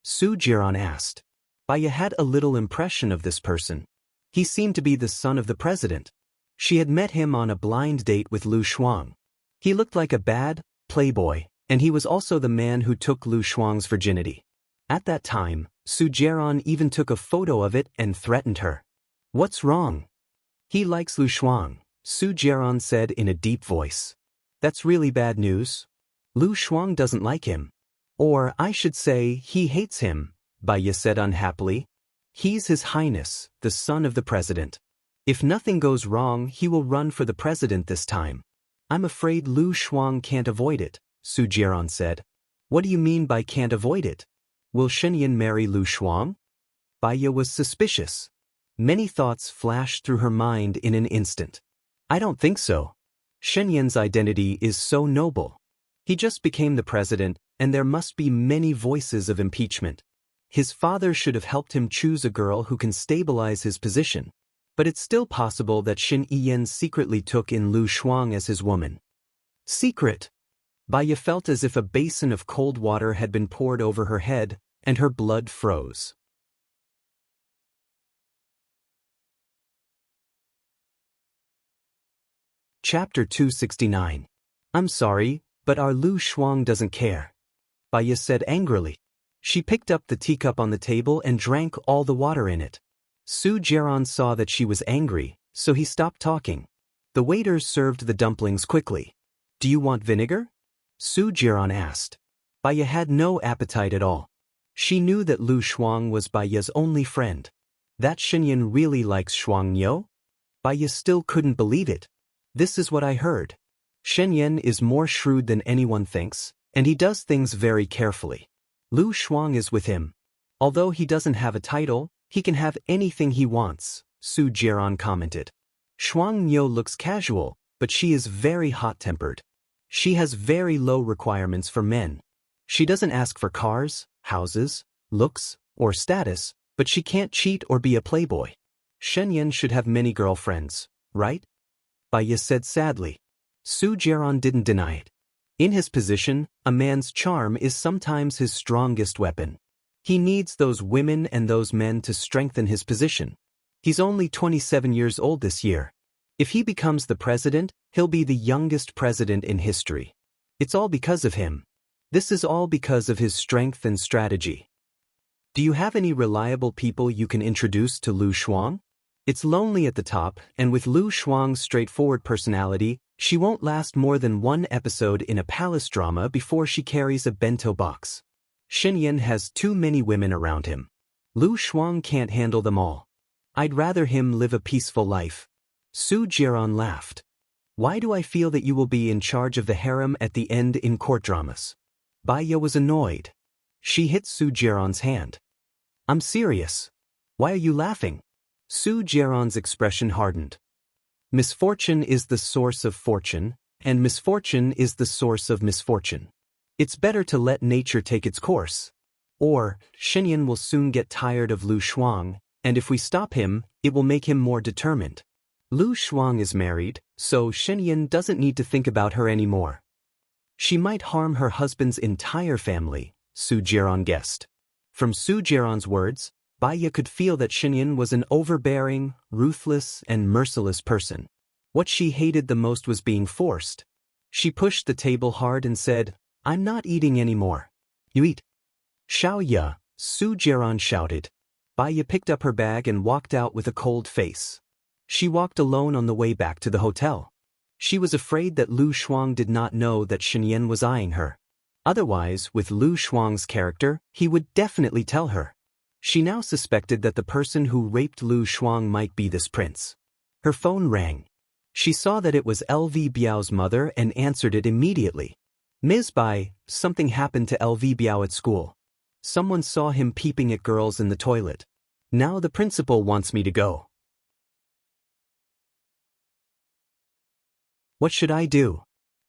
Su Jiaran asked. Baya had a little impression of this person. He seemed to be the son of the president. She had met him on a blind date with Lu Shuang. He looked like a bad playboy, and he was also the man who took Lu Shuang's virginity. At that time, Su Jiaran even took a photo of it and threatened her. "What's wrong?" "He likes Lu Shuang," Su Jiaran said in a deep voice. "That's really bad news. Lu Shuang doesn't like him. Or I should say, he hates him," Baya said unhappily. "He's His Highness, the son of the president. If nothing goes wrong, he will run for the president this time. I'm afraid Lu Shuang can't avoid it," Su Jiaran said. "What do you mean by can't avoid it? Will Shenian marry Lu Shuang?" Baya was suspicious. Many thoughts flashed through her mind in an instant. I don't think so. Shenyan's identity is so noble. He just became the president, and there must be many voices of impeachment. His father should have helped him choose a girl who can stabilize his position. But it's still possible that Shen Yiyan secretly took in Lu Shuang as his woman. Secret! Baya felt as if a basin of cold water had been poured over her head, and her blood froze. Chapter 269. I'm sorry, but our Lu Shuang doesn't care. Baya said angrily. She picked up the teacup on the table and drank all the water in it. Su Jiaran saw that she was angry, so he stopped talking. The waiters served the dumplings quickly. Do you want vinegar? Su Jiaran asked. Baya had no appetite at all. She knew that Lu Shuang was Baya's only friend. That Shenyan really likes Shuang Niu? Baya still couldn't believe it. This is what I heard. Shenyan is more shrewd than anyone thinks, and he does things very carefully. Lu Shuang is with him. Although he doesn't have a title, he can have anything he wants, Su Jiaran commented. Shuang Niu looks casual, but she is very hot-tempered. She has very low requirements for men. She doesn't ask for cars, houses, looks, or status, but she can't cheat or be a playboy. Shenyan should have many girlfriends, right? Baya said sadly. Su Jiaran didn't deny it. In his position, a man's charm is sometimes his strongest weapon. He needs those women and those men to strengthen his position. He's only 27 years old this year. If he becomes the president, he'll be the youngest president in history. It's all because of him. This is all because of his strength and strategy. Do you have any reliable people you can introduce to Lu Shuang? It's lonely at the top, and with Lu Shuang's straightforward personality, she won't last more than one episode in a palace drama before she carries a bento box. Shenyan has too many women around him. Lu Shuang can't handle them all. I'd rather him live a peaceful life. Su Jiaran laughed. Why do I feel that you will be in charge of the harem at the end in court dramas? Baya was annoyed. She hit Su Jiaran's hand. I'm serious. Why are you laughing? Su Jiaran's expression hardened. Misfortune is the source of fortune, and misfortune is the source of misfortune. It's better to let nature take its course. Or, Shenyan will soon get tired of Lu Shuang, and if we stop him, it will make him more determined. Lu Shuang is married, so Shenyan doesn't need to think about her anymore. She might harm her husband's entire family, Su Jiaran guessed. From Su Jiaran's words, Baya could feel that Shenyan was an overbearing, ruthless, and merciless person. What she hated the most was being forced. She pushed the table hard and said, I'm not eating anymore. You eat. Xiao Ya, Su Jiaran shouted. Baya picked up her bag and walked out with a cold face. She walked alone on the way back to the hotel. She was afraid that Lu Shuang did not know that Shenyan was eyeing her. Otherwise, with Lu Shuang's character, he would definitely tell her. She now suspected that the person who raped Lu Shuang might be this prince. Her phone rang. She saw that it was LV Biao's mother and answered it immediately. Ms. Bai, something happened to LV Biao at school. Someone saw him peeping at girls in the toilet. Now the principal wants me to go. What should I do?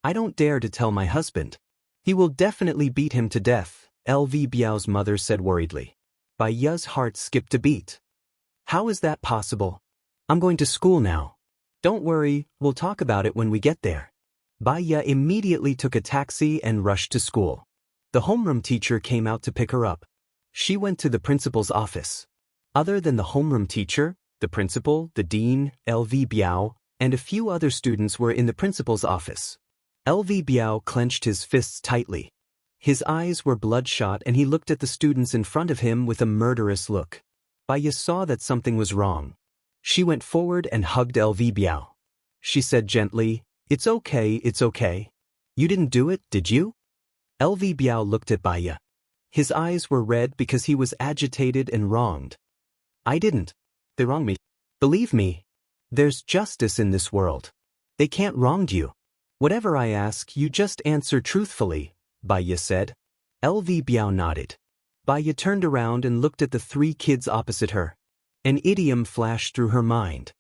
I don't dare to tell my husband. He will definitely beat him to death, LV Biao's mother said worriedly. Baya's heart skipped a beat. How is that possible? I'm going to school now. Don't worry, we'll talk about it when we get there. Baya immediately took a taxi and rushed to school. The homeroom teacher came out to pick her up. She went to the principal's office. Other than the homeroom teacher, the principal, the dean, LV Biao, and a few other students were in the principal's office. LV Biao clenched his fists tightly. His eyes were bloodshot and he looked at the students in front of him with a murderous look. Baya saw that something was wrong. She went forward and hugged LV Biao. She said gently, It's okay, it's okay. You didn't do it, did you? LV Biao looked at Baya. His eyes were red because he was agitated and wronged. I didn't. They wronged me. Believe me. There's justice in this world. They can't wrong you. Whatever I ask, you just answer truthfully, Baya said. LV Biao nodded. Baya turned around and looked at the three kids opposite her. An idiom flashed through her mind.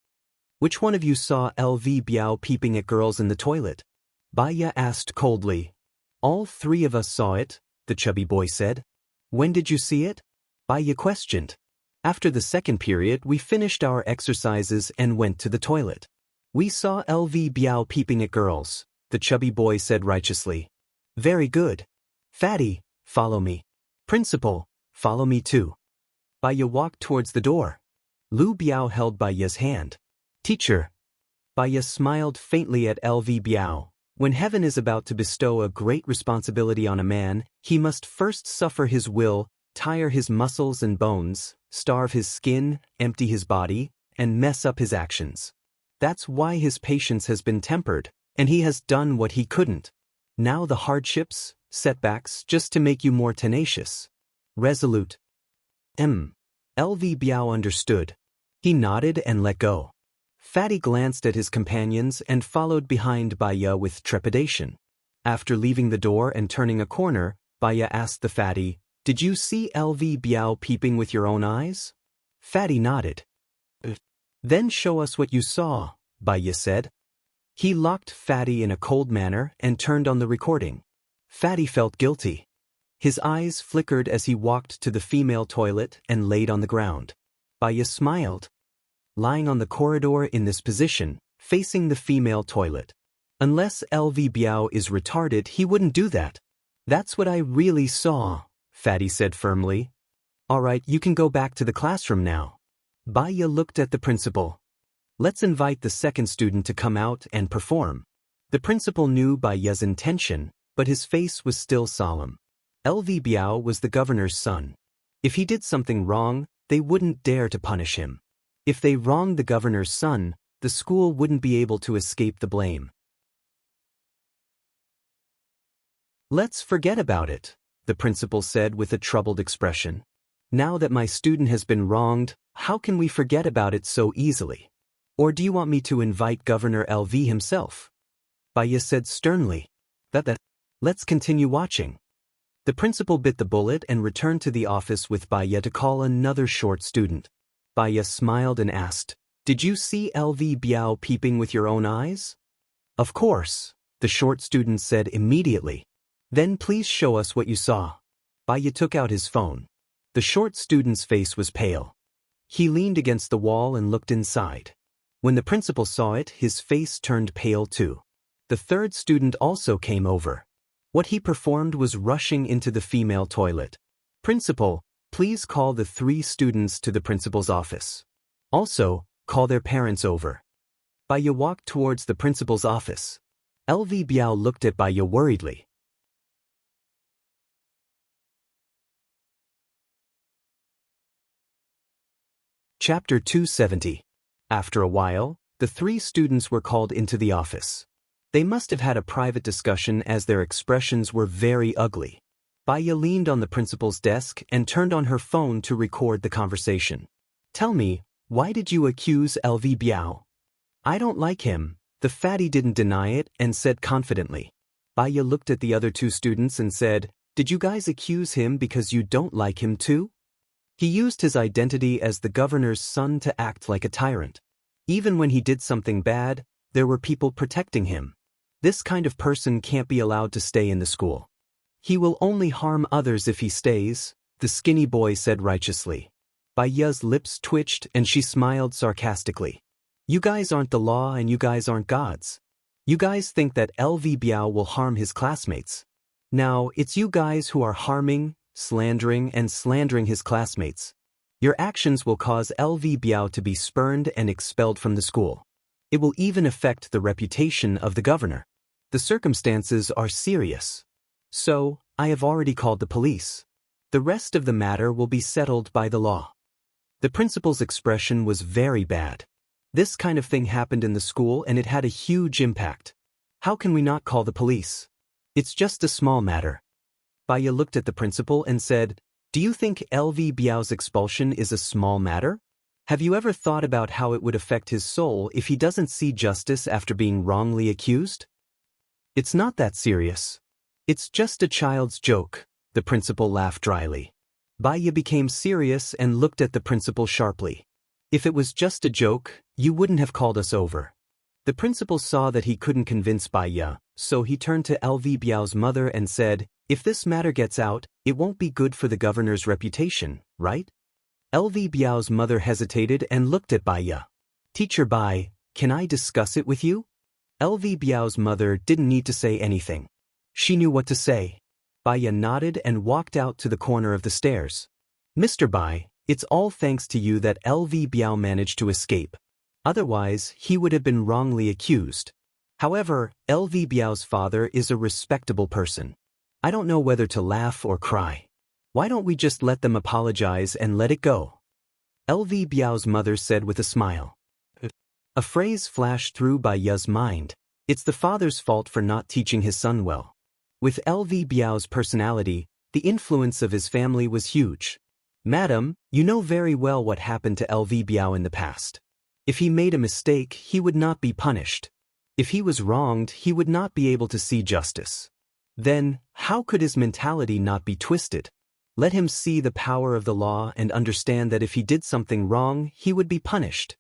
Which one of you saw LV Biao peeping at girls in the toilet? Baya asked coldly. All three of us saw it, the chubby boy said. When did you see it? Baya questioned. After the second period, we finished our exercises and went to the toilet. We saw LV Biao peeping at girls, the chubby boy said righteously. Very good. Fatty, follow me. Principal, follow me too. Baya walked towards the door. Lu Biao held Baya's hand. Teacher. Baya smiled faintly at LV Biao. When heaven is about to bestow a great responsibility on a man, he must first suffer his will, tire his muscles and bones, starve his skin, empty his body, and mess up his actions. That's why his patience has been tempered, and he has done what he couldn't. Now the hardships, setbacks, just to make you more tenacious. Resolute. LV Biao understood. He nodded and let go. Fatty glanced at his companions and followed behind Baya with trepidation. After leaving the door and turning a corner, Baya asked the Fatty, Did you see LV Biao peeping with your own eyes? Fatty nodded. Then show us what you saw, Baya said. He locked Fatty in a cold manner and turned on the recording. Fatty felt guilty. His eyes flickered as he walked to the female toilet and laid on the ground. Baya smiled. Lying on the corridor in this position, facing the female toilet. Unless LV Biao is retarded, he wouldn't do that. That's what I really saw, Fatty said firmly. Alright, you can go back to the classroom now. Baya looked at the principal. Let's invite the second student to come out and perform. The principal knew Baya's intention, but his face was still solemn. LV Biao was the governor's son. If he did something wrong, they wouldn't dare to punish him. If they wronged the governor's son, the school wouldn't be able to escape the blame. Let's forget about it, the principal said with a troubled expression. Now that my student has been wronged, how can we forget about it so easily? Or do you want me to invite Governor LV himself? Baya said sternly. Let's continue watching. The principal bit the bullet and returned to the office with Baya to call another short student. Baya smiled and asked, Did you see LV Biao peeping with your own eyes? Of course, the short student said immediately. Then please show us what you saw. Baya took out his phone. The short student's face was pale. He leaned against the wall and looked inside. When the principal saw it, his face turned pale too. The third student also came over. What he performed was rushing into the female toilet. Principal, please call the 3 students to the principal's office. Also, call their parents over. Baya walked towards the principal's office. LV Biao looked at Baya worriedly. Chapter 270. After a while, the 3 students were called into the office. They must have had a private discussion as their expressions were very ugly. Baya leaned on the principal's desk and turned on her phone to record the conversation. Tell me, why did you accuse LV Biao? I don't like him, the fatty didn't deny it and said confidently. Baya looked at the other 2 students and said, Did you guys accuse him because you don't like him too? He used his identity as the governor's son to act like a tyrant. Even when he did something bad, there were people protecting him. This kind of person can't be allowed to stay in the school. He will only harm others if he stays, the skinny boy said righteously. Baya's lips twitched and she smiled sarcastically. You guys aren't the law and you guys aren't gods. You guys think that LV Biao will harm his classmates. Now, it's you guys who are harming, slandering his classmates. Your actions will cause LV Biao to be spurned and expelled from the school. It will even affect the reputation of the governor. The circumstances are serious. So, I have already called the police. The rest of the matter will be settled by the law. The principal's expression was very bad. This kind of thing happened in the school and it had a huge impact. How can we not call the police? It's just a small matter. Baya looked at the principal and said, Do you think LV Biao's expulsion is a small matter? Have you ever thought about how it would affect his soul if he doesn't see justice after being wrongly accused? It's not that serious. It's just a child's joke, the principal laughed dryly. Baya became serious and looked at the principal sharply. If it was just a joke, you wouldn't have called us over. The principal saw that he couldn't convince Bai Ye, so he turned to LV Biao's mother and said, "If this matter gets out, it won't be good for the governor's reputation, right?" LV Biao's mother hesitated and looked at Bai Ye. "Teacher Bai, can I discuss it with you?" LV Biao's mother didn't need to say anything. She knew what to say. Bai Ye nodded and walked out to the corner of the stairs. "Mr. Bai, it's all thanks to you that LV Biao managed to escape. Otherwise, he would have been wrongly accused. However, LV Biao's father is a respectable person. I don't know whether to laugh or cry. Why don't we just let them apologize and let it go?" LV Biao's mother said with a smile. A phrase flashed through Bai Ye's mind. It's the father's fault for not teaching his son well. With LV Biao's personality, the influence of his family was huge. "Madam, you know very well what happened to LV Biao in the past. If he made a mistake, he would not be punished. If he was wronged, he would not be able to see justice. Then, how could his mentality not be twisted? Let him see the power of the law and understand that if he did something wrong, he would be punished.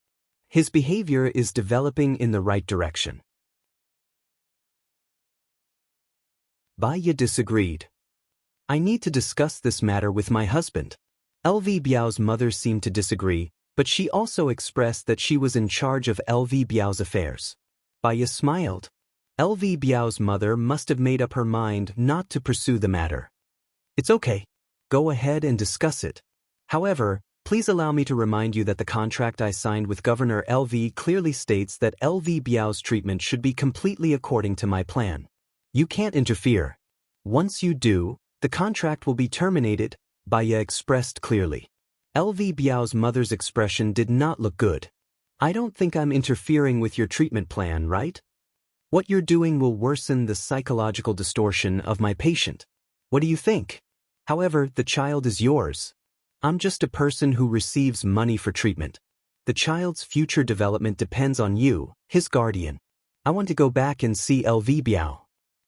His behavior is developing in the right direction." Bai Ye disagreed. "I need to discuss this matter with my husband." LV Biao's mother seemed to disagree, but she also expressed that she was in charge of LV Biao's affairs. Bai Ye smiled. LV Biao's mother must have made up her mind not to pursue the matter. "It's okay. Go ahead and discuss it. However, please allow me to remind you that the contract I signed with Governor LV clearly states that LV Biao's treatment should be completely according to my plan. You can't interfere. Once you do, the contract will be terminated," Bai Ye expressed clearly. LV Biao's mother's expression did not look good. "I don't think I'm interfering with your treatment plan, right? What you're doing will worsen the psychological distortion of my patient. What do you think? However, the child is yours. I'm just a person who receives money for treatment. The child's future development depends on you, his guardian. I want to go back and see LV Biao."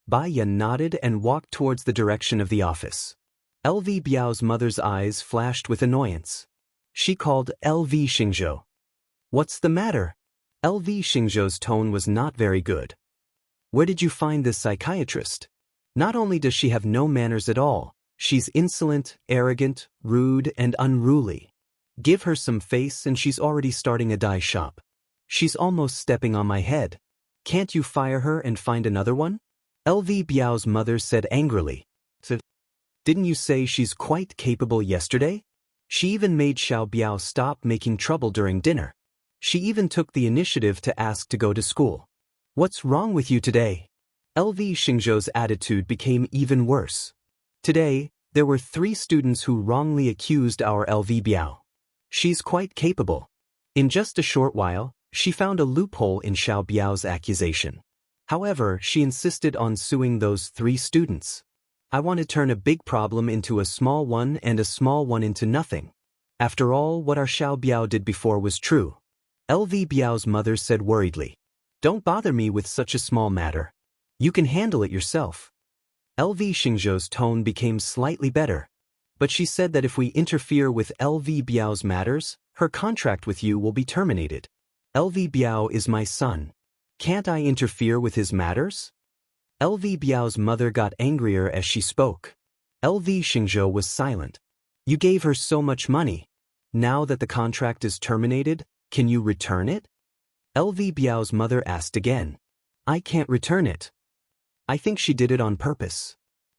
Bai Ye nodded and walked towards the direction of the office. LV Biao's mother's eyes flashed with annoyance. She called LV Xingzhou. "What's the matter?" LV Xingzhou's tone was not very good. "Where did you find this psychiatrist? Not only does she have no manners at all, she's insolent, arrogant, rude, and unruly. Give her some face and she's already starting a dye shop. She's almost stepping on my head. Can't you fire her and find another one?" LV Biao's mother said angrily. "Didn't you say she's quite capable yesterday? She even made Xiao Biao stop making trouble during dinner. She even took the initiative to ask to go to school. What's wrong with you today?" LV Xingzhou's attitude became even worse. "Today, there were 3 students who wrongly accused our LV Biao. She's quite capable. In just a short while, she found a loophole in Xiao Biao's accusation. However, she insisted on suing those 3 students. I want to turn a big problem into a small one and a small one into nothing. After all, what our Xiao Biao did before was true." LV Biao's mother said worriedly. "Don't bother me with such a small matter. You can handle it yourself." LV Xingzhou's tone became slightly better. "But she said that if we interfere with LV Biao's matters, her contract with you will be terminated. LV Biao is my son. Can't I interfere with his matters?" LV Biao's mother got angrier as she spoke. LV Xingzhou was silent. "You gave her so much money. Now that the contract is terminated, can you return it?" LV Biao's mother asked again. "I can't return it. I think she did it on purpose.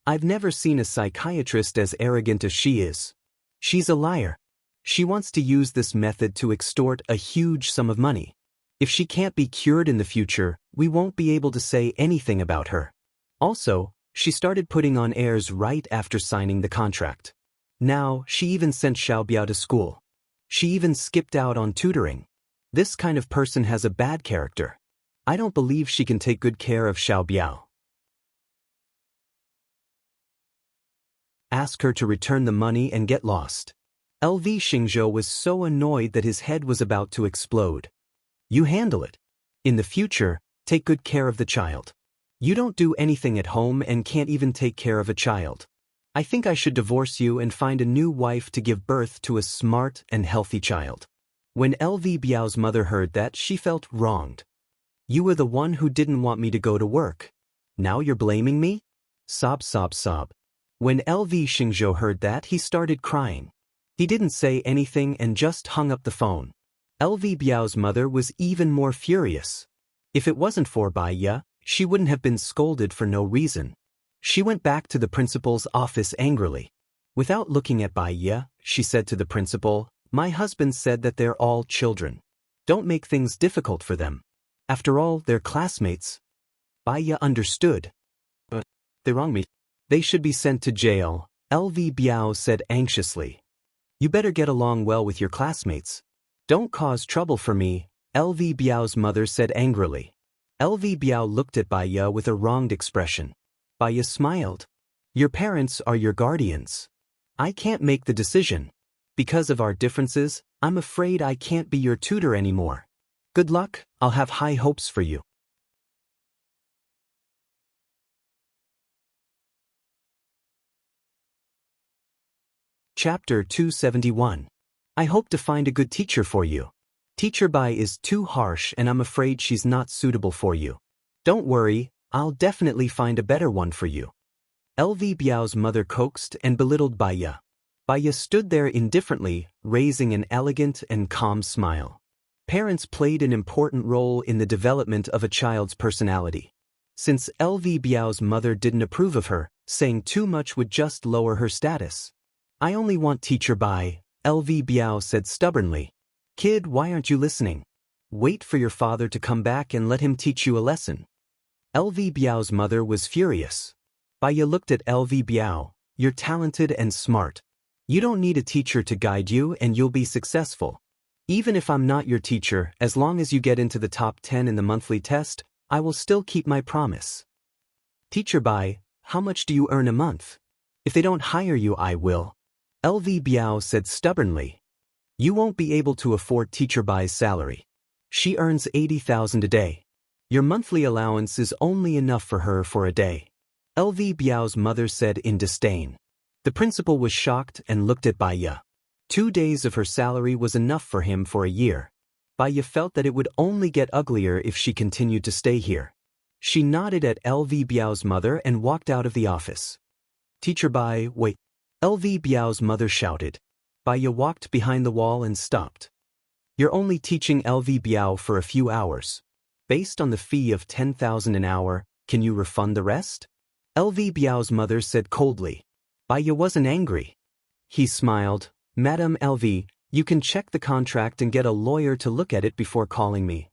I've never seen a psychiatrist as arrogant as she is. She's a liar. She wants to use this method to extort a huge sum of money. If she can't be cured in the future, we won't be able to say anything about her. Also, she started putting on airs right after signing the contract. Now, she even sent Xiao Biao to school. She even skipped out on tutoring. This kind of person has a bad character. I don't believe she can take good care of Xiao Biao. Ask her to return the money and get lost." LV Xingzhou was so annoyed that his head was about to explode. "You handle it. In the future, take good care of the child. You don't do anything at home and can't even take care of a child. I think I should divorce you and find a new wife to give birth to a smart and healthy child." When LV Biao's mother heard that, she felt wronged. You were the one who didn't want me to go to work. Now you're blaming me? Sob, sob, sob. When LV Xingzhou heard that, he started crying. He didn't say anything and just hung up the phone. LV Biao's mother was even more furious. If it wasn't for Bai Ye, she wouldn't have been scolded for no reason. She went back to the principal's office angrily. Without looking at Bai Ye, she said to the principal, "My husband said that they're all children. Don't make things difficult for them. After all, they're classmates." Bai Ye understood. "But they wronged me. They should be sent to jail," LV Biao said anxiously. "You better get along well with your classmates. Don't cause trouble for me," LV Biao's mother said angrily. LV Biao looked at Bai Ye with a wronged expression. Bai Ye smiled. "Your parents are your guardians. I can't make the decision. Because of our differences, I'm afraid I can't be your tutor anymore. Good luck, I'll have high hopes for you." Chapter 271. I hope to find a good teacher for you. Teacher Bai is too harsh and I'm afraid she's not suitable for you. Don't worry, I'll definitely find a better one for you. LV Biao's mother coaxed and belittled Bai Ye. Bai Ye stood there indifferently, raising an elegant and calm smile. Parents played an important role in the development of a child's personality. Since LV Biao's mother didn't approve of her, saying too much would just lower her status. "I only want Teacher Bai," LV Biao said stubbornly. "Kid, why aren't you listening? Wait for your father to come back and let him teach you a lesson." LV Biao's mother was furious. Bai Ye looked at LV Biao. "You're talented and smart. You don't need a teacher to guide you and you'll be successful. Even if I'm not your teacher, as long as you get into the top 10 in the monthly test, I will still keep my promise." "Teacher Bai, how much do you earn a month? If they don't hire you, I will," LV Biao said stubbornly. "You won't be able to afford Teacher Bai's salary. She earns 80,000 a day. Your monthly allowance is only enough for her for a day," LV Biao's mother said in disdain. The principal was shocked and looked at Bai Ye. 2 days of her salary was enough for him for a year. Bai Ye felt that it would only get uglier if she continued to stay here. She nodded at LV Biao's mother and walked out of the office. "Teacher Bai, wait," LV Biao's mother shouted. Bai Ye walked behind the wall and stopped. "You're only teaching LV Biao for a few hours. Based on the fee of 10,000 an hour, can you refund the rest?" LV Biao's mother said coldly. Bai Ye wasn't angry. He smiled. "Madam LV, you can check the contract and get a lawyer to look at it before calling me.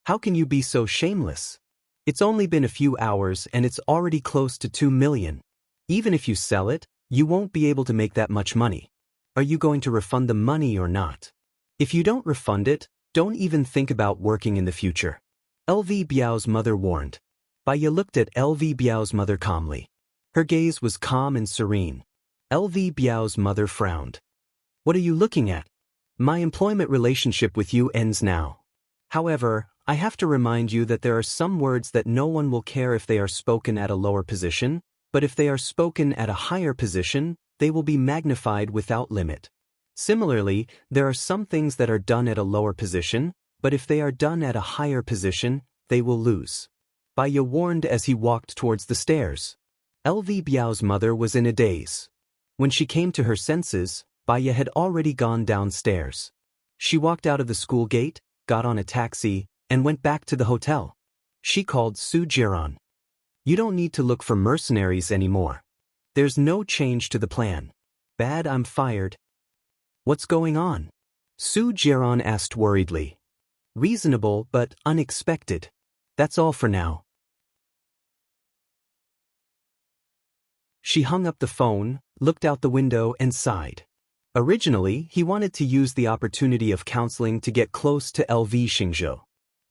How can you be so shameless? It's only been a few hours and it's already close to 2 million. Even if you sell it, you won't be able to make that much money. Are you going to refund the money or not? If you don't refund it, don't even think about working in the future," LV Biao's mother warned. Bai Ye looked at LV Biao's mother calmly. Her gaze was calm and serene. LV Biao's mother frowned. "What are you looking at? My employment relationship with you ends now. However, I have to remind you that there are some words that no one will care if they are spoken at a lower position, but if they are spoken at a higher position, they will be magnified without limit. Similarly, there are some things that are done at a lower position, but if they are done at a higher position, they will lose." Bai Ye warned as he walked towards the stairs. LV Biao's mother was in a daze. When she came to her senses, Bai Ye had already gone downstairs. She walked out of the school gate, got on a taxi, and went back to the hotel. She called Su Jiran. "You don't need to look for mercenaries anymore. There's no change to the plan. Bad, I'm fired." "What's going on?" Su Jiran asked worriedly. "Reasonable but unexpected. That's all for now." She hung up the phone, looked out the window and sighed. Originally, he wanted to use the opportunity of counseling to get close to LV Xingzhou.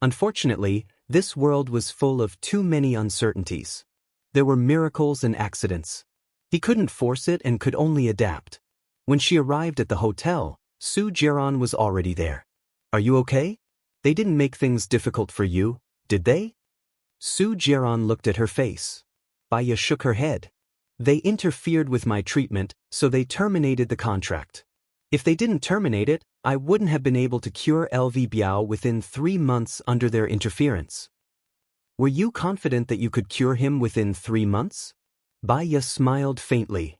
Unfortunately, this world was full of too many uncertainties. There were miracles and accidents. He couldn't force it and could only adapt. When she arrived at the hotel, Su Jiran was already there. "Are you okay? They didn't make things difficult for you, did they?" Su Jiran looked at her face. Bai Ye shook her head. "They interfered with my treatment, so they terminated the contract. If they didn't terminate it, I wouldn't have been able to cure LV Biao within 3 months under their interference. Were you confident that you could cure him within 3 months? Baya smiled faintly.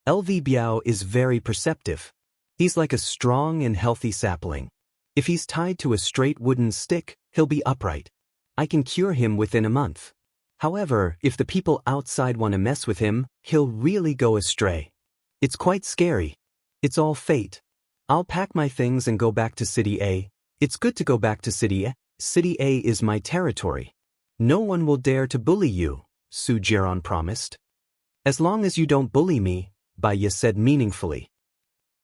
LV Biao is very perceptive. He's like a strong and healthy sapling. If he's tied to a straight wooden stick, he'll be upright. I can cure him within a month. However, if the people outside want to mess with him, he'll really go astray. It's quite scary. It's all fate. I'll pack my things and go back to City A. It's good to go back to City A. City A is my territory. No one will dare to bully you, Su Jiran promised. As long as you don't bully me, Baya said meaningfully.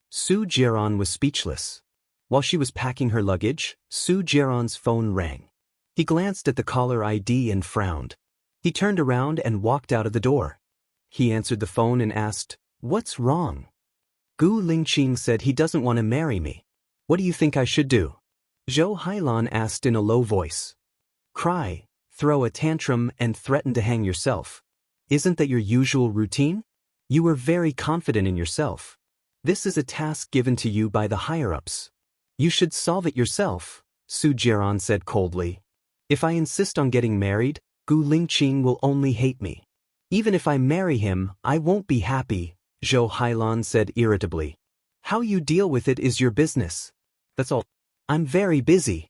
Su Jiran was speechless. While she was packing her luggage, Su Jiran's phone rang. He glanced at the caller ID and frowned. He turned around and walked out of the door. He answered the phone and asked, "What's wrong?" Gu Lingqing said he doesn't want to marry me. What do you think I should do? Zhou Hailan asked in a low voice. Cry, throw a tantrum and threaten to hang yourself. Isn't that your usual routine? You were very confident in yourself. This is a task given to you by the higher-ups. You should solve it yourself, Su Jiran said coldly. If I insist on getting married, Gu Lingqing will only hate me. Even if I marry him, I won't be happy, Zhou Hailan said irritably. How you deal with it is your business. That's all. I'm very busy.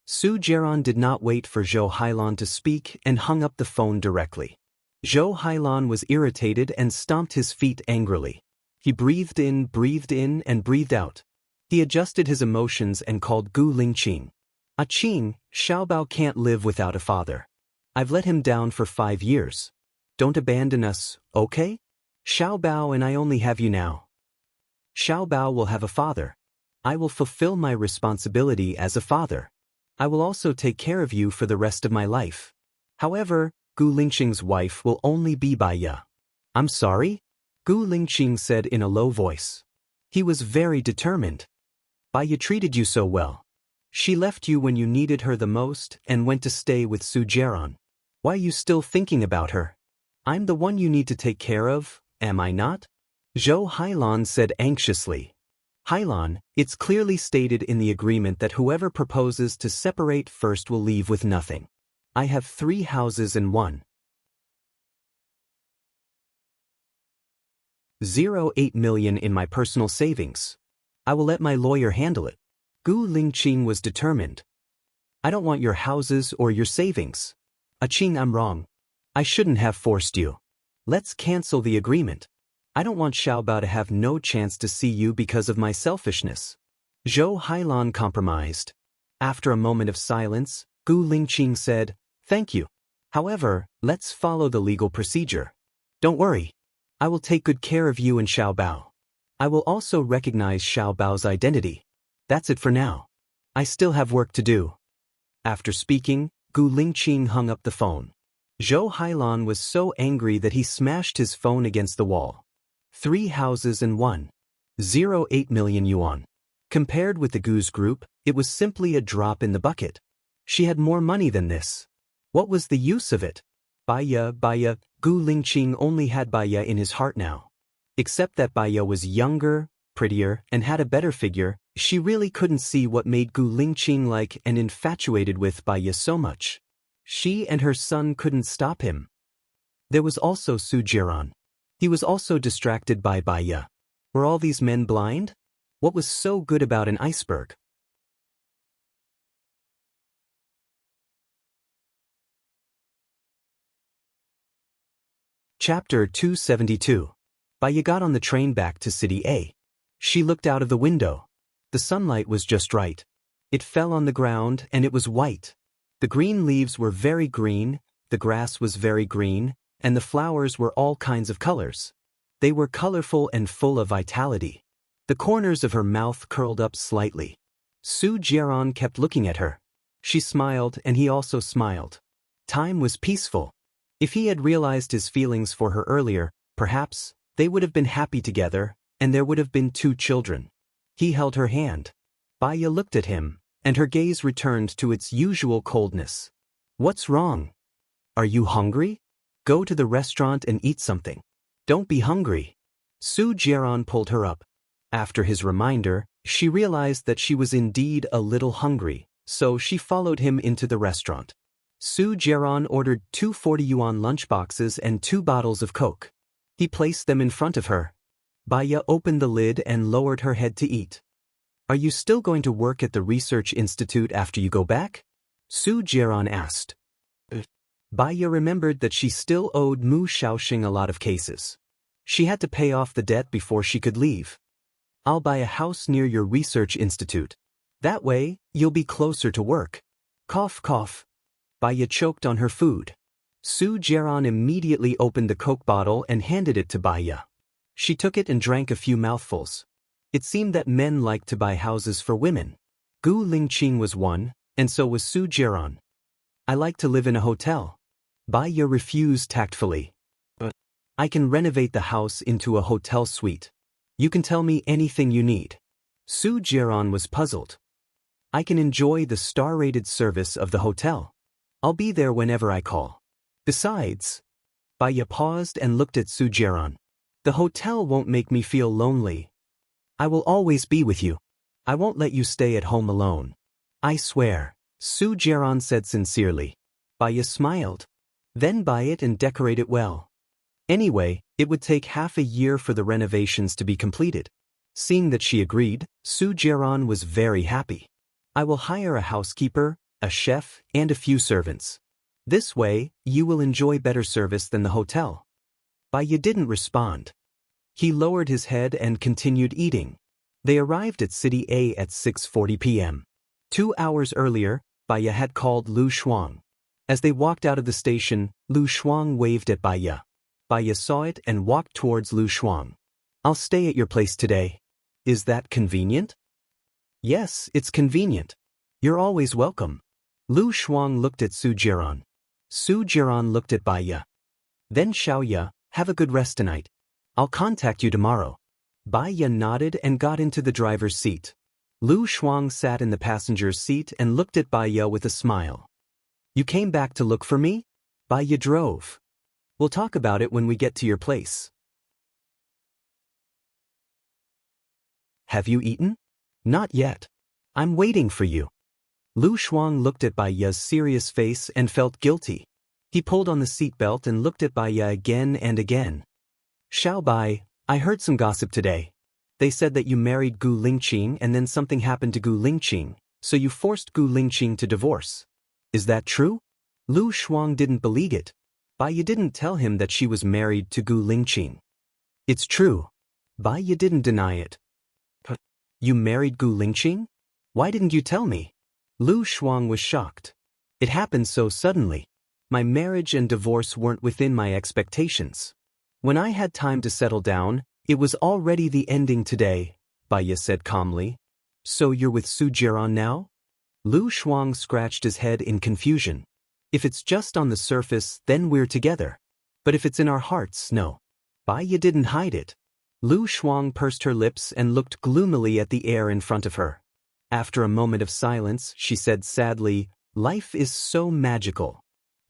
Su Jiran did not wait for Zhou Hailan to speak and hung up the phone directly. Zhou Hailan was irritated and stomped his feet angrily. He breathed in, and breathed out. He adjusted his emotions and called Gu Lingqing. Qing, Xiaobao can't live without a father. I've let him down for 5 years. Don't abandon us, okay? Xiaobao and I only have you now. Xiaobao will have a father. I will fulfill my responsibility as a father. I will also take care of you for the rest of my life. However, Gu Lingqing's wife will only be Baya. I'm sorry? Gu Lingqing said in a low voice. He was very determined. Baya treated you so well. She left you when you needed her the most and went to stay with Su Jiran. Why are you still thinking about her? I'm the one you need to take care of, am I not? Zhou Hailan said anxiously. Hailan, it's clearly stated in the agreement that whoever proposes to separate first will leave with nothing. I have 3 houses and 1.08 million in my personal savings. I will let my lawyer handle it. Gu Lingqing was determined. I don't want your houses or your savings. Qing, I'm wrong. I shouldn't have forced you. Let's cancel the agreement. I don't want Xiaobao to have no chance to see you because of my selfishness. Zhou Hailan compromised. After a moment of silence, Gu Lingqing said, Thank you. However, let's follow the legal procedure. Don't worry. I will take good care of you and Xiaobao. I will also recognize Xiaobao's identity. That's it for now. I still have work to do. After speaking, Gu Lingqing hung up the phone. Zhou Hailan was so angry that he smashed his phone against the wall. 3 houses and 1.08 million yuan. Compared with the Gu's group, it was simply a drop in the bucket. She had more money than this. What was the use of it? Baya, Gu Lingqing only had Baya in his heart now. Except that Baya was younger, prettier, and had a better figure, she really couldn't see what made Gu Lingqing like and infatuated with Baya so much. She and her son couldn't stop him. There was also Su Jiran. He was also distracted by Baya. Were all these men blind? What was so good about an iceberg? Chapter 272. Baya got on the train back to City A. She looked out of the window. The sunlight was just right. It fell on the ground and it was white. The green leaves were very green, the grass was very green, and the flowers were all kinds of colors. They were colorful and full of vitality. The corners of her mouth curled up slightly. Su Jiran kept looking at her. She smiled and he also smiled. Time was peaceful. If he had realized his feelings for her earlier, perhaps, they would have been happy together, and there would have been 2 children. He held her hand. Baya looked at him, and her gaze returned to its usual coldness. What's wrong? Are you hungry? Go to the restaurant and eat something. Don't be hungry. Su Jiran pulled her up. After his reminder, she realized that she was indeed a little hungry, so she followed him into the restaurant. Su Jiaran ordered 2 40 yuan lunchboxes and 2 bottles of Coke. He placed them in front of her. Baya opened the lid and lowered her head to eat. Are you still going to work at the research institute after you go back? Su Jiaran asked. Baya remembered that she still owed Mu Shaoxing a lot of cases. She had to pay off the debt before she could leave. I'll buy a house near your research institute. That way, you'll be closer to work. Cough, cough. Baya choked on her food. Su Jiaran immediately opened the Coke bottle and handed it to Baya. She took it and drank a few mouthfuls. It seemed that men liked to buy houses for women. Gu Lingqing was one, and so was Su Jiaran. I like to live in a hotel. Baya refused tactfully. But I can renovate the house into a hotel suite. You can tell me anything you need. Su Jiaran was puzzled. I can enjoy the star-rated service of the hotel. I'll be there whenever I call. Besides, Baya paused and looked at Su Jiaran. The hotel won't make me feel lonely. I will always be with you. I won't let you stay at home alone. I swear, Su Jiaran said sincerely. Baya smiled. Then buy it and decorate it well. Anyway, it would take half a year for the renovations to be completed. Seeing that she agreed, Su Jiaran was very happy. I will hire a housekeeper, a chef, and a few servants. This way, you will enjoy better service than the hotel. Baya didn't respond. He lowered his head and continued eating. They arrived at City A at 6:40 p.m. 2 hours earlier, Baya had called Lu Shuang. As they walked out of the station, Lu Shuang waved at Baya. Baya saw it and walked towards Lu Shuang. I'll stay at your place today. Is that convenient? Yes, it's convenient. You're always welcome. Lu Shuang looked at Su Jiaran. Su Jiaran looked at Baya. Then Xiaoya, have a good rest tonight. I'll contact you tomorrow. Baya nodded and got into the driver's seat. Lu Shuang sat in the passenger's seat and looked at Baya with a smile. You came back to look for me? Baya drove. We'll talk about it when we get to your place. Have you eaten? Not yet. I'm waiting for you. Lu Shuang looked at Baya's serious face and felt guilty. He pulled on the seatbelt and looked at Baya again and again. Xiao Bai, I heard some gossip today. They said that you married Gu Lingqing and then something happened to Gu Lingqing, so you forced Gu Lingqing to divorce. Is that true? Lu Shuang didn't believe it. Baya didn't tell him that she was married to Gu Lingqing. It's true. Baya didn't deny it. But you married Gu Lingqing? Why didn't you tell me? Lu Shuang was shocked. It happened so suddenly. My marriage and divorce weren't within my expectations. When I had time to settle down, it was already the ending today, Baya said calmly. So you're with Su Jiaran now? Lu Shuang scratched his head in confusion. If it's just on the surface, then we're together. But if it's in our hearts, no. Baya didn't hide it. Lu Shuang pursed her lips and looked gloomily at the air in front of her. After a moment of silence, she said sadly, life is so magical.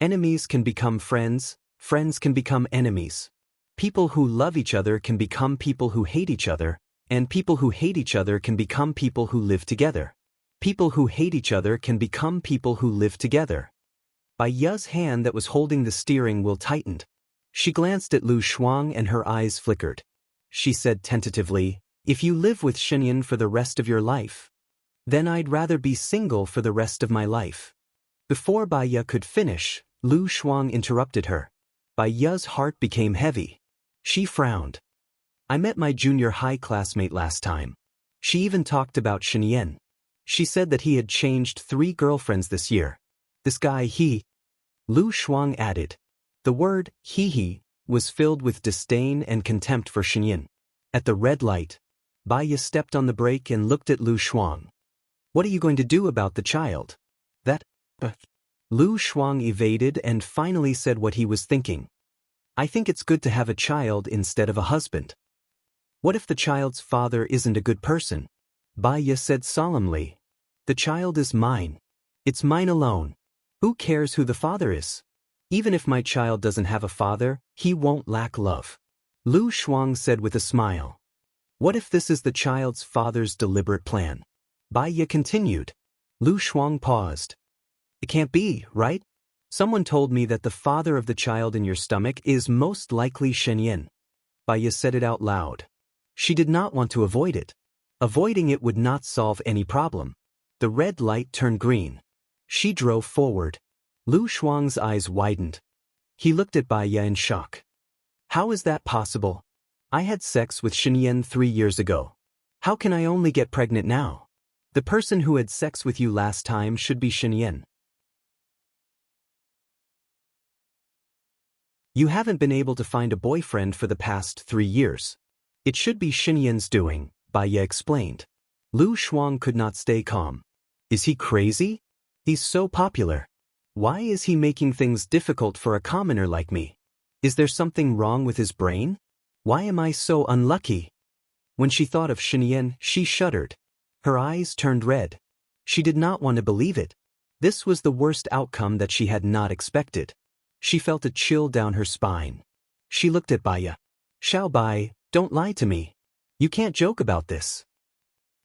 Enemies can become friends, friends can become enemies. People who love each other can become people who hate each other, and people who hate each other can become people who live together. People who hate each other can become people who live together. Baya's hand that was holding the steering wheel tightened. She glanced at Lu Shuang and her eyes flickered. She said tentatively, if you live with Shenyan for the rest of your life, then I'd rather be single for the rest of my life. Before Baya could finish, Lu Shuang interrupted her. Baya's heart became heavy. She frowned. I met my junior high classmate last time. She even talked about Shenyan. She said that he had changed 3 girlfriends this year. This guy he. Lu Shuang added. The word he was filled with disdain and contempt for Shenyan. At the red light, Baya stepped on the brake and looked at Lu Shuang. What are you going to do about the child? That. Lu Shuang evaded and finally said what he was thinking. I think it's good to have a child instead of a husband. What if the child's father isn't a good person? Baya said solemnly. The child is mine. It's mine alone. Who cares who the father is? Even if my child doesn't have a father, he won't lack love. Lu Shuang said with a smile. What if this is the child's father's deliberate plan? Bai Ye continued. Lu Shuang paused. It can't be, right? Someone told me that the father of the child in your stomach is most likely Shen Yin. Bai Ye said it out loud. She did not want to avoid it. Avoiding it would not solve any problem. The red light turned green. She drove forward. Lu Shuang's eyes widened. He looked at Bai Ye in shock. How is that possible? I had sex with Shen Yin 3 years ago. How can I only get pregnant now? The person who had sex with you last time should be Shen Yin. You haven't been able to find a boyfriend for the past 3 years. It should be Shen Yin's doing, Bai Ye explained. Lu Shuang could not stay calm. Is he crazy? He's so popular. Why is he making things difficult for a commoner like me? Is there something wrong with his brain? Why am I so unlucky? When she thought of Shen Yin, she shuddered. Her eyes turned red. She did not want to believe it. This was the worst outcome that she had not expected. She felt a chill down her spine. She looked at Bai Ye. Xiao Bai, don't lie to me. You can't joke about this.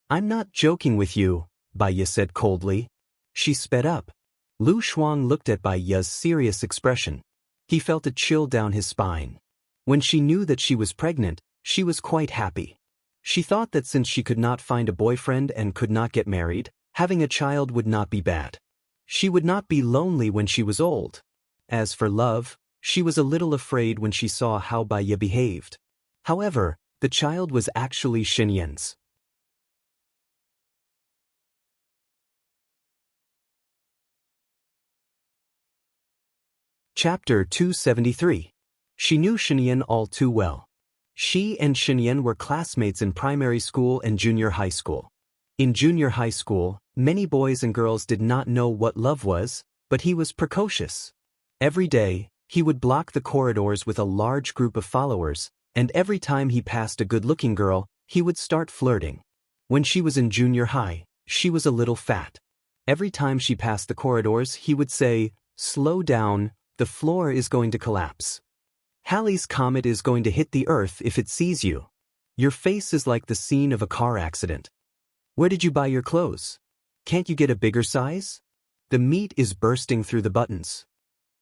I'm not joking with you, Bai Ye said coldly. She sped up. Lu Shuang looked at Bai Ye's serious expression. He felt a chill down his spine. When she knew that she was pregnant, she was quite happy. She thought that since she could not find a boyfriend and could not get married, having a child would not be bad. She would not be lonely when she was old. As for love, she was a little afraid when she saw how Bai Ye behaved. However, the child was actually Shen Yin's. Chapter 273. She knew Shen Yin all too well. She and Shen Yin were classmates in primary school and junior high school. In junior high school, many boys and girls did not know what love was, but he was precocious. Every day, he would block the corridors with a large group of followers, and every time he passed a good-looking girl, he would start flirting. When she was in junior high, she was a little fat. Every time she passed the corridors, he would say, "Slow down, the floor is going to collapse. Halley's Comet is going to hit the Earth if it sees you. Your face is like the scene of a car accident. Where did you buy your clothes? Can't you get a bigger size? The meat is bursting through the buttons."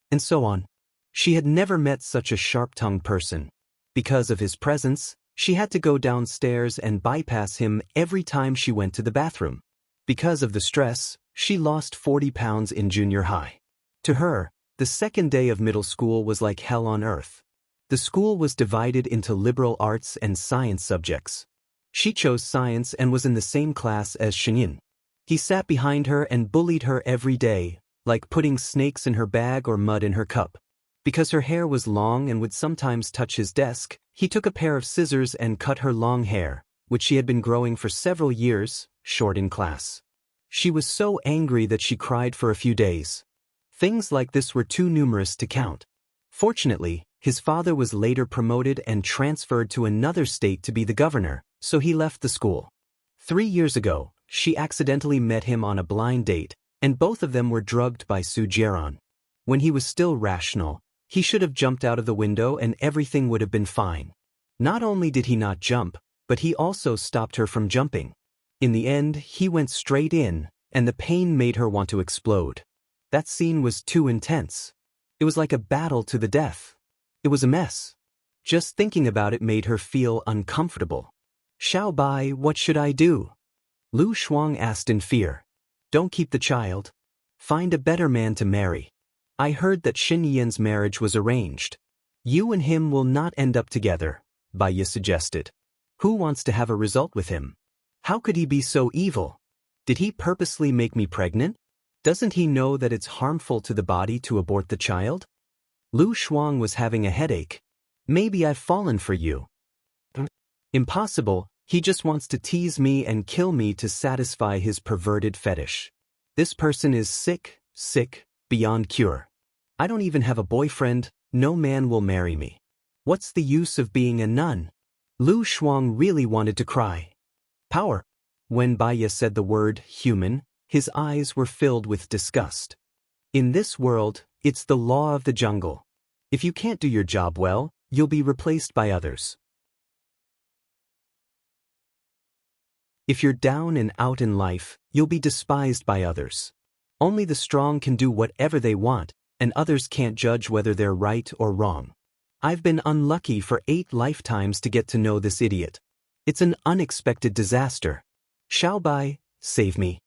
And so on. She had never met such a sharp-tongued person. Because of his presence, she had to go downstairs and bypass him every time she went to the bathroom. Because of the stress, she lost 40 pounds in junior high. To her, the second day of middle school was like hell on earth. The school was divided into liberal arts and science subjects. She chose science and was in the same class as Shen Yin. He sat behind her and bullied her every day, like putting snakes in her bag or mud in her cup. Because her hair was long and would sometimes touch his desk, he took a pair of scissors and cut her long hair, which she had been growing for several years, short in class. She was so angry that she cried for a few days. Things like this were too numerous to count. Fortunately, his father was later promoted and transferred to another state to be the governor, so he left the school. 3 years ago, she accidentally met him on a blind date, and both of them were drugged by Su Jiaran. When he was still rational, he should have jumped out of the window and everything would have been fine. Not only did he not jump, but he also stopped her from jumping. In the end, he went straight in, and the pain made her want to explode. That scene was too intense. It was like a battle to the death. It was a mess. Just thinking about it made her feel uncomfortable. "Xiao Bai, what should I do?" Lu Shuang asked in fear. "Don't keep the child. Find a better man to marry. I heard that Shen Yin's marriage was arranged. You and him will not end up together," Bai Ye suggested. "Who wants to have a result with him? How could he be so evil? Did he purposely make me pregnant? Doesn't he know that it's harmful to the body to abort the child?" Lu Shuang was having a headache. "Maybe I've fallen for you." "Impossible, he just wants to tease me and kill me to satisfy his perverted fetish. This person is sick, beyond cure. I don't even have a boyfriend, no man will marry me. What's the use of being a nun?" Lu Shuang really wanted to cry. Power. When Bai Ye said the word human, his eyes were filled with disgust. In this world, it's the law of the jungle. If you can't do your job well, you'll be replaced by others. If you're down and out in life, you'll be despised by others. Only the strong can do whatever they want, and others can't judge whether they're right or wrong. I've been unlucky for 8 lifetimes to get to know this idiot. It's an unexpected disaster. Xiaobai, save me.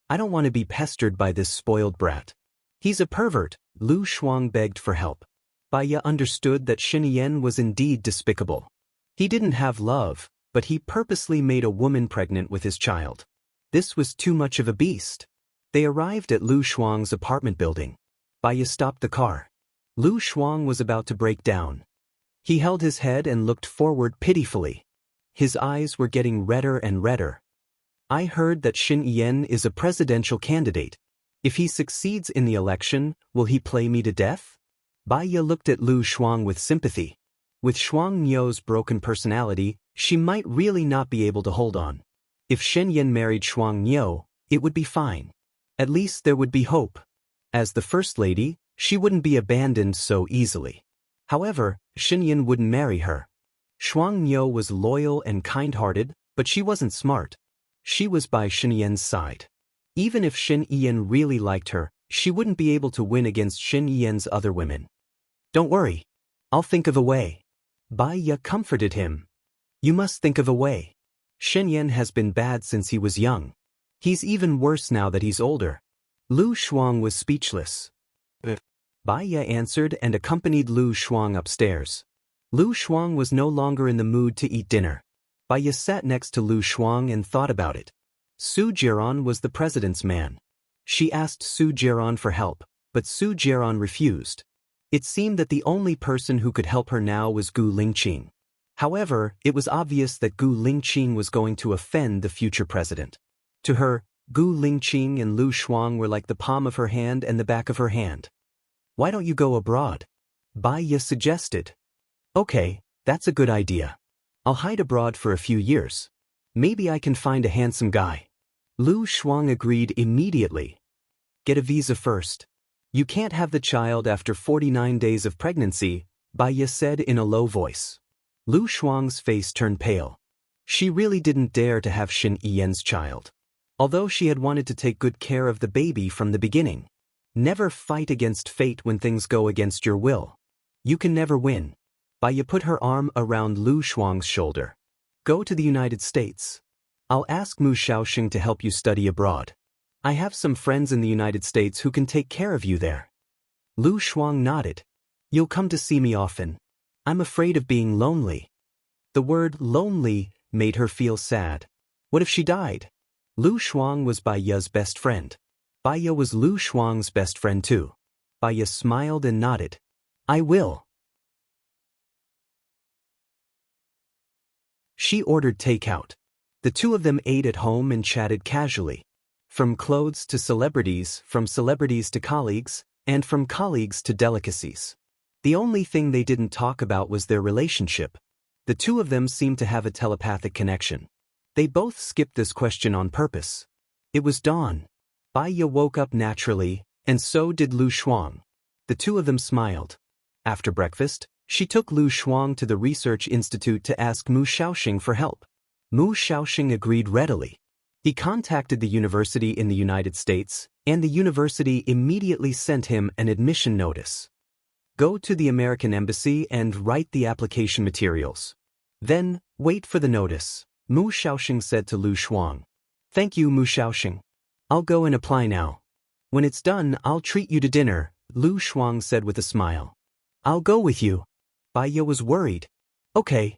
I don't want to be pestered by this spoiled brat. He's a pervert, Lu Shuang begged for help. Bai understood that Shen Yan was indeed despicable. He didn't have love, but he purposely made a woman pregnant with his child. This was too much of a beast. They arrived at Lu Shuang's apartment building. Bai stopped the car. Lu Shuang was about to break down. He held his head and looked forward pitifully. His eyes were getting redder and redder. I heard that Shen Yan is a presidential candidate. If he succeeds in the election, will he play me to death? Bai looked at Lu Shuang with sympathy. With Shuang Niu's broken personality, she might really not be able to hold on. If Shen Yan married Shuang Niu, it would be fine. At least there would be hope. As the first lady, she wouldn't be abandoned so easily. However, Shen Yan wouldn't marry her. Shuang Niu was loyal and kind-hearted, but she wasn't smart. She was by Shen Yan's side. Even if Shen Yan really liked her, she wouldn't be able to win against Shen Yan's other women. Don't worry. I'll think of a way. Bai comforted him. You must think of a way. Shen Yan has been bad since he was young. He's even worse now that he's older. Lu Shuang was speechless. Bai answered and accompanied Lu Shuang upstairs. Lu Shuang was no longer in the mood to eat dinner. Bai sat next to Lu Shuang and thought about it. Su Jiran was the president's man. She asked Su Jiran for help, but Su Jiran refused. It seemed that the only person who could help her now was Gu Lingqing. However, it was obvious that Gu Lingqing was going to offend the future president. To her, Gu Lingqing and Lu Shuang were like the palm of her hand and the back of her hand. Why don't you go abroad? Bai suggested. Okay, that's a good idea. I'll hide abroad for a few years. Maybe I can find a handsome guy. Lu Shuang agreed immediately. Get a visa first. You can't have the child after 49 days of pregnancy, Bai said in a low voice. Lu Shuang's face turned pale. She really didn't dare to have Shen Yan's child. Although she had wanted to take good care of the baby from the beginning. Never fight against fate when things go against your will. You can never win. Bai put her arm around Lu Shuang's shoulder. Go to the United States. I'll ask Mu Shaoxing to help you study abroad. I have some friends in the United States who can take care of you there. Lu Shuang nodded. You'll come to see me often. I'm afraid of being lonely. The word lonely made her feel sad. What if she died? Lu Shuang was Bai's best friend. Bai was Lu Shuang's best friend too. Bai smiled and nodded. I will. She ordered takeout. The two of them ate at home and chatted casually. From clothes to celebrities, from celebrities to colleagues, and from colleagues to delicacies. The only thing they didn't talk about was their relationship. The two of them seemed to have a telepathic connection. They both skipped this question on purpose. It was dawn. Bai woke up naturally, and so did Lu Shuang. The two of them smiled. After breakfast, she took Lu Shuang to the research institute to ask Mu Shaoxing for help. Mu Shaoxing agreed readily. He contacted the university in the United States, and the university immediately sent him an admission notice. Go to the American embassy and write the application materials. Then, wait for the notice, Mu Shaoxing said to Lu Shuang. Thank you, Mu Shaoxing. I'll go and apply now. When it's done, I'll treat you to dinner, Lu Shuang said with a smile. I'll go with you. Bai was worried. Okay.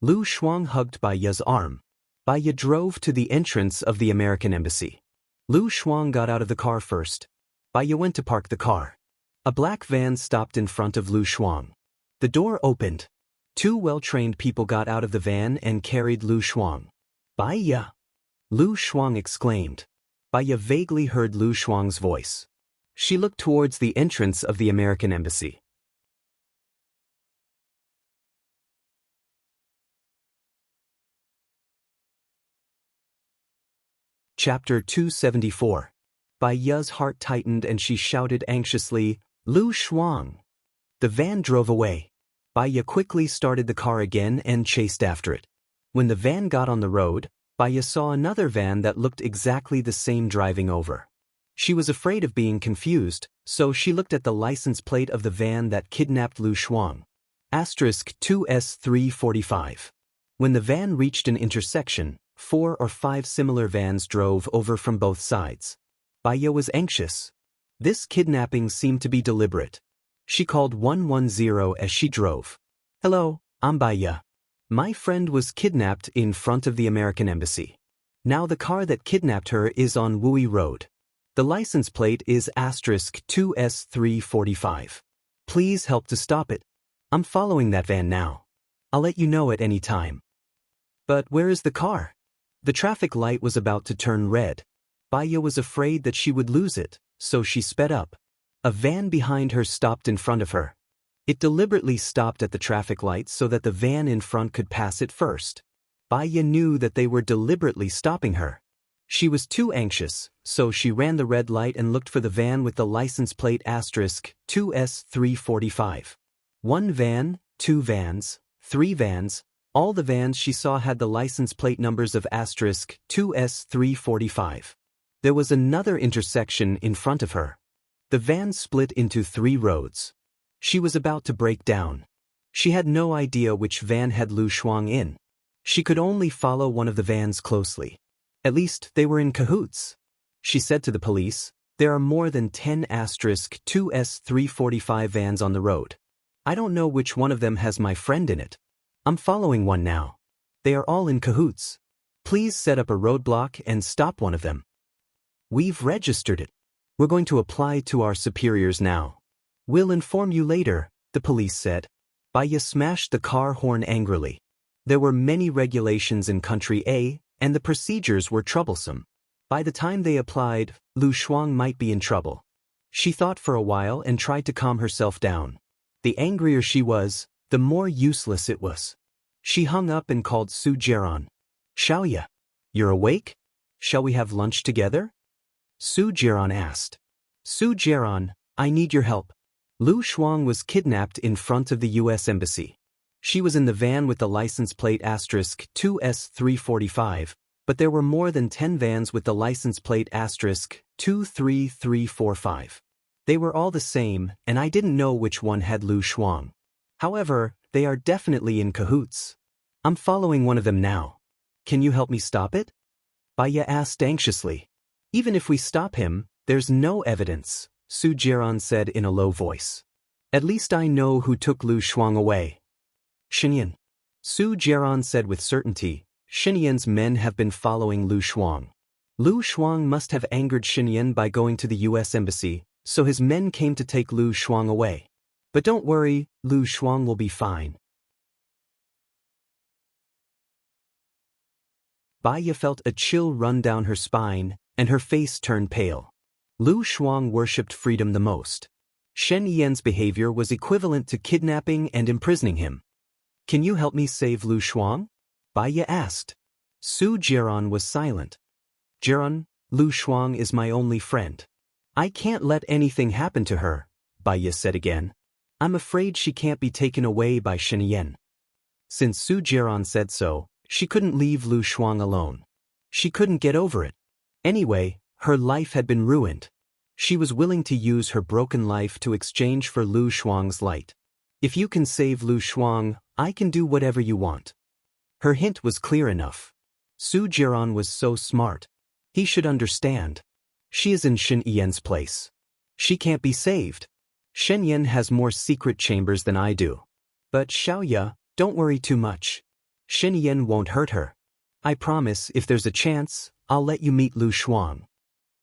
Lu Shuang hugged Bai's arm. Bai drove to the entrance of the American embassy. Lu Shuang got out of the car first. Bai went to park the car. A black van stopped in front of Lu Shuang. The door opened. Two well-trained people got out of the van and carried Lu Shuang. Bai! Lu Shuang exclaimed. Bai vaguely heard Lu Shuang's voice. She looked towards the entrance of the American embassy. Chapter 274. Bai's heart tightened and she shouted anxiously, Lu Shuang! The van drove away. Bai quickly started the car again and chased after it. When the van got on the road, Baya saw another van that looked exactly the same driving over. She was afraid of being confused, so she looked at the license plate of the van that kidnapped Lu Shuang. *2S345. When the van reached an intersection, 4 or 5 similar vans drove over from both sides. Baya was anxious. This kidnapping seemed to be deliberate. She called 110 as she drove. "Hello, I'm Baya. My friend was kidnapped in front of the American embassy. Now the car that kidnapped her is on Wui Road. The license plate is *2S345. Please help to stop it. I'm following that van now. I'll let you know at any time." But where is the car? The traffic light was about to turn red. Baya was afraid that she would lose it, so she sped up. A van behind her stopped in front of her. It deliberately stopped at the traffic light so that the van in front could pass it first. Baya knew that they were deliberately stopping her. She was too anxious, so she ran the red light and looked for the van with the license plate *2S345. 1 van, 2 vans, 3 vans, all the vans she saw had the license plate numbers of *2S345. There was another intersection in front of her. The van split into 3 roads. She was about to break down. She had no idea which van had Lu Shuang in. She could only follow one of the vans closely. At least they were in cahoots. She said to the police, "There are more than 10 *2S345 vans on the road. I don't know which one of them has my friend in it. I'm following one now. They are all in cahoots. Please set up a roadblock and stop one of them. We've registered it. We're going to apply to our superiors now. We'll inform you later," the police said. Baya smashed the car horn angrily. There were many regulations in Country A, and the procedures were troublesome. By the time they applied, Lu Shuang might be in trouble. She thought for a while and tried to calm herself down. The angrier she was, the more useless it was. She hung up and called Su Jiran. "Xiaoya, you're awake? Shall we have lunch together?" Su Jiran asked. "Su Jiran, I need your help. Lu Shuang was kidnapped in front of the U.S. Embassy. She was in the van with the license plate *2S345, but there were more than 10 vans with the license plate *23345. They were all the same, and I didn't know which one had Lu Shuang. However, they are definitely in cahoots. I'm following one of them now. Can you help me stop it?" Baya asked anxiously. "Even if we stop him, there's no evidence," Su Jiran said in a low voice. "At least I know who took Lu Shuang away." "Shenyan," Su Jiran said with certainty, "Shenyan's men have been following Lu Shuang. Lu Shuang must have angered Shenyan by going to the U.S. Embassy, so his men came to take Lu Shuang away. But don't worry, Lu Shuang will be fine." Baya felt a chill run down her spine, and her face turned pale. Lu Shuang worshipped freedom the most. Shen Yan's behavior was equivalent to kidnapping and imprisoning him. "Can you help me save Lu Shuang?" Baya asked. Su Jiran was silent. "Jiran, Lu Shuang is my only friend. I can't let anything happen to her," Baya said again. "I'm afraid she can't be taken away by Shen Yan." Since Su Jiran said so, she couldn't leave Lu Shuang alone. She couldn't get over it. Anyway, her life had been ruined. She was willing to use her broken life to exchange for Lu Shuang's light. "If you can save Lu Shuang, I can do whatever you want." Her hint was clear enough. Su Jiran was so smart. He should understand. She is in Shen Yan's place. She can't be saved. Shen Yan has more secret chambers than I do. But Xiaoya, don't worry too much. Shen Yan won't hurt her. I promise if there's a chance, I'll let you meet Lu Shuang.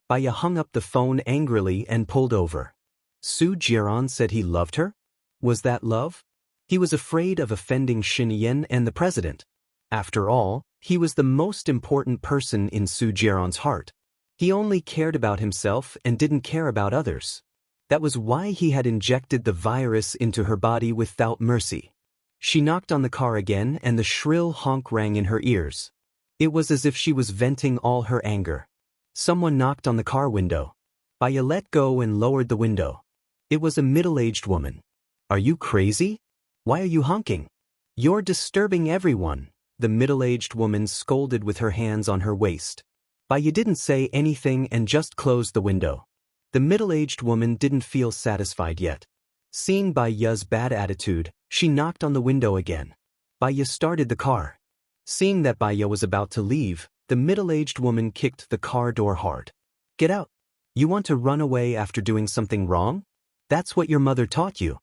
Baya hung up the phone angrily and pulled over. Su Jiran said he loved her? Was that love? He was afraid of offending Shen Yan and the president. After all, he was the most important person in Su Jiran's heart. He only cared about himself and didn't care about others. That was why he had injected the virus into her body without mercy. She knocked on the car again and the shrill honk rang in her ears. It was as if she was venting all her anger. Someone knocked on the car window. Baya let go and lowered the window. It was a middle-aged woman. "Are you crazy? Why are you honking? You're disturbing everyone," the middle-aged woman scolded with her hands on her waist. Baya didn't say anything and just closed the window. The middle-aged woman didn't feel satisfied yet. Seeing Baya's bad attitude, she knocked on the window again. Baya started the car. Seeing that Baya was about to leave, the middle-aged woman kicked the car door hard. "Get out. You want to run away after doing something wrong? That's what your mother taught you."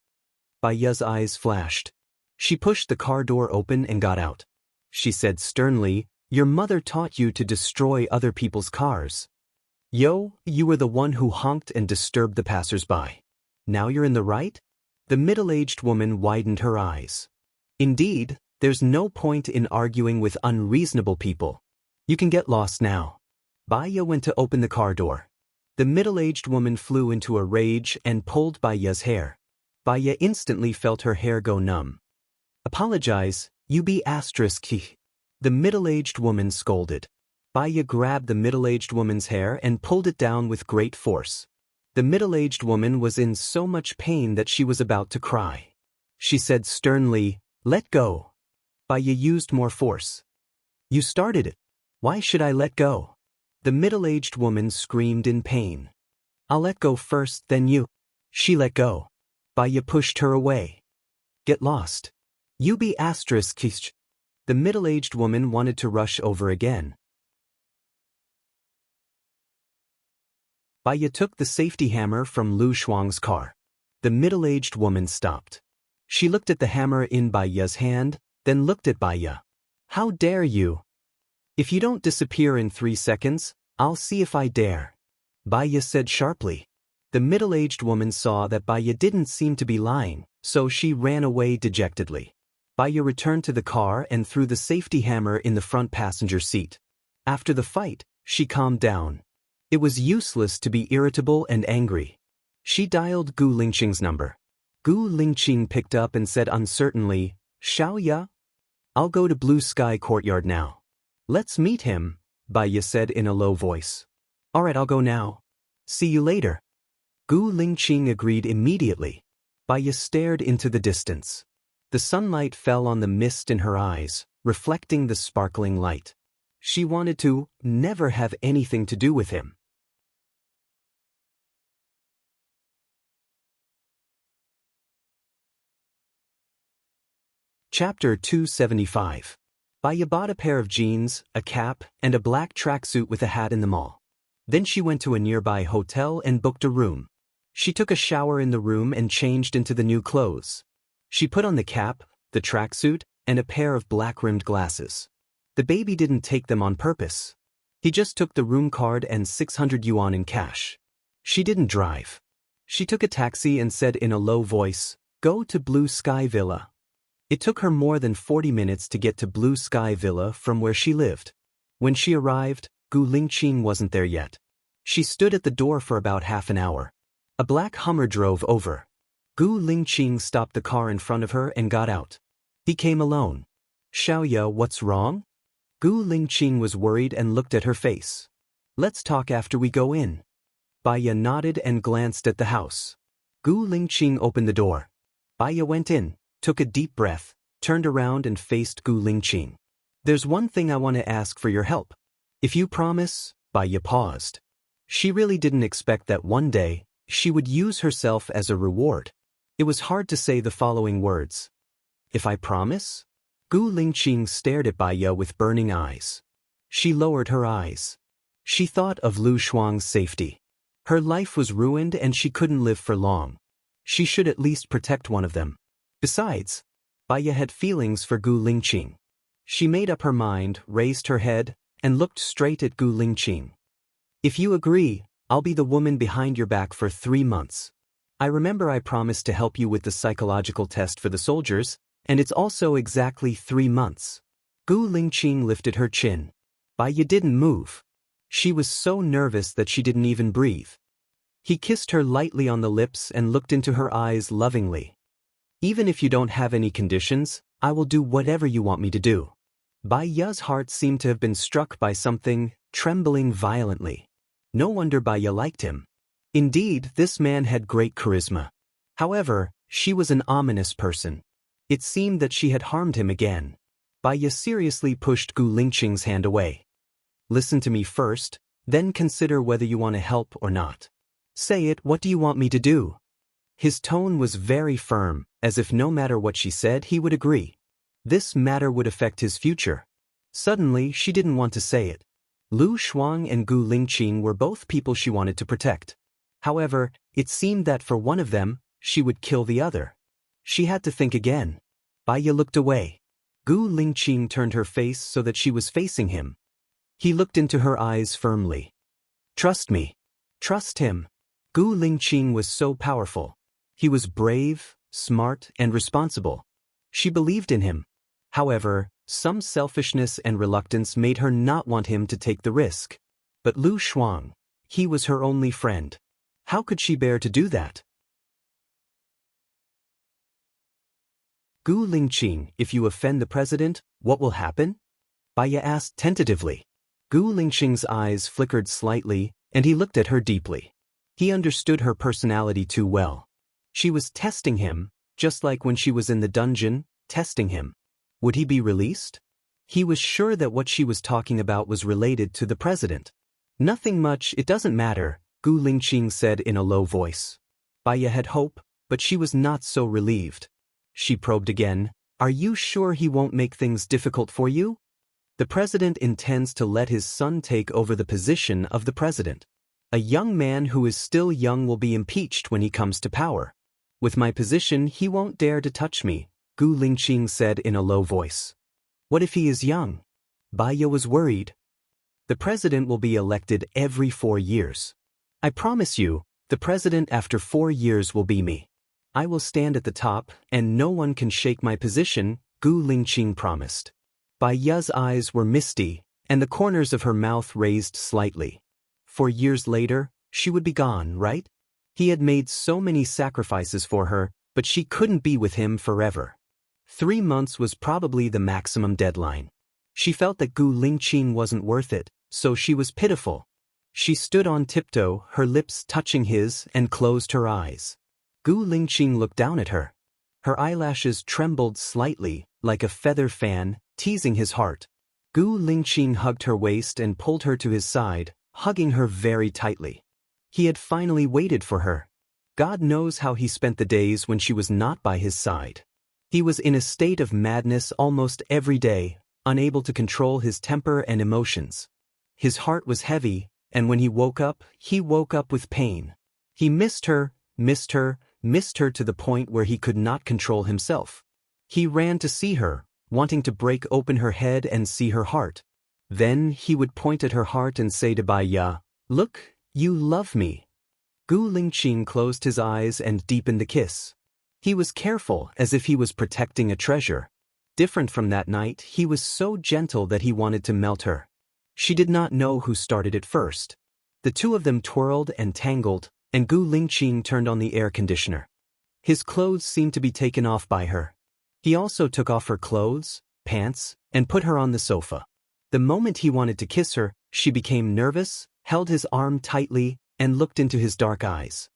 Baya's eyes flashed. She pushed the car door open and got out. She said sternly, "Your mother taught you to destroy other people's cars. You were the one who honked and disturbed the passers-by. Now you're in the right?" The middle-aged woman widened her eyes. "Indeed, there's no point in arguing with unreasonable people. You can get lost now." Baya went to open the car door. The middle-aged woman flew into a rage and pulled Baya's hair. Baya instantly felt her hair go numb. "Apologize, you be asterisk." The middle-aged woman scolded. Baya grabbed the middle-aged woman's hair and pulled it down with great force. The middle-aged woman was in so much pain that she was about to cry. She said sternly, "Let go." Baya used more force. "You started it. Why should I let go?" The middle-aged woman screamed in pain. "I'll let go first, then you." She let go. Baya pushed her away. "Get lost. You be asterisk." The middle-aged woman wanted to rush over again. Baya took the safety hammer from Lu Shuang's car. The middle-aged woman stopped. She looked at the hammer in Baya's hand, then looked at Baya. "How dare you? If you don't disappear in 3 seconds, I'll see if I dare," Baya said sharply. The middle-aged woman saw that Baya didn't seem to be lying, so she ran away dejectedly. Baya returned to the car and threw the safety hammer in the front passenger seat. After the fight, she calmed down. It was useless to be irritable and angry. She dialed Gu Lingqing's number. Gu Lingqing picked up and said uncertainly, "Xiao Ya? I'll go to Blue Sky Courtyard now." "Let's meet him," Baya said in a low voice. "All right, I'll go now. See you later." Gu Lingqing agreed immediately. Baya stared into the distance. The sunlight fell on the mist in her eyes, reflecting the sparkling light. She wanted to never have anything to do with him. Chapter 275. Baya bought a pair of jeans, a cap, and a black tracksuit with a hat in the mall. Then she went to a nearby hotel and booked a room. She took a shower in the room and changed into the new clothes. She put on the cap, the tracksuit, and a pair of black-rimmed glasses. The baby didn't take them on purpose. He just took the room card and 600 yuan in cash. She didn't drive. She took a taxi and said in a low voice, "Go to Blue Sky Villa." It took her more than 40 minutes to get to Blue Sky Villa from where she lived. When she arrived, Gu Lingqing wasn't there yet. She stood at the door for about half an hour. A black Hummer drove over. Gu Lingqing stopped the car in front of her and got out. He came alone. "Xiaoya, what's wrong?" Gu Lingqing was worried and looked at her face. "Let's talk after we go in." Baya nodded and glanced at the house. Gu Lingqing opened the door. Baya went in, took a deep breath, turned around and faced Gu Lingqing. "There's one thing I want to ask for your help. If you promise." Baya paused. She really didn't expect that one day, she would use herself as a reward. It was hard to say the following words. "If I promise?" Gu Lingqing stared at Baya with burning eyes. She lowered her eyes. She thought of Lu Shuang's safety. Her life was ruined and she couldn't live for long. She should at least protect one of them. Besides, Baya had feelings for Gu Lingqing. She made up her mind, raised her head, and looked straight at Gu Lingqing. "If you agree, I'll be the woman behind your back for 3 months. I remember I promised to help you with the psychological test for the soldiers, and it's also exactly 3 months." Gu Lingqing lifted her chin. Baya didn't move. She was so nervous that she didn't even breathe. He kissed her lightly on the lips and looked into her eyes lovingly. "Even if you don't have any conditions, I will do whatever you want me to do." Baya's heart seemed to have been struck by something, trembling violently. No wonder Baya liked him. Indeed, this man had great charisma. However, she was an ominous person. It seemed that she had harmed him again. Baya seriously pushed Gu Lingqing's hand away. Listen to me first, then consider whether you want to help or not. Say it, what do you want me to do? His tone was very firm, as if no matter what she said he would agree. This matter would affect his future. Suddenly, she didn't want to say it. Lu Shuang and Gu Lingqing were both people she wanted to protect. However, it seemed that for one of them, she would kill the other. She had to think again. Baya looked away. Gu Lingqing turned her face so that she was facing him. He looked into her eyes firmly. Trust me. Trust him. Gu Lingqing was so powerful. He was brave, smart, and responsible. She believed in him. However, some selfishness and reluctance made her not want him to take the risk. But Lu Shuang, he was her only friend. How could she bear to do that? Gu Lingqing, if you offend the president, what will happen? Baya asked tentatively. Gu Lingqing's eyes flickered slightly, and he looked at her deeply. He understood her personality too well. She was testing him, just like when she was in the dungeon, testing him. Would he be released? He was sure that what she was talking about was related to the president. Nothing much, it doesn't matter, Gu Lingqing said in a low voice. Baya had hope, but she was not so relieved. She probed again. Are you sure he won't make things difficult for you? The president intends to let his son take over the position of the president. A young man who is still young will be impeached when he comes to power. With my position, he won't dare to touch me, Gu Lingqing said in a low voice. What if he is young? Baya was worried. The president will be elected every 4 years. I promise you, the president after 4 years will be me. I will stand at the top, and no one can shake my position, Gu Lingqing promised. Baya's eyes were misty, and the corners of her mouth raised slightly. 4 years later, she would be gone, right? He had made so many sacrifices for her, but she couldn't be with him forever. 3 months was probably the maximum deadline. She felt that Gu Lingqing wasn't worth it, so she was pitiful. She stood on tiptoe, her lips touching his, and closed her eyes. Gu Lingqing looked down at her. Her eyelashes trembled slightly, like a feather fan, teasing his heart. Gu Lingqing hugged her waist and pulled her to his side, hugging her very tightly. He had finally waited for her. God knows how he spent the days when she was not by his side. He was in a state of madness almost every day, unable to control his temper and emotions. His heart was heavy, and when he woke up with pain. He missed her to the point where he could not control himself. He ran to see her, wanting to break open her head and see her heart. Then he would point at her heart and say to Baya, "Look, you love me." Gu Lingqing closed his eyes and deepened the kiss. He was careful, as if he was protecting a treasure. Different from that night, he was so gentle that he wanted to melt her. She did not know who started it first. The two of them twirled and tangled, and Gu Lingqing turned on the air conditioner. His clothes seemed to be taken off by her. He also took off her clothes, pants, and put her on the sofa. The moment he wanted to kiss her, she became nervous, held his arm tightly, and looked into his dark eyes.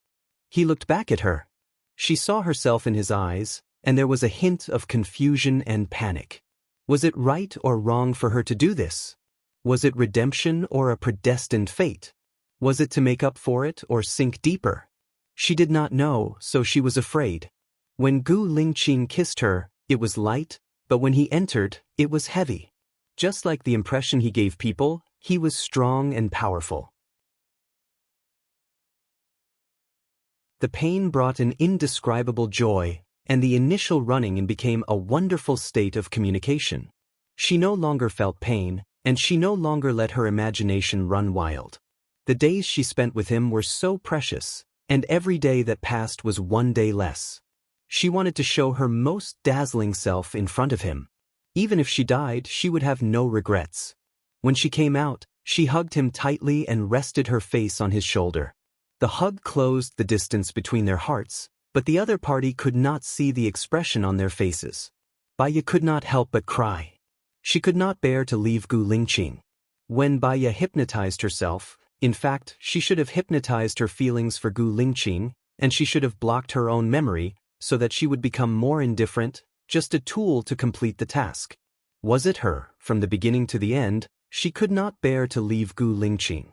He looked back at her. She saw herself in his eyes, and there was a hint of confusion and panic. Was it right or wrong for her to do this? Was it redemption or a predestined fate? Was it to make up for it or sink deeper? She did not know, so she was afraid. When Gu Lingqing kissed her, it was light, but when he entered, it was heavy. Just like the impression he gave people, he was strong and powerful. The pain brought an indescribable joy, and the initial running became a wonderful state of communication. She no longer felt pain, and she no longer let her imagination run wild. The days she spent with him were so precious, and every day that passed was one day less. She wanted to show her most dazzling self in front of him. Even if she died, she would have no regrets. When she came out, she hugged him tightly and rested her face on his shoulder. The hug closed the distance between their hearts, but the other party could not see the expression on their faces. Baya could not help but cry. She could not bear to leave Gu Lingqing. When Baya hypnotized herself, in fact, she should have hypnotized her feelings for Gu Lingqing, and she should have blocked her own memory, so that she would become more indifferent, just a tool to complete the task. Was it her? From the beginning to the end, she could not bear to leave Gu Lingqing.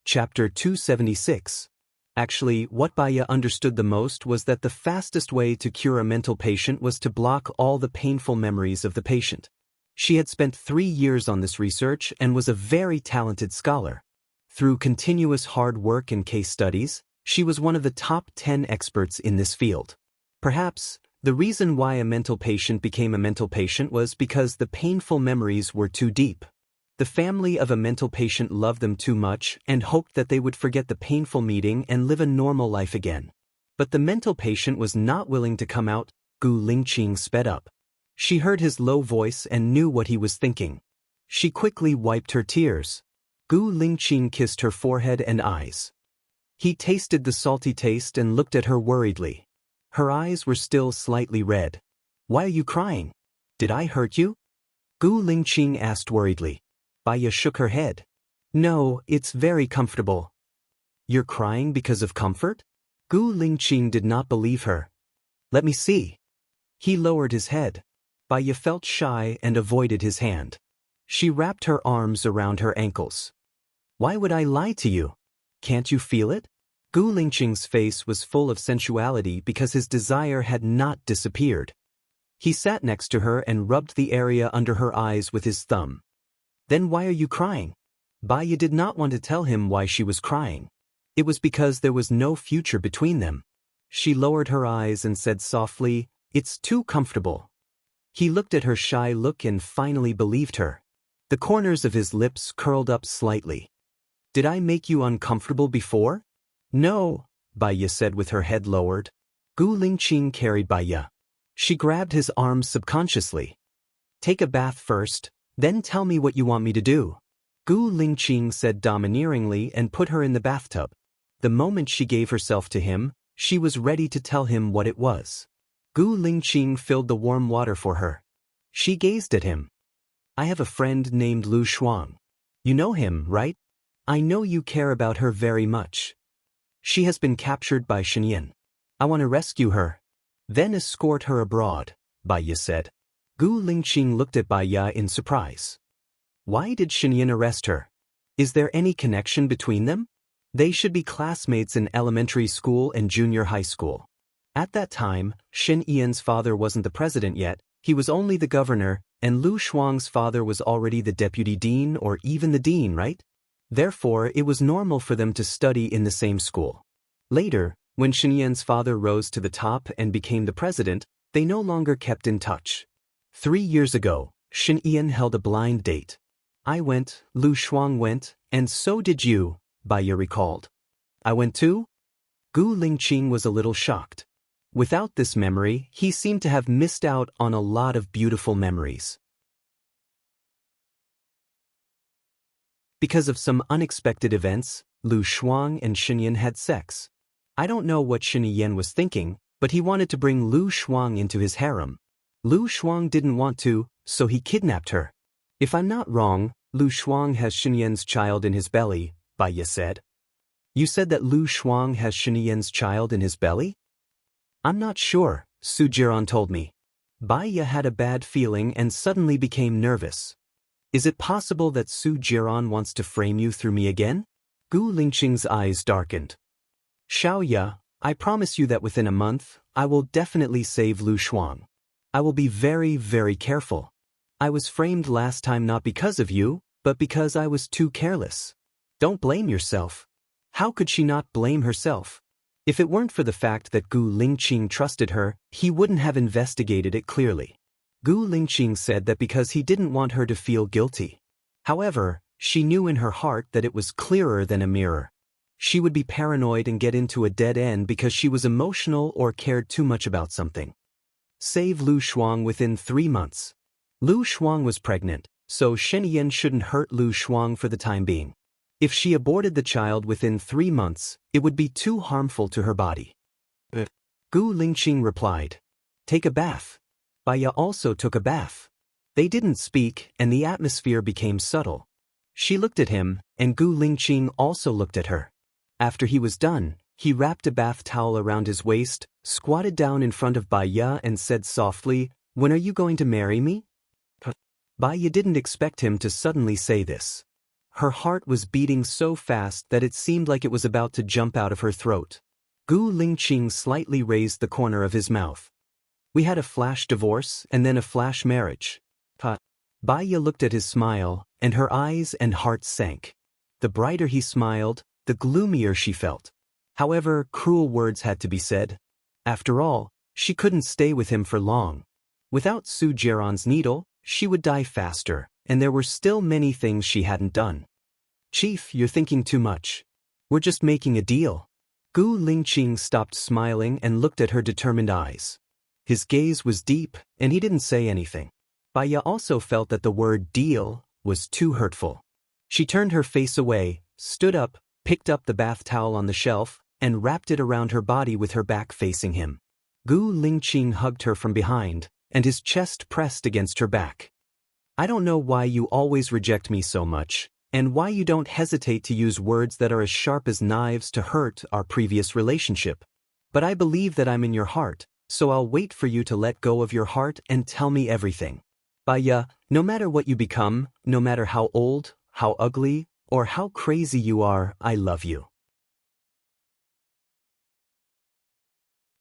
Chapter 276. Actually, what Baya understood the most was that the fastest way to cure a mental patient was to block all the painful memories of the patient. She had spent 3 years on this research and was a very talented scholar. Through continuous hard work and case studies, she was one of the top 10 experts in this field. Perhaps, the reason why a mental patient became a mental patient was because the painful memories were too deep. The family of a mental patient loved them too much and hoped that they would forget the painful meeting and live a normal life again. But the mental patient was not willing to come out. Gu Lingqing sped up. She heard his low voice and knew what he was thinking. She quickly wiped her tears. Gu Lingqing kissed her forehead and eyes. He tasted the salty taste and looked at her worriedly. Her eyes were still slightly red. "Why are you crying? Did I hurt you?" Gu Lingqing asked worriedly. Baya shook her head. "No, it's very comfortable." "You're crying because of comfort?" Gu Lingqing did not believe her. "Let me see." He lowered his head. Baya felt shy and avoided his hand. She wrapped her arms around her ankles. "Why would I lie to you? Can't you feel it?" Gu Lingqing's face was full of sensuality because his desire had not disappeared. He sat next to her and rubbed the area under her eyes with his thumb. "Then why are you crying?" Baya did not want to tell him why she was crying. It was because there was no future between them. She lowered her eyes and said softly, "It's too comfortable." He looked at her shy look and finally believed her. The corners of his lips curled up slightly. "Did I make you uncomfortable before?" "No," Baya said with her head lowered. Gu Lingqing carried Baya. She grabbed his arms subconsciously. "Take a bath first, then tell me what you want me to do," Gu Lingqing said domineeringly and put her in the bathtub. The moment she gave herself to him, she was ready to tell him what it was. Gu Lingqing filled the warm water for her. She gazed at him. "I have a friend named Lu Shuang. You know him, right? I know you care about her very much. She has been captured by Shenyan. I want to rescue her, then escort her abroad," Baya said. Gu Lingqing looked at Baya in surprise. Why did Shenyan arrest her? Is there any connection between them? They should be classmates in elementary school and junior high school. At that time, Shen Yan's father wasn't the president yet, he was only the governor, and Lu Shuang's father was already the deputy dean or even the dean, right? Therefore, it was normal for them to study in the same school. Later, when Shen Yan's father rose to the top and became the president, they no longer kept in touch. 3 years ago, Shen Yan held a blind date. I went, Lu Shuang went, and so did you, Baya recalled. I went too? Gu Lingqing was a little shocked. Without this memory, he seemed to have missed out on a lot of beautiful memories. Because of some unexpected events, Lu Shuang and Shen Yan had sex. I don't know what Shen Yan was thinking, but he wanted to bring Lu Shuang into his harem. Lu Shuang didn't want to, so he kidnapped her. If I'm not wrong, Lu Shuang has Shen Yan's child in his belly, Baya said. You said that Lu Shuang has Shen Yan's child in his belly? I'm not sure, Su Jiran told me. Baya had a bad feeling and suddenly became nervous. Is it possible that Su Jiran wants to frame you through me again? Gu Lingqing's eyes darkened. Xiaoya, I promise you that within a month, I will definitely save Lu Shuang. I will be very, very careful. I was framed last time not because of you, but because I was too careless. Don't blame yourself. How could she not blame herself? If it weren't for the fact that Gu Lingqing trusted her, he wouldn't have investigated it clearly. Gu Lingqing said that because he didn't want her to feel guilty. However, she knew in her heart that it was clearer than a mirror. She would be paranoid and get into a dead end because she was emotional or cared too much about something. Save Lu Shuang within 3 months. Lu Shuang was pregnant, so Shen Yan shouldn't hurt Lu Shuang for the time being. If she aborted the child within 3 months, it would be too harmful to her body. Gu Lingqing replied. Take a bath. Baya also took a bath. They didn't speak, and the atmosphere became subtle. She looked at him, and Gu Lingqing also looked at her. After he was done, He wrapped a bath towel around his waist, squatted down in front of Baya and said softly, "When are you going to marry me?" Baya didn't expect him to suddenly say this. Her heart was beating so fast that it seemed like it was about to jump out of her throat. Gu Lingqing slightly raised the corner of his mouth. "We had a flash divorce and then a flash marriage." Baya looked at his smile, and her eyes and heart sank. The brighter he smiled, the gloomier she felt. However, cruel words had to be said. After all, she couldn't stay with him for long. Without Su Jiaran's needle, she would die faster, and there were still many things she hadn't done. "Chief, you're thinking too much. We're just making a deal." Gu Lingqing stopped smiling and looked at her determined eyes. His gaze was deep, and he didn't say anything. Baya also felt that the word deal was too hurtful. She turned her face away, stood up, picked up the bath towel on the shelf, and wrapped it around her body with her back facing him. Gu Lingqing hugged her from behind, and his chest pressed against her back. "I don't know why you always reject me so much, and why you don't hesitate to use words that are as sharp as knives to hurt our previous relationship. But I believe that I'm in your heart, so I'll wait for you to let go of your heart and tell me everything. Baya, no matter what you become, no matter how old, how ugly, or how crazy you are, I love you.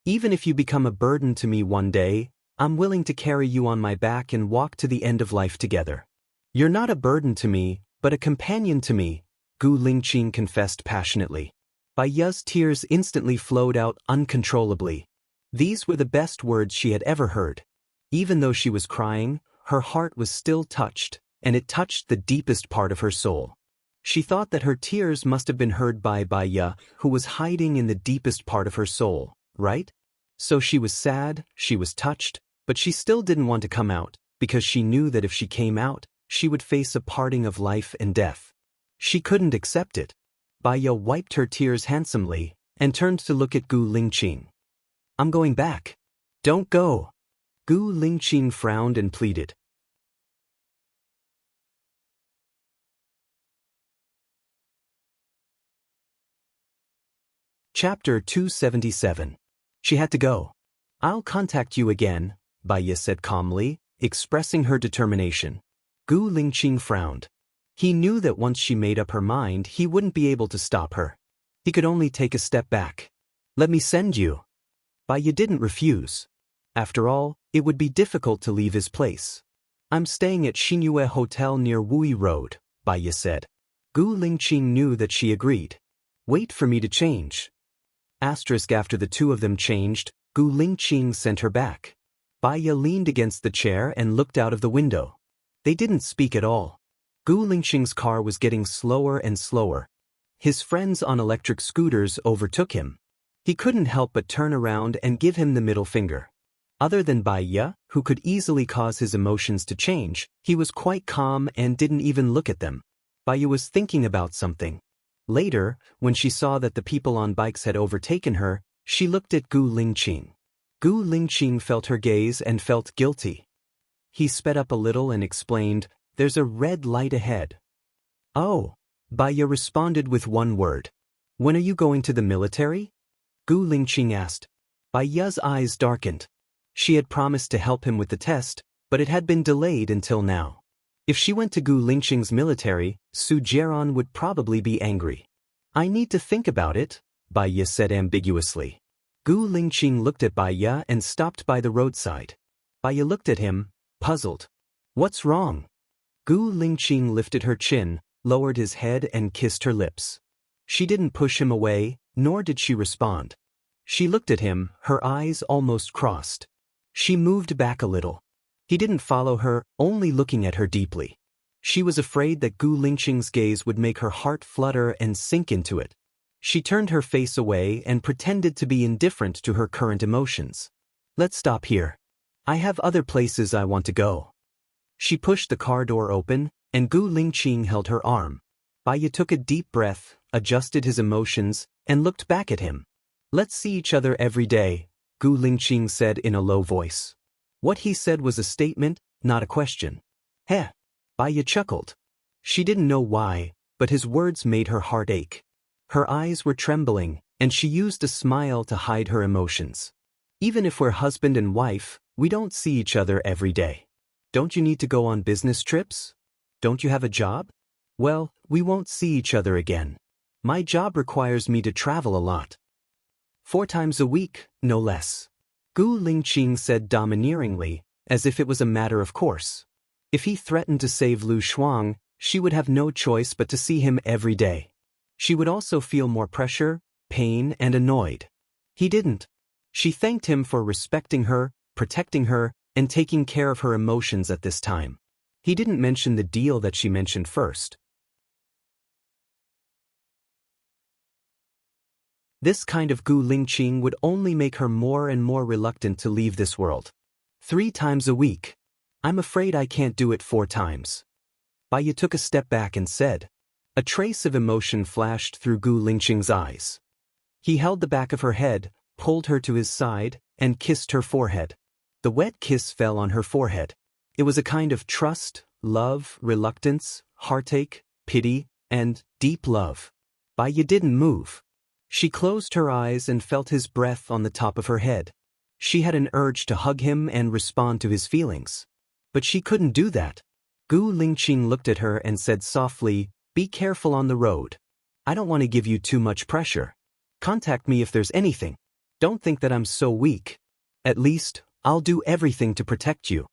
Even if you become a burden to me one day, I'm willing to carry you on my back and walk to the end of life together. You're not a burden to me, but a companion to me," Gu Lingqing confessed passionately. Baya's tears instantly flowed out uncontrollably. These were the best words she had ever heard. Even though she was crying, her heart was still touched, and it touched the deepest part of her soul. She thought that her tears must have been heard by Baya, who was hiding in the deepest part of her soul, right? So she was sad, she was touched, but she still didn't want to come out, because she knew that if she came out, she would face a parting of life and death. She couldn't accept it. Baya wiped her tears handsomely, and turned to look at Gu Lingqing. "I'm going back. Don't go." Gu Lingqing frowned and pleaded. Chapter 277. She had to go. "I'll contact you again," Baya said calmly, expressing her determination. Gu Lingqing frowned. He knew that once she made up her mind, he wouldn't be able to stop her. He could only take a step back. "Let me send you." Baya didn't refuse. After all, it would be difficult to leave his place. "I'm staying at Xinyue Hotel near Wui Road," Baya said. Gu Lingqing knew that she agreed. "Wait for me to change." After the two of them changed, Gu Lingqing sent her back. Baya leaned against the chair and looked out of the window. They didn't speak at all. Gu Lingqing's car was getting slower and slower. His friends on electric scooters overtook him. He couldn't help but turn around and give him the middle finger. Other than Baya, who could easily cause his emotions to change, he was quite calm and didn't even look at them. Baya was thinking about something. Later, when she saw that the people on bikes had overtaken her, she looked at Gu Lingqing. Gu Lingqing felt her gaze and felt guilty. He sped up a little and explained, "There's a red light ahead." "Oh," Baya responded with one word. "When are you going to the military?" Gu Lingqing asked. Baya's eyes darkened. She had promised to help him with the test, but it had been delayed until now. If she went to Gu Lingqing's military, Su Jiaran would probably be angry. "I need to think about it," Baya said ambiguously. Gu Lingqing looked at Baya and stopped by the roadside. Baya looked at him, puzzled. "What's wrong?" Gu Lingqing lifted her chin, lowered his head and kissed her lips. She didn't push him away, nor did she respond. She looked at him, her eyes almost crossed. She moved back a little. He didn't follow her, only looking at her deeply. She was afraid that Gu Lingqing's gaze would make her heart flutter and sink into it. She turned her face away and pretended to be indifferent to her current emotions. "Let's stop here. I have other places I want to go." She pushed the car door open, and Gu Lingqing held her arm. Baya took a deep breath, adjusted his emotions, and looked back at him. "Let's see each other every day," Gu Lingqing said in a low voice. What he said was a statement, not a question. "Heh." Baya chuckled. She didn't know why, but his words made her heart ache. Her eyes were trembling, and she used a smile to hide her emotions. Even if we're husband and wife, we don't see each other every day. Don't you need to go on business trips? Don't you have a job? Well, we won't see each other again. My job requires me to travel a lot. 4 times a week, no less. Gu Lingqing said domineeringly, as if it was a matter of course. If he threatened to save Lu Shuang, she would have no choice but to see him every day. She would also feel more pressure, pain, and annoyed. He didn't. She thanked him for respecting her, protecting her, and taking care of her emotions at this time. He didn't mention the deal that she mentioned first. This kind of Gu Lingqing would only make her more and more reluctant to leave this world. 3 times a week. I'm afraid I can't do it 4 times. Baiya took a step back and said. A trace of emotion flashed through Gu Lingqing's eyes. He held the back of her head, pulled her to his side, and kissed her forehead. The wet kiss fell on her forehead. It was a kind of trust, love, reluctance, heartache, pity, and deep love. Baiya didn't move. She closed her eyes and felt his breath on the top of her head. She had an urge to hug him and respond to his feelings. But she couldn't do that. Gu Lingqing looked at her and said softly, "Be careful on the road. I don't want to give you too much pressure. Contact me if there's anything. Don't think that I'm so weak. At least, I'll do everything to protect you."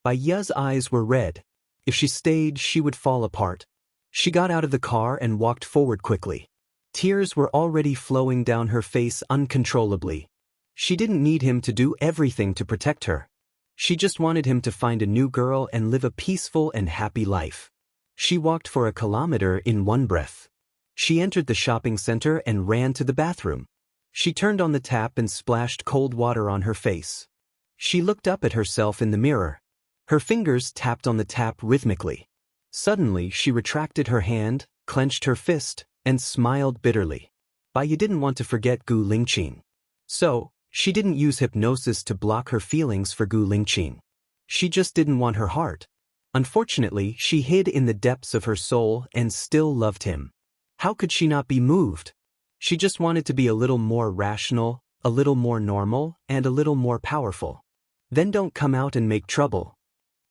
Baiya's eyes were red. If she stayed, she would fall apart. She got out of the car and walked forward quickly. Tears were already flowing down her face uncontrollably. She didn't need him to do everything to protect her. She just wanted him to find a new girl and live a peaceful and happy life. She walked for a kilometer in one breath. She entered the shopping center and ran to the bathroom. She turned on the tap and splashed cold water on her face. She looked up at herself in the mirror. Her fingers tapped on the tap rhythmically. Suddenly, she retracted her hand, clenched her fist, and smiled bitterly. Baiya didn't want to forget Gu Lingqing. So, she didn't use hypnosis to block her feelings for Gu Lingqing. She just didn't want her heart. Unfortunately, she hid in the depths of her soul and still loved him. How could she not be moved? She just wanted to be a little more rational, a little more normal, and a little more powerful. Then don't come out and make trouble.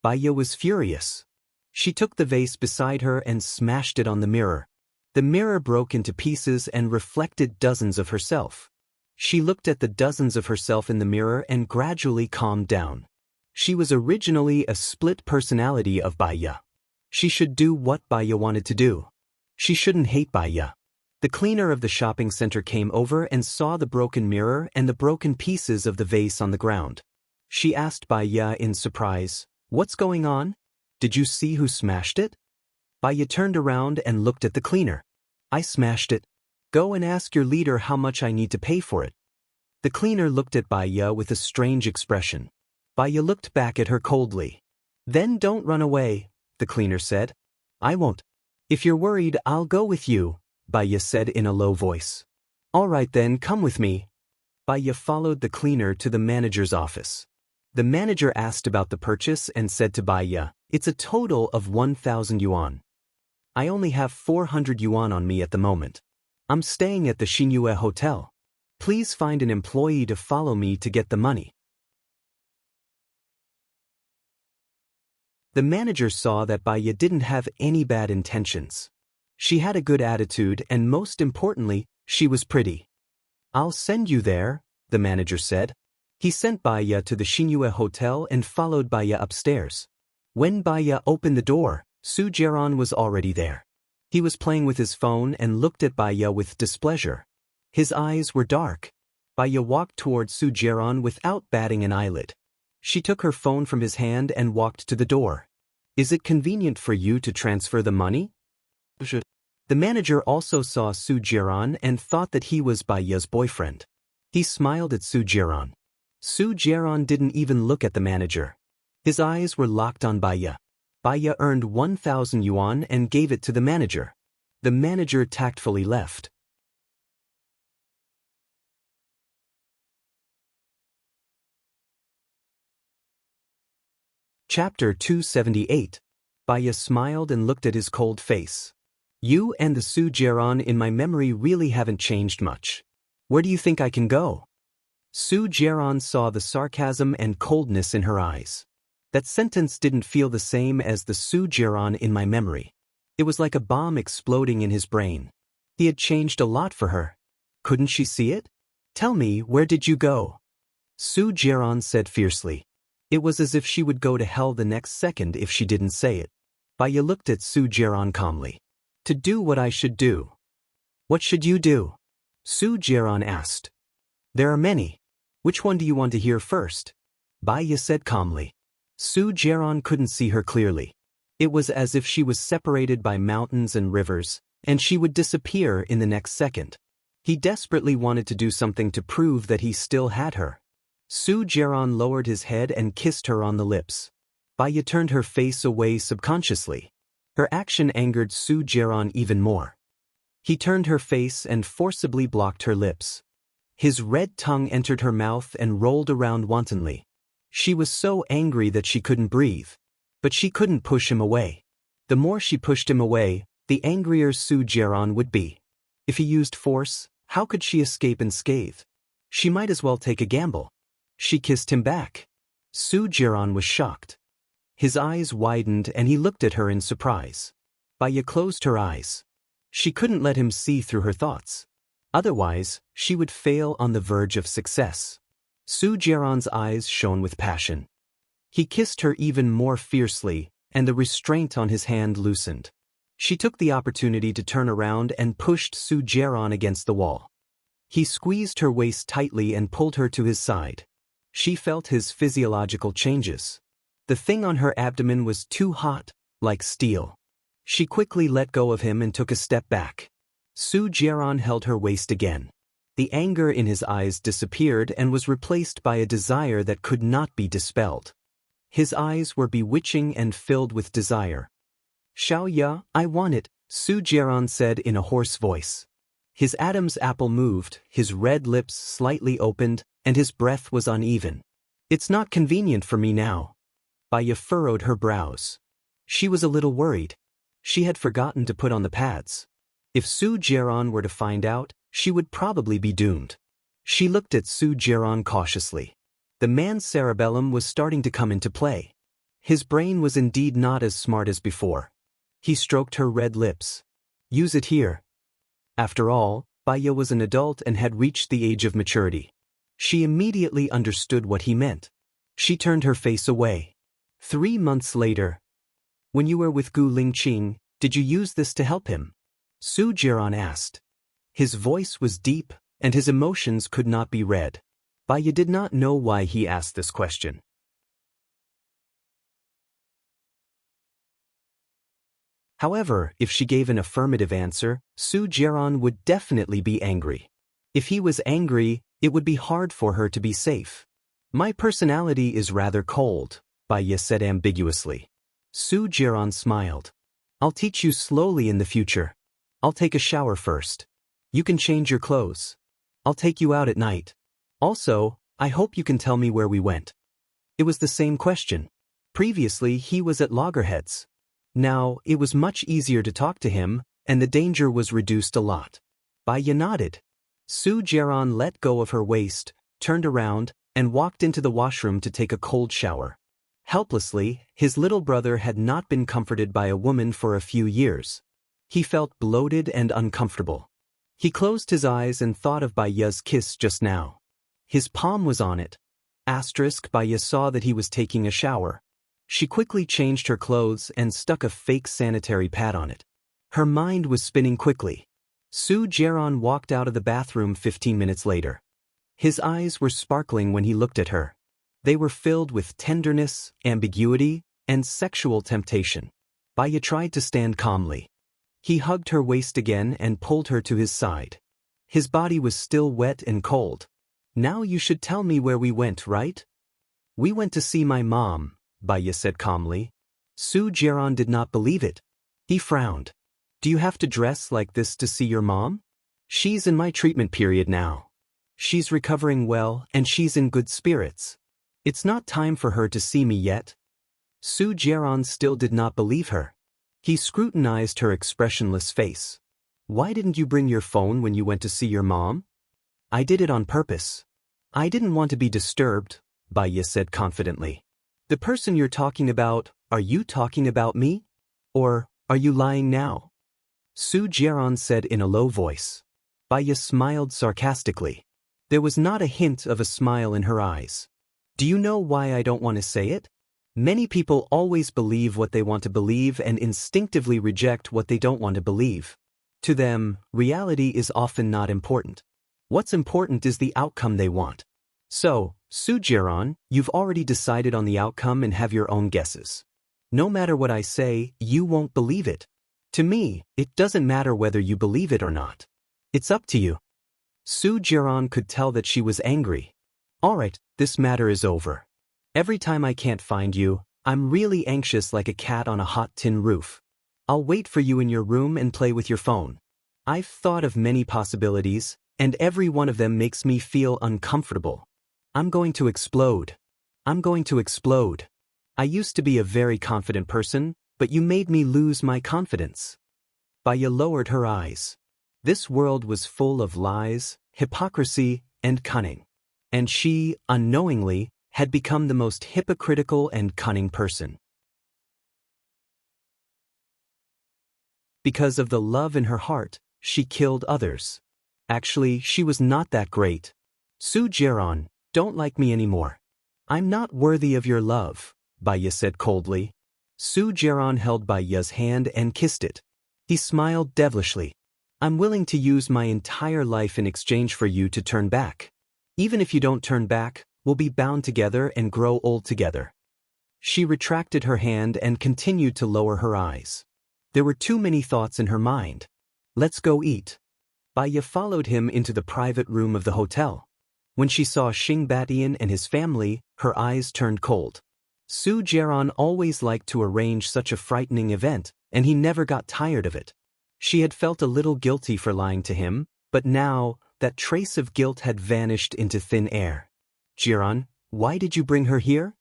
Baiya was furious. She took the vase beside her and smashed it on the mirror. The mirror broke into pieces and reflected dozens of herself. She looked at the dozens of herself in the mirror and gradually calmed down. She was originally a split personality of Baiya. She should do what Baiya wanted to do. She shouldn't hate Baiya. The cleaner of the shopping center came over and saw the broken mirror and the broken pieces of the vase on the ground. She asked Baiya in surprise, "What's going on? Did you see who smashed it?" Baiya turned around and looked at the cleaner. "I smashed it. Go and ask your leader how much I need to pay for it." The cleaner looked at Baiya with a strange expression. Baiya looked back at her coldly. "Then don't run away," the cleaner said. "I won't. If you're worried, I'll go with you," Baiya said in a low voice. "All right then, come with me." Baiya followed the cleaner to the manager's office. The manager asked about the purchase and said to Baiya, "It's a total of 1,000 yuan. I only have 400 yuan on me at the moment. I'm staying at the Xinyue Hotel. Please find an employee to follow me to get the money." The manager saw that Baiya didn't have any bad intentions. She had a good attitude and most importantly, she was pretty. "I'll send you there," the manager said. He sent Baiya to the Xinyue Hotel and followed Baiya upstairs. When Baiya opened the door, Su Jiaran was already there. He was playing with his phone and looked at Baiya with displeasure. His eyes were dark. Baiya walked toward Su Jiaran without batting an eyelid. She took her phone from his hand and walked to the door. "Is it convenient for you to transfer the money?" The manager also saw Su Jiaran and thought that he was Baiya's boyfriend. He smiled at Su Jiaran. Su Jiaran didn't even look at the manager. His eyes were locked on Baiya. Baiya earned 1,000 yuan and gave it to the manager. The manager tactfully left. Chapter 278. Baiya smiled and looked at his cold face. "You and the Su Jiaran in my memory really haven't changed much. Where do you think I can go? Su Jiaran saw the sarcasm and coldness in her eyes. That sentence didn't feel the same as the Su Jiaran in my memory. It was like a bomb exploding in his brain. He had changed a lot for her. Couldn't she see it? Tell me, where did you go? Su Jiaran said fiercely. It was as if she would go to hell the next second if she didn't say it. Baya looked at Su Jiaran calmly. To do what I should do. What should you do? Su Jiaran asked. There are many. Which one do you want to hear first? Baya said calmly. Su Jiaran couldn't see her clearly. It was as if she was separated by mountains and rivers, and she would disappear in the next second. He desperately wanted to do something to prove that he still had her. Su Jiaran lowered his head and kissed her on the lips. Baya turned her face away subconsciously. Her action angered Su Jiaran even more. He turned her face and forcibly blocked her lips. His red tongue entered her mouth and rolled around wantonly. She was so angry that she couldn't breathe. But she couldn't push him away. The more she pushed him away, the angrier Su Jiaran would be. If he used force, how could she escape unscathed? She might as well take a gamble. She kissed him back. Su Jiaran was shocked. His eyes widened and he looked at her in surprise. Baya closed her eyes. She couldn't let him see through her thoughts. Otherwise, she would fail on the verge of success. Su Jiaran's eyes shone with passion. He kissed her even more fiercely, and the restraint on his hand loosened. She took the opportunity to turn around and pushed Su Jiaran against the wall. He squeezed her waist tightly and pulled her to his side. She felt his physiological changes. The thing on her abdomen was too hot, like steel. She quickly let go of him and took a step back. Su Jiaran held her waist again. The anger in his eyes disappeared and was replaced by a desire that could not be dispelled. His eyes were bewitching and filled with desire. Xiao Ya, I want it, Su Jiaran said in a hoarse voice. His Adam's apple moved, his red lips slightly opened, and his breath was uneven. It's not convenient for me now. Baya furrowed her brows. She was a little worried. She had forgotten to put on the pads. If Su Jiaran were to find out, she would probably be doomed. She looked at Su Jiaran cautiously. The man's cerebellum was starting to come into play. His brain was indeed not as smart as before. He stroked her red lips. Use it here. After all, Baya was an adult and had reached the age of maturity. She immediately understood what he meant. She turned her face away. 3 months later. When you were with Gu Lingqing, did you use this to help him? Su Jiaran asked. His voice was deep, and his emotions could not be read. Baya did not know why he asked this question. However, if she gave an affirmative answer, Su Jiaran would definitely be angry. If he was angry, it would be hard for her to be safe. My personality is rather cold, Baya said ambiguously. Su Jiaran smiled. I'll teach you slowly in the future. I'll take a shower first. You can change your clothes. I'll take you out at night. Also, I hope you can tell me where we went. It was the same question. Previously, he was at loggerheads. Now, it was much easier to talk to him, and the danger was reduced a lot. Baya nodded. Su Jiaran let go of her waist, turned around, and walked into the washroom to take a cold shower. Helplessly, his little brother had not been comforted by a woman for a few years. He felt bloated and uncomfortable. He closed his eyes and thought of Baya's kiss just now. His palm was on it. Baya saw that he was taking a shower. She quickly changed her clothes and stuck a fake sanitary pad on it. Her mind was spinning quickly. Su Jiaran walked out of the bathroom 15 minutes later. His eyes were sparkling when he looked at her. They were filled with tenderness, ambiguity, and sexual temptation. Baya tried to stand calmly. He hugged her waist again and pulled her to his side. His body was still wet and cold. Now you should tell me where we went, right? We went to see my mom, Baya said calmly. Su Jiaran did not believe it. He frowned. Do you have to dress like this to see your mom? She's in my treatment period now. She's recovering well and she's in good spirits. It's not time for her to see me yet. Su Jiaran still did not believe her. He scrutinized her expressionless face. Why didn't you bring your phone when you went to see your mom? I did it on purpose. I didn't want to be disturbed, Baya said confidently. The person you're talking about, are you talking about me? Or, are you lying now? Su Jiaran said in a low voice. Baya smiled sarcastically. There was not a hint of a smile in her eyes. Do you know why I don't want to say it? Many people always believe what they want to believe and instinctively reject what they don't want to believe. To them, reality is often not important. What's important is the outcome they want. So, Su Jiaran, you've already decided on the outcome and have your own guesses. No matter what I say, you won't believe it. To me, it doesn't matter whether you believe it or not. It's up to you. Su Jiaran could tell that she was angry. Alright, this matter is over. Every time I can't find you, I'm really anxious like a cat on a hot tin roof. I'll wait for you in your room and play with your phone. I've thought of many possibilities, and every one of them makes me feel uncomfortable. I'm going to explode. I'm going to explode. I used to be a very confident person, but you made me lose my confidence. Baya lowered her eyes. This world was full of lies, hypocrisy, and cunning. And she, unknowingly, had become the most hypocritical and cunning person. Because of the love in her heart, she killed others. Actually, she was not that great. Su Jiaran, don't like me anymore. I'm not worthy of your love, Baya said coldly. Su Jiaran held Baya's hand and kissed it. He smiled devilishly. I'm willing to use my entire life in exchange for you to turn back. Even if you don't turn back, we'll be bound together and grow old together. She retracted her hand and continued to lower her eyes. There were too many thoughts in her mind. Let's go eat. Baya followed him into the private room of the hotel. When she saw Xing Batian and his family, her eyes turned cold. Su Jiaran always liked to arrange such a frightening event, and he never got tired of it. She had felt a little guilty for lying to him, but now, that trace of guilt had vanished into thin air. Jiaran, why did you bring her here?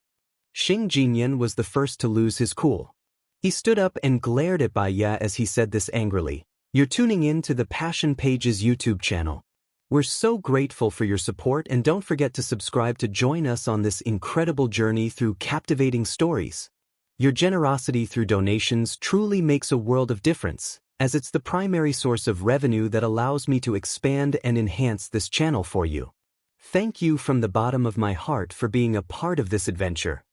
Xing Jinyan was the first to lose his cool. He stood up and glared at Baya as he said this angrily. You're tuning in to the Passion Pages YouTube channel. We're so grateful for your support, and don't forget to subscribe to join us on this incredible journey through captivating stories. Your generosity through donations truly makes a world of difference, as it's the primary source of revenue that allows me to expand and enhance this channel for you. Thank you from the bottom of my heart for being a part of this adventure.